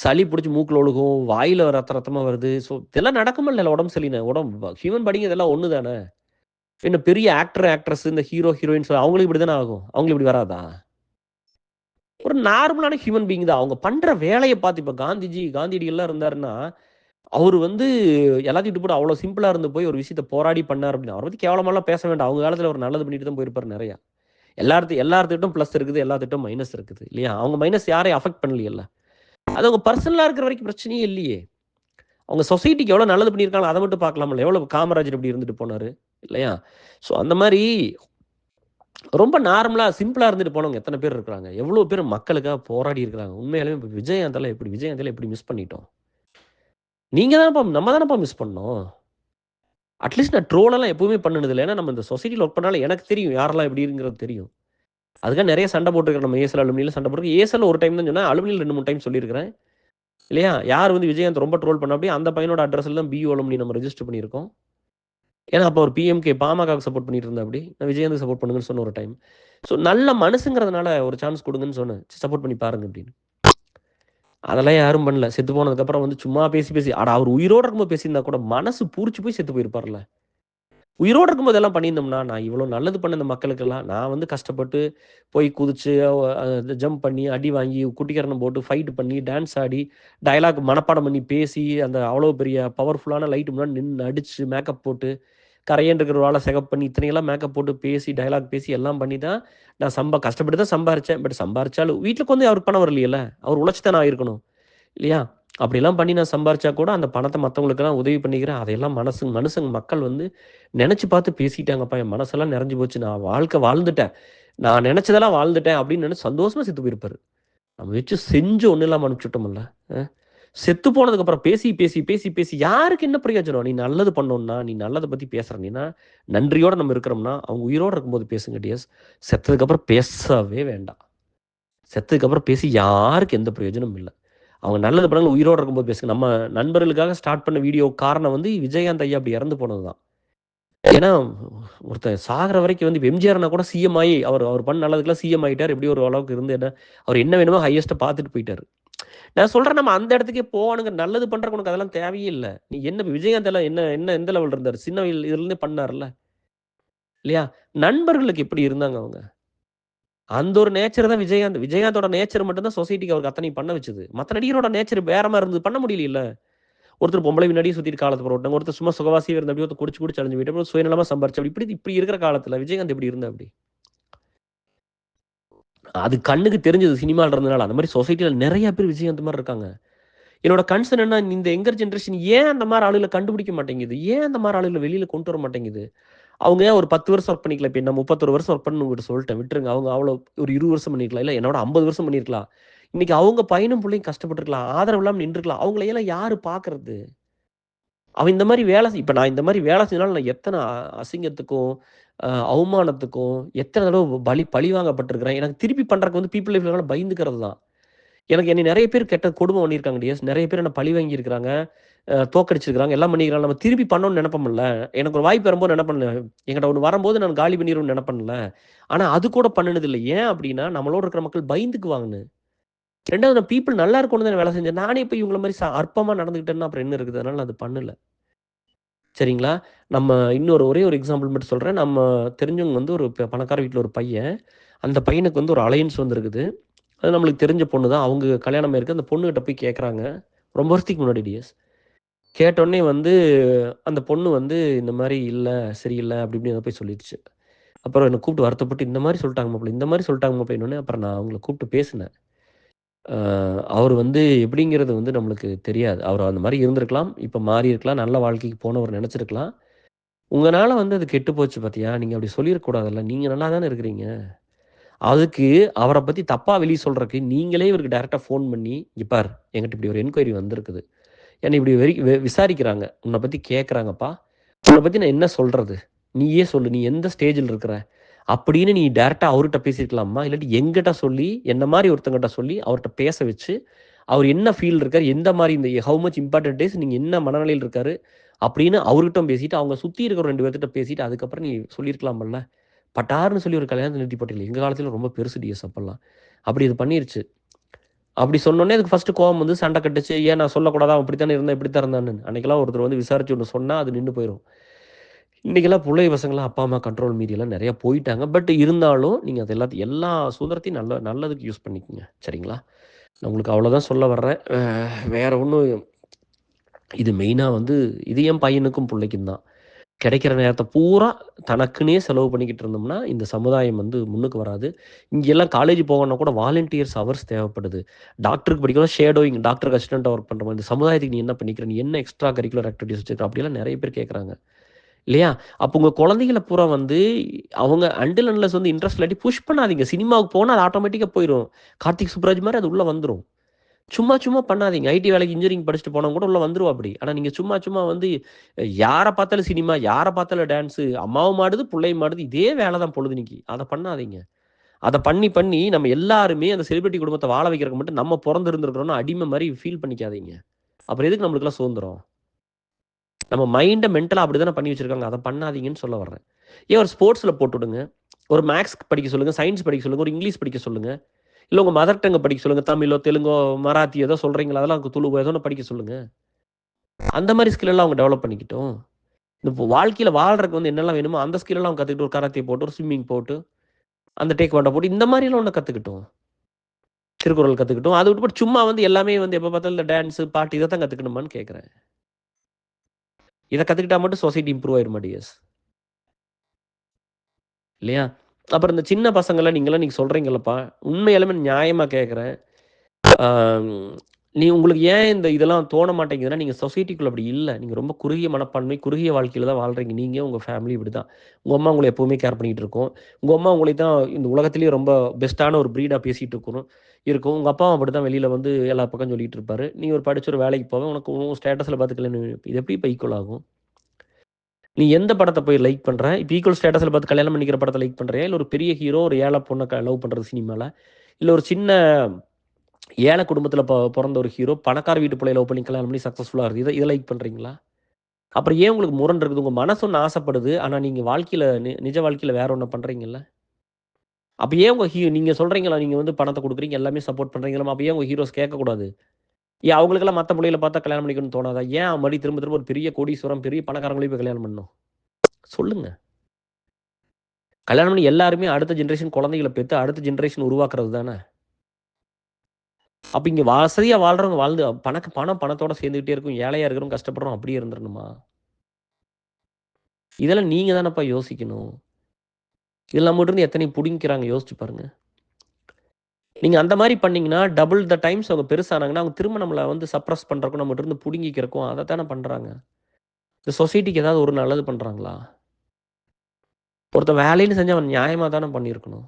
சளி பிடிச்சு மூக்குல ஒழுகும். வாயில ரத்தமா வருது. ஸோ இதெல்லாம் நடக்குமில்ல உடம்பு சரியில்ல. ஹியூமன் பாடிங்க இதெல்லாம் ஒண்ணு தானே. என்ன பெரிய ஆக்டர், ஆக்ட்ரஸ் இந்த ஹீரோ, ஹீரோயின்ஸ் அவங்களுக்கு இப்படி தானே ஆகும். அவங்களுக்கு இப்படி வராதா? ஒரு நார்மலான ஹியூமன் பீயிங் தான். அவங்க பண்ற வேலைய பார்த்து இப்ப காந்தியடிகள்லாம் இருந்தாருன்னா, அவரு வந்து எல்லாத்தையும் விட்டு போட்டு அவ்வளோ சிம்பிளா இருந்து போய் ஒரு விஷயத்த போராடி பண்ணாரு அப்படின்னு. அவர பத்தி கேவலமாலாம் பேச வேண்டாம். அவங்க காலத்துல அவர் நல்லது பண்ணிட்டு தான் போயிருப்பாரு நெறையா. எல்லார்த்துக்கிட்டும் பிளஸ் இருக்குது. எல்லாத்துக்கிட்டும் மைனஸ் இருக்குது. இல்லையா? அவங்க மைனஸ் யாரையும் அஃபெக்ட் பண்ணலையல்ல. அது அவங்க பர்சனலா இருக்கிற வரைக்கும் பிரச்சனையே இல்லையே. அவங்க சொசைட்டிக்கு எவ்வளோ நல்லது பண்ணியிருக்காங்களோ அத மட்டும் பார்க்கலாம்ல. எவ்வளோ காமராஜர் இப்படி இருந்துட்டு போனாரு. இல்லையா? ஸோ அந்த மாரி ரொம்ப நார்மலா, சிம்பிளா இருந்துட்டு போனவங்க எத்தன பேர் இருக்கிறாங்க? எவ்வளோ பேர் மக்களுக்காக போராடி இருக்கிறாங்க. உண்மையாலுமே இப்ப விஜயகாந்தெல்லாம் எப்படி மிஸ் பண்ணிட்டோம்? நம்ம தானப்பா மிஸ் பண்ணோம். அட்லீஸ்ட் நான் ட்ரோலெல்லாம் எப்பவுமே பண்ணுனதில்ல. ஏன்னா நம்ம இந்த சொசைட்டில ஒர்க் பண்ணாலும் எனக்கு தெரியும் யாரெல்லாம் எப்படிங்கிறது தெரியும். அதுக்காக நெறைய சண்டை போட்டுருக்கிறேன். நம்ம ஏஎஸ்எல் அலுமினில சண்டை போட்டுருக்கோம். ஏஎஸ்எல்ல ஒரு டைம் தான் சொன்னேன். அலுமினில 2, 3 டைம் சொல்லியிருக்கிறேன். இல்லையா? யார் வந்து விஜயகாந்த் ரொம்ப ட்ரோல் பண்ணாப்படி அந்த பையனோட அட்ரஸ்ல தான் பியூ அலுமினி நம்ம ரெஜிஸ்டர் பண்ணியிருக்கோம். ஏன்னா அப்போ ஒரு பிஎம்கே பாமகவுக்கு சப்போர்ட் பண்ணிட்டு இருந்தாப்படி. நான் விஜயகாந்துக்கு சப்போர்ட் பண்ணுங்கன்னு சொன்ன ஒரு டைம். ஸோ நல்ல மனசுங்கிறதுனால ஒரு சான்ஸ் குடுங்கன்னு சொன்னேன். சப்போர்ட் பண்ணி பாருங்க அப்படின்னு. அதெல்லாம் யாரும் பண்ணல. செத்து போனதுக்கப்புறம் வந்து சும்மா பேசி அவர் உயிரோட இருக்கும்போது பேசியிருந்தா கூட மனசு பூரிச்சு போய் செத்து போயிருப்பார்ல. உயிரோட இருக்கும்போது எல்லாம் பண்ணியிருந்தோம்னா, நான் இவ்வளோ நல்லது பண்ண இந்த மக்களுக்கெல்லாம், நான் வந்து கஷ்டப்பட்டு போய் குதிச்சு, ஜம்ப் பண்ணி, அடி வாங்கி, குட்டிக்கரணம் போட்டு, ஃபைட் பண்ணி, டான்ஸ் ஆடி, டயலாக் மனப்பாடம் பண்ணி பேசி, அந்த அவ்வளோ பெரிய பவர்ஃபுல்லான லைட் முன்னாடி நின்னு நடிச்சு, மேக்கப் போட்டு, கரையேன்னு இருக்கிற ஒரு ஆள செகப் பண்ணி, இத்தனையெல்லாம் மேக்கப் போட்டு பேசி, டயலாக் பேசி எல்லாம் பண்ணி தான் நான் கஷ்டப்பட்டு தான் சம்பாரிச்சேன். பட் சம்பாரிச்சாலும் வீட்டுக்கு வந்து அவருக்கு பணம் வரலையல்ல. அவர் உழைச்சு தானே ஆயிருக்கணும். இல்லையா? அப்படிலாம் பண்ணி நான் சம்பாரிச்சா கூட அந்த பணத்த மத்தவங்களுக்கெல்லாம் உதவி பண்ணிக்கிறேன். அதையெல்லாம் மனுசங்க மக்கள் வந்து நெனச்சு பார்த்து பேசிட்டாங்கப்பா. என் மனசெல்லாம் நெறஞ்சு போச்சு. நான் வாழ்க்கை வாழ்ந்துட்டேன். நான் நெனச்சதெல்லாம் வாழ்ந்துட்டேன் அப்படின்னு நெனச்சு சந்தோஷமா செத்து போயிருப்பாரு. நம்ம வச்சு செஞ்சு ஒண்ணும் இல்லாம அனுப்பிச்சுட்டோம்ல. அ. செத்து போனதுக்கப்புறம் பேசி யாருக்கு என்ன பிரயோஜனம்? நீ நல்லது பண்ணோம்னா, நீ நல்லத பத்தி பேசுறீன்னா, நன்றியோட நம்ம இருக்கிறோம்னா, அவங்க உயிரோட இருக்கும்போது பேசுங்க டியர்ஸ். செத்ததுக்கப்புறம் பேசவே வேண்டாம். செத்ததுக்கப்புறம் பேசி யாருக்கு எந்த பிரயோஜனமும் இல்ல. அவங்க நல்லது பண்ணாங்க உயிரோட இருக்கும்போது பேசுங்க. நம்ம நண்பர்களுக்காக ஸ்டார்ட் பண்ண வீடியோ காரணம் வந்து விஜயகாந்த் ஐயா அப்படி இறந்து போனது தான். ஏன்னா, ஒருத்தன் சாகுற வரைக்கும் வந்து இப்ப எம்ஜிஆர்னா கூட சிஎம் ஆயி அவர் பண்ண நல்லதுக்கெல்லாம் சிஎம் ஆயிட்டாரு. எப்படியோ ஒரு அளவுக்கு இருந்து அவர் என்ன வேணுமோ ஹையஸ்ட்டா பார்த்துட்டு போயிட்டாரு. நான் சொல்றேன் நம்ம அந்த இடத்துக்கே போவானுங்க. நல்லது பண்றதுக்கு உனக்கு அதெல்லாம் தேவையே இல்ல. நீ என்ன விஜயகாந்த் எல்லாம் என்ன எந்த லெவல்ல இருந்தாரு? சின்ன இதுலருந்தே பண்ணாருல்ல. இல்லையா? நண்பர்களுக்கு எப்படி இருந்தாங்க அவங்க? அந்த ஒரு நேச்சர் தான் விஜயகாந்த். விஜயகாந்தோட நேச்சர் மட்டும் தான் சொசைட்டிக்கு அவருக்கு அத்தனையும் பண்ண வச்சது. மத்த நடிகரோட நேச்சர் வேற மாரி இருந்தது. பண்ண முடியலைல்ல. ஒருத்தர் பொம்பளை பின்னாடியே சுத்திட்டு காலத்த போட்டாங்க. ஒருத்தர் சும்மா சுகவாசியா இருந்த அப்படியே குடிச்சு அலைஞ்சு போயிட்டு அப்புறம் சுயநலமா சம்பாரிச்சு இப்படி இருக்கிற காலத்துல விஜயகாந்த் எப்படி இருந்தா அப்படி? அது கண்ணுக்கு தெரிஞ்சது சினிமால இருந்தனால. அந்த மாரி சொசைட்டில நெறைய பேர் விஜயகாந்த் மாரி இருக்காங்க. என்னோட கன்சர்ன் என்ன இந்த யங்கர் ஜெனரேஷன் ஏன் அந்த மாரி ஆளுகள கண்டுபிடிக்க மாட்டேங்குது? ஏன் அந்த மாரி ஆளுகள வெளியில கொண்டு வர மாட்டேங்குது? அவங்க ஏன் ஒரு 10 வருஷம் ஒர்க் பண்ணிக்கல. இப்ப நான் 31 வருஷம் ஒர்க் பண்ணணும்னு உங்ககிட்ட சொல்லிட்டேன். விட்டுருங்க. அவங்க அவ்வளோ ஒரு 20 வருஷம் பண்ணியிருக்கலாம். இல்ல என்னோட 50 வருஷம் பண்ணியிருக்கலாம். இன்னைக்கு அவங்க பையனும் புள்ளையும் கஷ்டப்பட்டுருக்கலாம். ஆதரவு இல்லாம நின்றுக்கலாம். அவங்கள எல்லாம் யாரு பார்க்கறது? அவன் இந்த மாரி இப்ப நான் இந்த மாரி வேலை செஞ்சனால நான் எத்தனை அசிங்கத்துக்கும், அவமானத்துக்கும் எத்தனை தடவ பழி வாங்கப்பட்டிருக்கிறேன். எனக்கு திருப்பி பண்றதுக்கு வந்து பீப்பிள் லைஃப்ல பயந்துக்கிறது தான். எனக்கு என்னை நெறைய பேர் கெட்ட கொடுமை பண்ணியிருக்காங்க டியர்ஸ். நெறைய பேர் என்ன பழி வாங்கியிருக்கிறாங்க. தோற்கடிச்சிருக்காங்க. எல்லாம் பண்ணியிருக்காங்க. நம்ம திருப்பி பண்ணணும்னு நெனைப்போம்ல. எனக்கு ஒரு வாய்ப்பு வரும்போது என்ன பண்ணேன், என்கிட்ட ஒண்ணு வரும்போது நான் காலி பண்ணிருவேன்னு நெனைப்பேன்ல. ஆனா அது கூட பண்ணுனதில்ல. ஏன் அப்டின்னா, நம்மளோட இருக்கிற மக்கள் பயந்துக்குவாங்கன்னு. 2வது நான் பீப்பிள் நல்லா இருக்கணும்னு தானே வேலை செஞ்சேன். நானே போய் இவங்கள மாரி அற்பமா நடந்துக்கிட்டேன்னா அப்புறம் என்ன இருக்குது? அதனால நான் அது பண்ணல. சரிங்களா? நம்ம ஒரே ஒரு எக்ஸாம்பிள் மட்டும் சொல்றேன். நம்ம தெரிஞ்சவங்க வந்து ஒரு பணக்கார வீட்ல ஒரு பையன். அந்த பையனுக்கு வந்து ஒரு அலையன்ஸ் வந்திருக்குது. அது நம்மளுக்கு தெரிஞ்ச பொண்ணு தான். அவங்க கல்யாணம் ஆயிருக்கு. அந்த பொண்ணுகிட்ட போய் கேட்குறாங்க. ரொம்ப வருஷத்துக்கு முன்னாடி டியர்ஸ். கேட்டோனே வந்து அந்த பொண்ணு வந்து இந்த மாரி இல்ல, சரியில்ல அப்படி இப்படின்னு ஏதோ போய் சொல்லிருச்சு. அப்புறம் என்ன கூப்பிட்டு வருத்தப்பட்டு இந்த மாரி சொல்லிட்டாங்க மாப்ள, இந்த மாரி சொல்லிட்டாங்க மாப்ளன்னோனே, அப்புறம் நான் அவங்கள கூப்பிட்டு பேசினேன். அ அவரு வந்து எப்படிங்கிறது வந்து நம்மளுக்கு தெரியாது. அவரு அந்த மாரி இருந்திருக்கலாம். இப்ப மாறியிருக்கலாம். நல்ல வாழ்க்கைக்கு போனவர் நெனச்சிருக்கலாம். உங்கனால வந்து அது கெட்டு போச்சு பாத்தியா? நீங்க அப்படி சொல்லியிருக்க கூடாதுல்ல. நீங்க நல்லா தானே இருக்கிறீங்க. அதுக்கு அவர பத்தி தப்பா வெளிய சொல்றதுக்கு நீங்களே இவருக்கு டைரக்ட்டா ஃபோன் பண்ணி, "இங்க பாரு என்கிட்ட இப்படி ஒரு என்குயரி வந்திருக்குது. என்னை இப்படி விசாரிக்கிறாங்க. உன்ன பத்தி கேட்கறாங்கப்பா. உன்ன பத்தி நான் என்ன சொல்றது? நீயே சொல்லு. நீ எந்த ஸ்டேஜ்ல இருக்கிற?" அப்படின்னு நீ டைரக்ட்டா அவர்ட்ட பேசியிருக்கலாமா? இல்லாட்டி என்கிட்ட சொல்லி, என்ன மாரி ஒருத்தங்கிட்ட சொல்லி அவர்ட்ட பேச வச்சு, அவர் என்ன ஃபீல்ல இருக்காரு? எந்த மாரி இந்த ஹவ் மச் இம்பார்ட்டன்ட் இஸ் நீங்க என்ன மனநிலையில இருக்காரு? அப்படின்னு அவர்கிட்டயும் பேசிட்டு, அவங்க சுத்தி இருக்கிற 2 பேர்த்துட்ட பேசிட்டு, அதுக்கப்புறம் நீ சொல்லியிருக்கலாம்ல்ல. பட்டார்ன்னு சொல்லி ஒரு கல்யாணத்த நிறுத்தி போட்டீங்களே! எங்க காலத்துல ரொம்ப பெருசு டிஎஸ் அப்பல்லாம். அப்படி இது பண்ணிருச்சு. அப்படி சொன்னோனே அதுக்கு ஃபர்ஸ்ட்டு கோவம் வந்து சண்டை கட்டுச்சு. ஏன் நான் சொல்லக்கூடாதா? அவன் இப்படித்தானே இருந்தான், இப்படித்தான் இருந்தான்னு. அன்னைக்கெல்லாம் ஒருத்தர் வந்து விசாரிச்சு ஒண்ணு சொன்னா அது நின்னு போயிரும். இன்னைக்கெல்லாம் புள்ளைங்க பசங்கலாம் அப்பா, அம்மா கண்ட்ரோல் மீறிலாம் நெறைய போயிட்டாங்க. பட் இருந்தாலும் நீங்க அது எல்லா சுதந்திரத்தையும் நல்லதுக்கு யூஸ் பண்ணிக்கங்க. சரிங்களா? நான் உங்களுக்கு அவ்வளோதான் சொல்ல வர்றேன். வேற ஒண்ணும் இது மெயினா வந்து இது என் பையனுக்கும், புள்ளைக்கும் தான். கிடைக்கிற நேரத்த பூரா தனக்குன்னே செலவு பண்ணிக்கிட்டு இருந்தோம்னா, இந்த சமுதாயம் வந்து முன்னுக்கு வராது. இங்கெல்லாம் காலேஜ் போகணும்னா கூட வாலண்டியர்ஸ் ஹவர்ஸ் தேவைப்படுது. டாக்டருக்கு படிக்கிறோம் ஷேடோயிங் டாக்டருக்கு அசிஸ்டன்ட்டா ஒர்க் பண்ற மாரி. இந்த சமுதாயத்துக்கு நீ என்ன பண்ணிக்கிற? நீ என்ன எக்ஸ்ட்ரா கரிக்குலர் ஆக்டிவிட்டீஸ் வச்சிருக்க? அப்படியெல்லாம் நெறைய பேர் கேட்கறாங்க. இல்லையா? அப்போ உங்க குழந்தைகள பூரா வந்து அவங்க அன்டில் அன்லெஸ் வந்து இன்ட்ரெஸ்ட் இல்லாட்டி புஷ் பண்ணாதீங்க. சினிமாவுக்கு போனா அது ஆட்டோமேட்டிக்கா போயிரும். கார்த்திக் சுப்புராஜ் மாரி அது உள்ள வந்துரும். சும்மா சும்மா பண்ணாதீங்க. ஐடி வேலைக்கு இன்ஜினியரிங் படிச்சுட்டு போனவன் கூட உள்ள வந்துருவாப்படி. ஆனா நீங்க சும்மா சும்மா வந்து யார பார்த்தாலும் சினிமா, யார பார்த்தாலும் டான்ஸு, அம்மாவும் ஆடுது, புள்ளையும் ஆடுது. இதே வேல தான் பொழுதன்னைக்கு. அத பண்ணாதீங்க. அத பண்ணி பண்ணி நம்ம எல்லாருமே அந்த செலிபிரிட்டி குடும்பத்த வாழ வைக்கிறதுக்கு மட்டும் நம்ம பொறந்து இருந்திருக்கிறோம்னு அடிமை மாரி ஃபீல் பண்ணிக்காதீங்க. அப்புறம் எதுக்கு நம்மளுக்கெல்லாம் சுதந்திரம்? நம்ம மைண்ட மென்டலா அப்படித்தானே பண்ணி வச்சிருக்காங்க. அத பண்ணாதீங்கன்னு சொல்ல வர்றேன். ஏன் ஒரு ஸ்போர்ட்ஸ்ல போட்டுடுங்க. ஒரு மேத்ஸ் படிக்க சொல்லுங்க, சயன்ஸ் படிக்க சொல்லுங்க, ஒரு இங்கிலீஷ் படிக்க சொல்லுங்க. இல்ல உங்க மதர் டங்க படிக்க சொல்லுங்க. தமிழோ, தெலுங்கோ, மராத்தி ஏதோ சொல்றீங்களா? அதெல்லாம் துளுவோ ஏதோ ஒண்ணு படிக்க சொல்லுங்க. அந்த மாரி ஸ்கில் எல்லாம் அவங்க டெவலப் பண்ணிக்கிட்டும். இந்த வாழ்க்கையில வாழ்றதுக்கு வந்து என்னெல்லாம் வேணுமோ அந்த ஸ்கில் எல்லாம் அவங்க கத்துக்கிட்டு, ஒரு கராத்தே போட்டு, ஒரு ஸ்விம்மிங் போட்டு, அந்த டேக்வாண்டோ போட்டு, இந்த மாரிலாம் ஒண்ணு கத்துக்கட்டும். திருக்குறள் கத்துக்கட்டும். அத விட்டுப்புட்டு சும்மா வந்து எல்லாமே வந்து எப்ப பார்த்தாலும் இந்த டான்ஸ், பாட்டு இத தான் கத்துக்கணுமான்னு கேட்கிறேன். இத கத்துக்கிட்டா மட்டும் சொசைட்டி இம்ப்ரூவ் ஆயிருமா டியர்ஸ்? இல்லையா? அப்புறம் இந்த சின்ன பசங்கலாம் நீங்க சொல்றீங்கல்லப்பா, உண்மையாலுமே நியாயமா கேட்கிறேன். ஆம், உங்களுக்கு ஏன் இதெல்லாம் தோண மாட்டேங்குதுன்னா, நீங்க சொசைட்டிக்குள்ள அப்படி இல்ல. நீங்க ரொம்ப குறுகிய மனப்பான்மை, குறுகிய வாழ்க்கையில தான் வாழ்றீங்க. நீங்க, உங்க ஃபேமிலி இப்படிதான். உங்க அம்மா உங்கள எப்பவுமே கேர் பண்ணிட்டு இருக்கும். உங்க அம்மா உங்களை தான் இந்த உலகத்திலேயே ரொம்ப பெஸ்ட்டான ஒரு ப்ரீடா பேசிட்டு இருக்கும். உங்க அப்பாவும் அப்படிதான் வெளியில வந்து எல்லா பக்கம் சொல்லிட்டு இருப்பாரு. நீ ஒரு படிச்சு ஒரு வேலைக்கு போவ. உனக்கு உன் ஸ்டேட்டஸ்ல பார்த்து கல்யாணம் இது எப்படி இப்ப ஈக்குவல் ஆகும்? நீ எந்த படத்த போய் லைக் பண்ற? இப்ப ஈக்குவல் ஸ்டேட்டஸ்ல பார்த்து கல்யாணம் பண்ணிக்கிற படத்த லைக் பண்றியா? இல்ல ஒரு பெரிய ஹீரோ ஒரு ஏழை பொண்ண லவ் பண்றது சினிமால? இல்ல ஒரு சின்ன ஏழை குடும்பத்தில பொறந்த ஒரு ஹீரோ பணக்கார வீட்டு புள்ளைய லவ் பண்ணி கல்யாணம் பண்ணி சக்சஸ்ஃபுல்லா இருக்கு. இத லைக் பண்றீங்களா? அப்புறம் ஏன் உங்களுக்கு முரண் இருக்குது? உங்க மனசு ஒண்ணு ஆசைப்படுது. ஆனா நீங்க வாழ்க்கையில நிஜ வாழ்க்கையில வேற ஒண்ண பண்றீங்கல்ல? அப்ப ஏன் உங்க நீங்க சொல்றீங்களா, நீங்க வந்து பணத்த குடுக்குறீங்க, எல்லாமே சப்போர்ட் பண்றீங்களாமா, அப்ப ஏன் உங்க ஹீரோஸ் கேட்கக்கூடாது? ஏன் அவங்களுக்கெல்லாம் மத்த புள்ளைகள பார்த்தா கல்யாணம் பண்ணிக்கணும்னு தோணாதா? ஏன் மறுபடியும் திரும்ப திரும்ப ஒரு பெரிய கோடீஸ்வரன், பெரிய பணக்காரங்களையும் போய் கல்யாணம் பண்ணணும்? சொல்லுங்க. கல்யாணம் பண்ணி எல்லாருமே அடுத்த ஜெனரேஷன் குழந்தைகள பெத்து அடுத்த ஜெனரேஷன் உருவாக்குறது தானே! அப்ப இங்க வசதியா வாழ்றவங்க வாழ்ந்து பணத்தோட சேர்ந்துகிட்டே இருக்கும். ஏழையா இருக்கிறவங்க கஷ்டப்படுறோம் அப்படியே இருந்துரணுமா? இதெல்லாம் நீங்க தானப்பா யோசிக்கணும். இதுல நம்மகிட்டருந்து எத்தனை புடுங்கிக்கிறாங்க யோசிச்சு பாருங்க. நீங்க அந்த மாரி பண்ணீங்கன்னா, டபுள் த டைம்ஸ் அவங்க பெருசானாங்கன்னா, அவங்க திரும்ப நம்மள வந்து சப்ரஸ் பண்றதுக்கும், நம்மட்டருந்து புடுங்கிக்கிறதுக்கும் அதத்தானே பண்றாங்க. இந்த சொசைட்டிக்கு ஏதாவது ஒரு நல்லது பண்றாங்களா? ஒருத்தன் வேலைன்னு செஞ்சா அவன் நியாயமா தானே பண்ணியிருக்கணும்.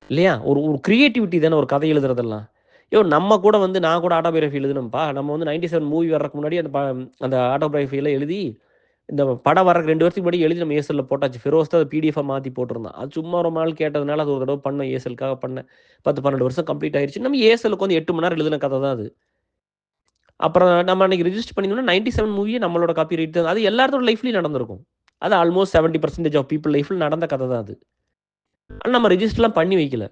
இல்லையா? ஒரு ஒரு கிரியேட்டிவிட்டி தானே ஒரு கதை எழுதுறதெல்லாம். நம்ம கூட வந்து நான் கூட ஆட்டோபயோகிராஃபி எழுதினோம்ப்பா. நம்ம வந்து 97 மூவி வர்றதுக்கு முன்னாடி அந்த ஆட்டோபயோகிராஃபியெல்லாம் எழுதி, இந்த படம் வர்றதுக்கு 2 வருஷத்துக்கு முன்னாடி எழுதி நம்ம ஏசல்ல போட்டாச்சு. ஃபிரோஸ் தான் அத பிடிஎஃபா மாத்தி போட்டிருந்தான். அது சும்மா ரொம்ப நாள் கேட்டதுனால அது ஒரு தடவ பண்ணேன். ஏசலுக்காக பண்ணேன். 10, 12 வருஷம் கம்ப்ளீட் ஆயிருச்சு. நம்ம ஏசலுக்கு வந்து 8 மணி நேரம் எழுதின கதை தான் அது. அப்புறம் நம்ம அன்னைக்கு ரிஜிஸ்டர் பண்ணியிருந்தோம்னா 97 மூவியே நம்மளோட காப்பி ரைட் தான். அது எல்லாத்தோட லைஃப்லயும் நடந்திருக்கும். அது ஆல்மோஸ்ட் 70% ஆஃப் பீப்பிள் லைஃப்ல நடந்த கதை தான் அது. ஆனா நம்ம ரிஜிஸ்டர்லாம் பண்ணி வைக்கல.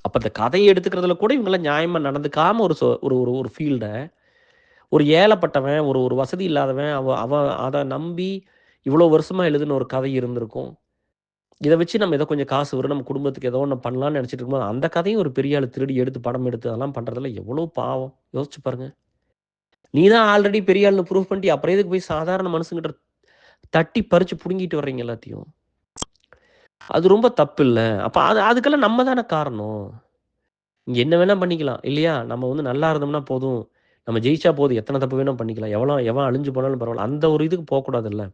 அப்ப அந்த கதையை எடுத்துக்கிறதுல கூட இவங்கெல்லாம் நியாயமா நடந்துக்காம ஒரு ஒரு ஒரு ஃபீல்ட ஒரு ஏழப்பட்டவன், ஒரு ஒரு வசதி இல்லாதவன், அவன் அத நம்பி இவ்வளோ வருஷமா எழுதின ஒரு கதை இருந்திருக்கும். இத வச்சு நம்ம ஏதோ கொஞ்சம் காசு வரும், நம்ம குடும்பத்துக்கு ஏதோ ஒண்ணு பண்ணலாம்னு நெனச்சிட்டு இருக்கும்போது, அந்த கதையும் ஒரு பெரிய ஆளு திருடி எடுத்து படம் எடுத்து அதெல்லாம் பண்றதுல எவ்வளோ பாவம். யோசிச்சு பாருங்க. நீ தான் ஆல்ரெடி பெரிய ஆள்னு ப்ரூவ் பண்ணிட்டியே, அப்புறம் எதுக்கு போய் சாதாரண மனுஷங்கிட்ட தட்டி பறிச்சு புடுங்கிட்டு வர்றீங்க எல்லாத்தையும்? அது ரொம்ப தப்பு இல்ல. அப்ப அதுக்கெல்லாம் நம்ம தானே காரணம். நீங்க என்ன வேணா பண்ணிக்கலாம். இல்லையா? நம்ம வந்து நல்லா இருந்தோம்னா போதும். நம்ம ஜெயிச்சா போதும். எத்தன தப்பு வேணா பண்ணிக்கலாம். எவன் அழிஞ்சு போனாலும் பரவால்ல. அந்த ஒரு இதுக்கு போக்கூடாதுல்ல.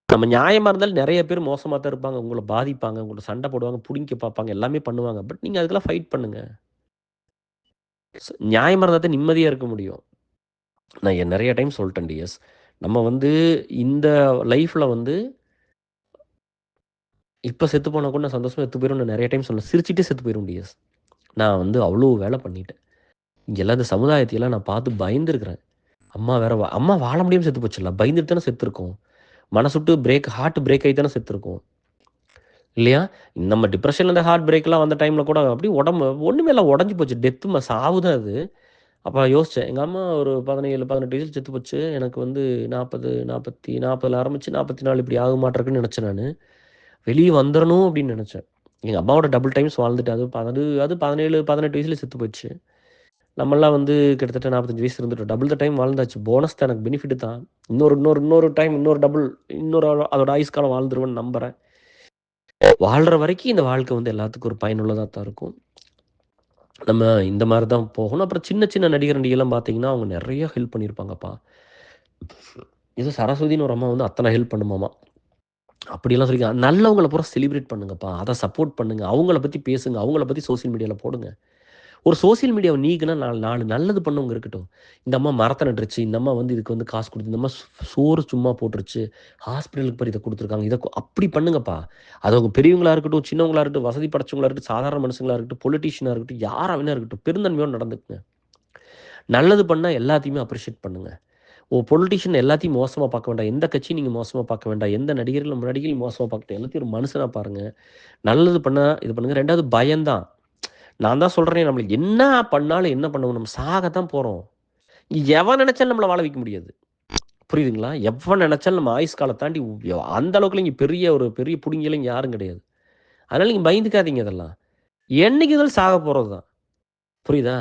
நம்ம நியாயமா இருந்தாலும் நெறைய பேர் மோசமா தான் இருப்பாங்க. உங்கள பாதிப்பாங்க. உங்கள்ட்ட சண்ட போடுவாங்க. புடிங்க பார்ப்பாங்க. எல்லாமே பண்ணுவாங்க. பட் நீங்க அதுக்கெல்லாம் ஃபைட் பண்ணுங்க. நியாயமா இருந்தா தான் நிம்மதியா இருக்க முடியும். நான் நெறைய டைம் சொல்ட்டேன் டிஎஸ். நம்ம வந்து இந்த லைஃப்ல வந்து இப்ப செத்து போனா கூட நான் சந்தோஷமா செத்து போயிருவேன்னு நான் நெறைய டைம் சொன்னேன். சிரிச்சுட்டே செத்து போயிருவேன் டிஎஸ். நான் வந்து அவ்ளோ வேல பண்ணிட்டேன். இங்க எல்லாம் இந்த சமுதாயத்தையெல்லாம் நான் பார்த்து பயந்துருக்கிறேன். அம்மா வாழ முடியாம செத்து போச்சுல்ல. பயந்துட்டு தானே செத்துருக்கும். மனசுட்டு ஹார்ட் பிரேக் ஆயி தானே செத்துருக்கும். இல்லையா? நம்ம டிப்ரஷன்ல இந்த ஹார்ட் பிரேக்லாம் வந்த டைம்ல கூட அப்படியே உடம்பு ஒண்ணுமே இல்ல உடைஞ்சு போச்சு. சாவு தான் அது. அப்ப யோசிச்சேன். எங்க அம்மா ஒரு 17, 18 வயசுல செத்து போச்சு. எனக்கு வந்து 40 ஆரம்பிச்சு 44 இப்படி ஆகுமாட்ருக்குன்னு நெனச்சேன் நானு. வெளிய வந்துரணும் அப்படின்னு நெனச்சேன். எங்க அம்மாவோட டபுள் டைம்ஸ் வாழ்ந்துட்டேன். அது 17, 18 வயசுல செத்து போச்சு. நம்மலாம் வந்து கிட்டத்தட்ட 45 வயசு இருந்துட்டோம். டபுள் த டைம் வாழ்ந்தாச்சு. போனஸ் தான் எனக்கு பெனிஃபிட் தான். இன்னொரு இன்னொரு இன்னொரு டைம் இன்னொரு டபுள் அதோட ஆயுசு காலம் வாழ்ந்துருவேன்னு நம்புறேன். வாழ்ற வரைக்கும் இந்த வாழ்க்கை வந்து எல்லாத்துக்கும் ஒரு பயனுள்ளதா தான் இருக்கும். நம்ம இந்த மாரி தான் போகணும். அப்புறம் சின்ன சின்ன நடிகர் நடிகைலாம் பார்த்தீங்கன்னா, அவங்க நெறைய ஹெல்ப் பண்ணியிருப்பாங்கப்பா. ஏதோ சரஸ்வதின்னு ஒரு அம்மா வந்து அத்தன ஹெல்ப் பண்ணுமாமா. அப்படியெல்லாம் சொல்லிருக்காங்க. நல்லவங்கள பூரா செலிப்ரேட் பண்ணுங்கப்பா. அத சப்போர்ட் பண்ணுங்க. அவங்கள பத்தி பேசுங்க. அவங்கள பத்தி சோசியல் மீடியால போடுங்க. ஒரு சோசியல் மீடியாவ நீக்குனா 4 நல்லது பண்ணவங்க இருக்கட்டும். இந்த அம்மா மரத்த நட்டுருச்சு. இந்த அம்மா வந்து இதுக்கு வந்து காசு குடுத்து, இந்த அம்மா சோறு சும்மா போட்டுருச்சு. ஹாஸ்பிட்டலுக்கு பாரு இத குடுத்துருக்காங்க. அப்படி பண்ணுங்கப்பா. அது அவங்க பெரியவங்களா இருக்கட்டும், சின்னவங்களா இருக்கட்டும், வசதி படைச்சவங்களா இருக்கட்டும், சாதாரண மனுஷங்களா இருக்கட்டும், பொலிட்டீஷியனா இருக்கட்டும், யாரா வேணா இருக்கட்டும். பெருந்தன்மையோட நடந்துக்குங்க. நல்லது பண்ணா எல்லாத்தையுமே அப்ரிஷியேட் பண்ணுங்க. பொலிட்டீஷியன் எல்லாத்தையும் மோசமா பார்க்க வேண்டாம். எந்த கட்சியும் நீங்க மோசமா பார்க்க வேண்டாம். எந்த நடிகரையும் மோசமா பார்க்க எல்லாத்தையும் ஒரு மனுஷனா பாருங்க. நல்லது பண்ணா இது பண்ணுங்க. 2வது பயம்தான். நான் தான் சொல்றேனே நம்மளுக்கு என்ன பண்ணாலும் என்ன பண்ணுவோம்? நம்ம சாகத்தான் போறோம். எவன் நெனச்சாலும் நம்மள வாழ வைக்க முடியாது. புரியுதுங்களா? எவன் நெனச்சாலும் நம்ம ஆயுஸ் காலம் தாண்டி அந்த அளவுக்குலாம் இங்க பெரிய புடுங்கிலாம் இங்க யாரும் கிடையாது. அதனால நீங்க பயந்துக்காதீங்க இதெல்லாம். என்னைக்கு இருந்தாலும் சாக போறது தான். புரியுதா?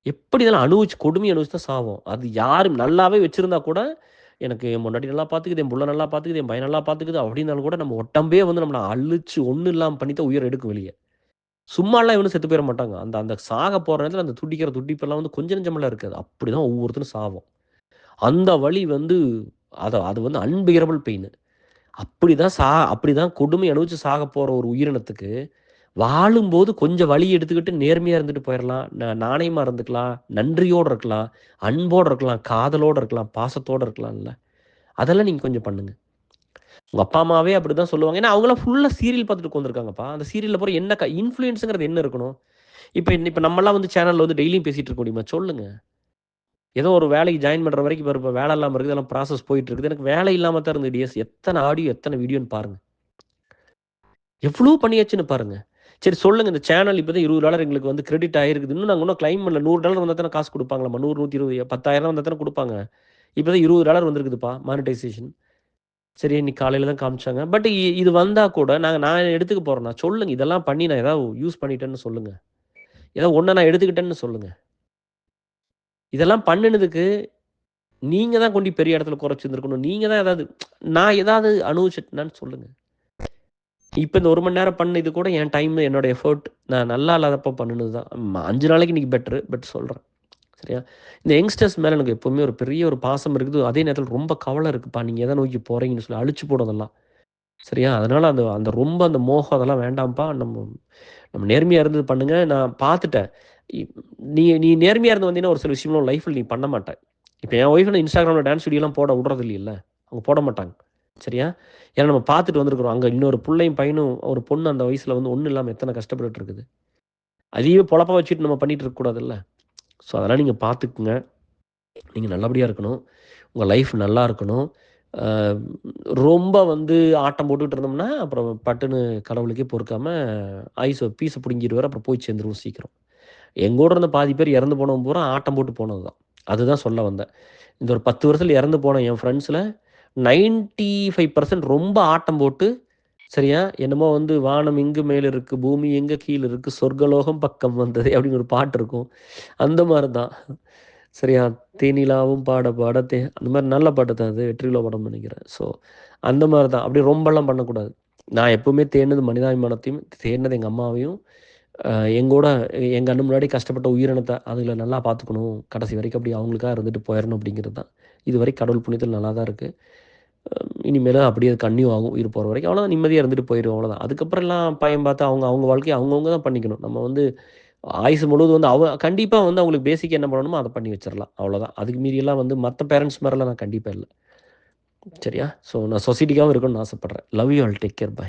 எப்படி இருந்தாலும் கொடுமைய அனுபவிச்சு தான் சாவோம். அது யாரும் நல்லாவே வச்சிருந்தா கூட, எனக்கு என் பொண்டாட்டி நல்லா பாத்துக்குது, என் புள்ள நல்லா பாத்துக்குது, என் பையன் நல்லா பாத்துக்குது அப்படின்னாலும் கூட நம்ம உடம்பே வந்து நம்மள அழிச்சு ஒண்ணும் இல்லாம பண்ணி தான் உயிர எடுக்கும் வெளிய. சும்மாலாம் எவனும் செத்து போயிற மாட்டாங்க. அந்த அந்த சாக போற நேரத்துல அந்த துடிக்கிற துடிப்பெல்லாம் வந்து கொஞ்சம் நெஞ்சமெல்லாம் இருக்காது. அப்படிதான் ஒவ்வொருத்தரும் சாவோம். அந்த வலி வந்து அது வந்து அன்பியரபிள் பெயின். அப்படிதான் கொடுமை அனுபவிச்சு சாக போற ஒரு உயிரினத்துக்கு, வாழும்போது கொஞ்சம் வலி எடுத்துக்கிட்டு நேர்மையா இருந்துட்டு போயிரலாம். நாணயமா இருந்துக்கலாம், நன்றியோட இருக்கலாம், அன்போட இருக்கலாம், காதலோட இருக்கலாம், பாசத்தோட இருக்கலாம்ல. அதெல்லாம் நீங்க கொஞ்சம் பண்ணுங்க. உங்க அப்பா, அம்மாவே அப்படிதான் சொல்லுவாங்க. ஏன்னா அவங்கலாம் ஃபுல்லா சீரியல் பார்த்துட்டு உட்கார்ந்துருக்காங்கப்பா. அந்த சீரியல்ல பூரா என்ன இன்ஃப்ளூயன்ஸ்ங்கிறது என்ன இருக்கணும்? இப்ப நம்மலாம் வந்து சேனல்ல வந்து டெய்லியும் பேசிட்டு இருக்க முடியுமா? சொல்லுங்க. ஏதோ ஒரு வேலைக்கு ஜாயின் பண்ற வரைக்கும் இப்ப வேலை இல்லாம இருக்குது. எல்லாம் ப்ராசஸ் போயிட்டு இருக்குது. எனக்கு வேலை இல்லாம தான் இருந்தது டிஎஸ். எத்தன ஆடியோ, எத்தன வீடியோன்னு பாருங்க. எவ்ளோ பண்ணியாச்சுன்னு பாருங்க. சரி சொல்லுங்க இந்த சேனல் இப்ப தான் $20 எங்களுக்கு வந்து கிரெடிட் ஆயிருக்குது. நாங்க இன்னும் கிளைம் பண்ணல. $100 வந்தா தானே காசு குடுப்பாங்களாமா. 100, 120 10,000 வந்தா தானே குடுப்பாங்க. இப்ப தான் $20 வந்திருக்குதுப்பா மானிட்டைசேஷன். சரி இன்னைக்கு காலையில தான் காமிச்சாங்க. பட் இது வந்தா கூட நான் எடுத்துக்க போறேன்னா, சொல்லுங்க. இதெல்லாம் பண்ணி நான் ஏதாவது யூஸ் பண்ணிட்டேன்னு சொல்லுங்க. ஏதோ ஒண்ண நான் எடுத்துக்கிட்டேன்னு சொல்லுங்க. இதெல்லாம் பண்ணுனதுக்கு நீங்க தான் கொண்டு பெரிய இடத்துல குறைச்சிருந்திருக்கணும். நீங்க தான் நான் ஏதாவது அனுபவிச்சுட்டேனான்னு சொல்லுங்க. இப்ப இந்த 1 மணி நேரம் பண்ணது கூட என் டைம், என்னோட எஃபோர்ட் நான் நல்லா இல்லாதப்ப பண்ணுனது தான். 5 நாளைக்கு இன்னைக்கு பெட்டரு. பட் சொல்றேன். சரியா? இந்த யங்ஸ்டர்ஸ் மேல எனக்கு எப்பவுமே ஒரு பெரிய ஒரு பாசம் இருக்குது. அதே நேரத்தில ரொம்ப கவலை இருக்குப்பா. நீங்க எத நோக்கி போறீங்கன்னு சொல்லி அழிச்சு போடும் அதெல்லாம். சரியா? அதனால அந்த ரொம்ப அந்த மோகம் அதெல்லாம் வேண்டாம்ப்பா. நம்ம நம்ம நேர்மையா இருந்து பண்ணுங்க. நான் பார்த்துட்டேன். இ- நீ நீ நேர்மையாக இருந்து வந்தீங்கன்னா ஒரு சில விஷயம்லாம் லைஃப்பில் நீ பண்ண மாட்டேன். இப்போ என் ஒய்ஃப் நான் இன்ஸ்டாகிராமில் டான்ஸ் வீடியோலாம் போட விடுறது இல்லையில்ல, அவங்க போட மாட்டாங்க. சரியா? ஏன்னா நம்ம பார்த்துட்டு வந்திருக்கிறோம். அங்கே இன்னொரு பிள்ளையும் பையனும் ஒரு பொண்ணு அந்த வயசில் வந்து ஒன்றும் இல்லாமல் எத்தனை கஷ்டப்பட்டுட்டு இருக்குது. அதையே பொழப்பா வச்சுட்டு நம்ம பண்ணிட்டு இருக்கக்கூடாதுல்ல. ஸோ அதெல்லாம் நீங்கள் பார்த்துக்குங்க. நீங்கள் நல்லபடியாக இருக்கணும். உங்கள் லைஃப் நல்லா இருக்கணும். அ ரொம்ப வந்து ஆட்டம் போட்டுக்கிட்டு இருந்தோம்னா, அப்புறம் பட்டுன்னு கடவுளுக்கே பொறுக்காம பீஸ புடுங்கிருவாரு. அப்புறம் போய் சேர்ந்துருவோம் சீக்கிரம். எங்கூட இருந்த பாதி பேர் இறந்து போனவன் பூரா ஆட்டம் போட்டு போனது தான். அதுதான் சொல்ல வந்தேன். இந்த ஒரு 10 வருஷத்துல இறந்து போன என் ஃப்ரெண்ட்ஸில 95% ரொம்ப ஆட்டம் போட்டு, சரியா? என்னமோ வந்து "வானம் இங்கு மேல் இருக்கு, பூமி எங்க கீழ இருக்கு, சொர்க்கலோகம் பக்கம் வந்ததே" அப்படின்னு ஒரு பாட்டு இருக்கும். அந்த மாரி தான். சரியா? "தேனிலாவும் பாட பாட அந்த மாரி நல்ல பாட்டு தான் அது. வெற்றிலை படம்னு நெனைக்கிறேன். ஸோ அந்த மாரி தான். அப்படியே ரொம்பலாம் பண்ணக்கூடாது. நான் எப்பவுமே தேடுனது மனிதாபிமானத்தையும், தேடுனது எங்க அம்மாவையும், அ எங்கூட என் கண்ணு முன்னாடி கஷ்டப்பட்ட உயிரினத்த அதுகள நல்லா பார்த்துக்கணும். கடைசி வரைக்கும் அப்படி அவங்களுக்காக இருந்துட்டு போயிறணும் அப்படிங்கிறது தான். இதுவரை கடவுள் புண்ணியத்துல நல்லா தான் இருக்கு. இனிமேலும் அப்படியே அது கன்டின்யூ ஆகும் உயிர் போற வரைக்கும். அவ்வளோதான் நிம்மதியா இருந்துட்டு போயிரும் அவ்வளோதான். அதுக்கப்புறம்லாம் பயம் பார்த்து அவங்க அவங்க வாழ்க்கைய அவங்கவங்க தான் பண்ணிக்கணும். நம்ம வந்து ஆயுசு முழுவதும் வந்து கண்டிப்பா வந்து அவங்களுக்கு பேசிக்கா என்ன பண்ணணுமோ அத பண்ணி வச்சிரலாம். அவ்வளோதான். அதுக்கு மீறியெல்லாம் வந்து மத்த பேரண்ட்ஸ் மாரிலாம் நான் கண்டிப்பா இல்ல. சரியா? ஸோ நான் சொசைட்டிக்காவும் இருக்கணும்னு ஆசைப்படுறேன். Love you all. Take care. Bye.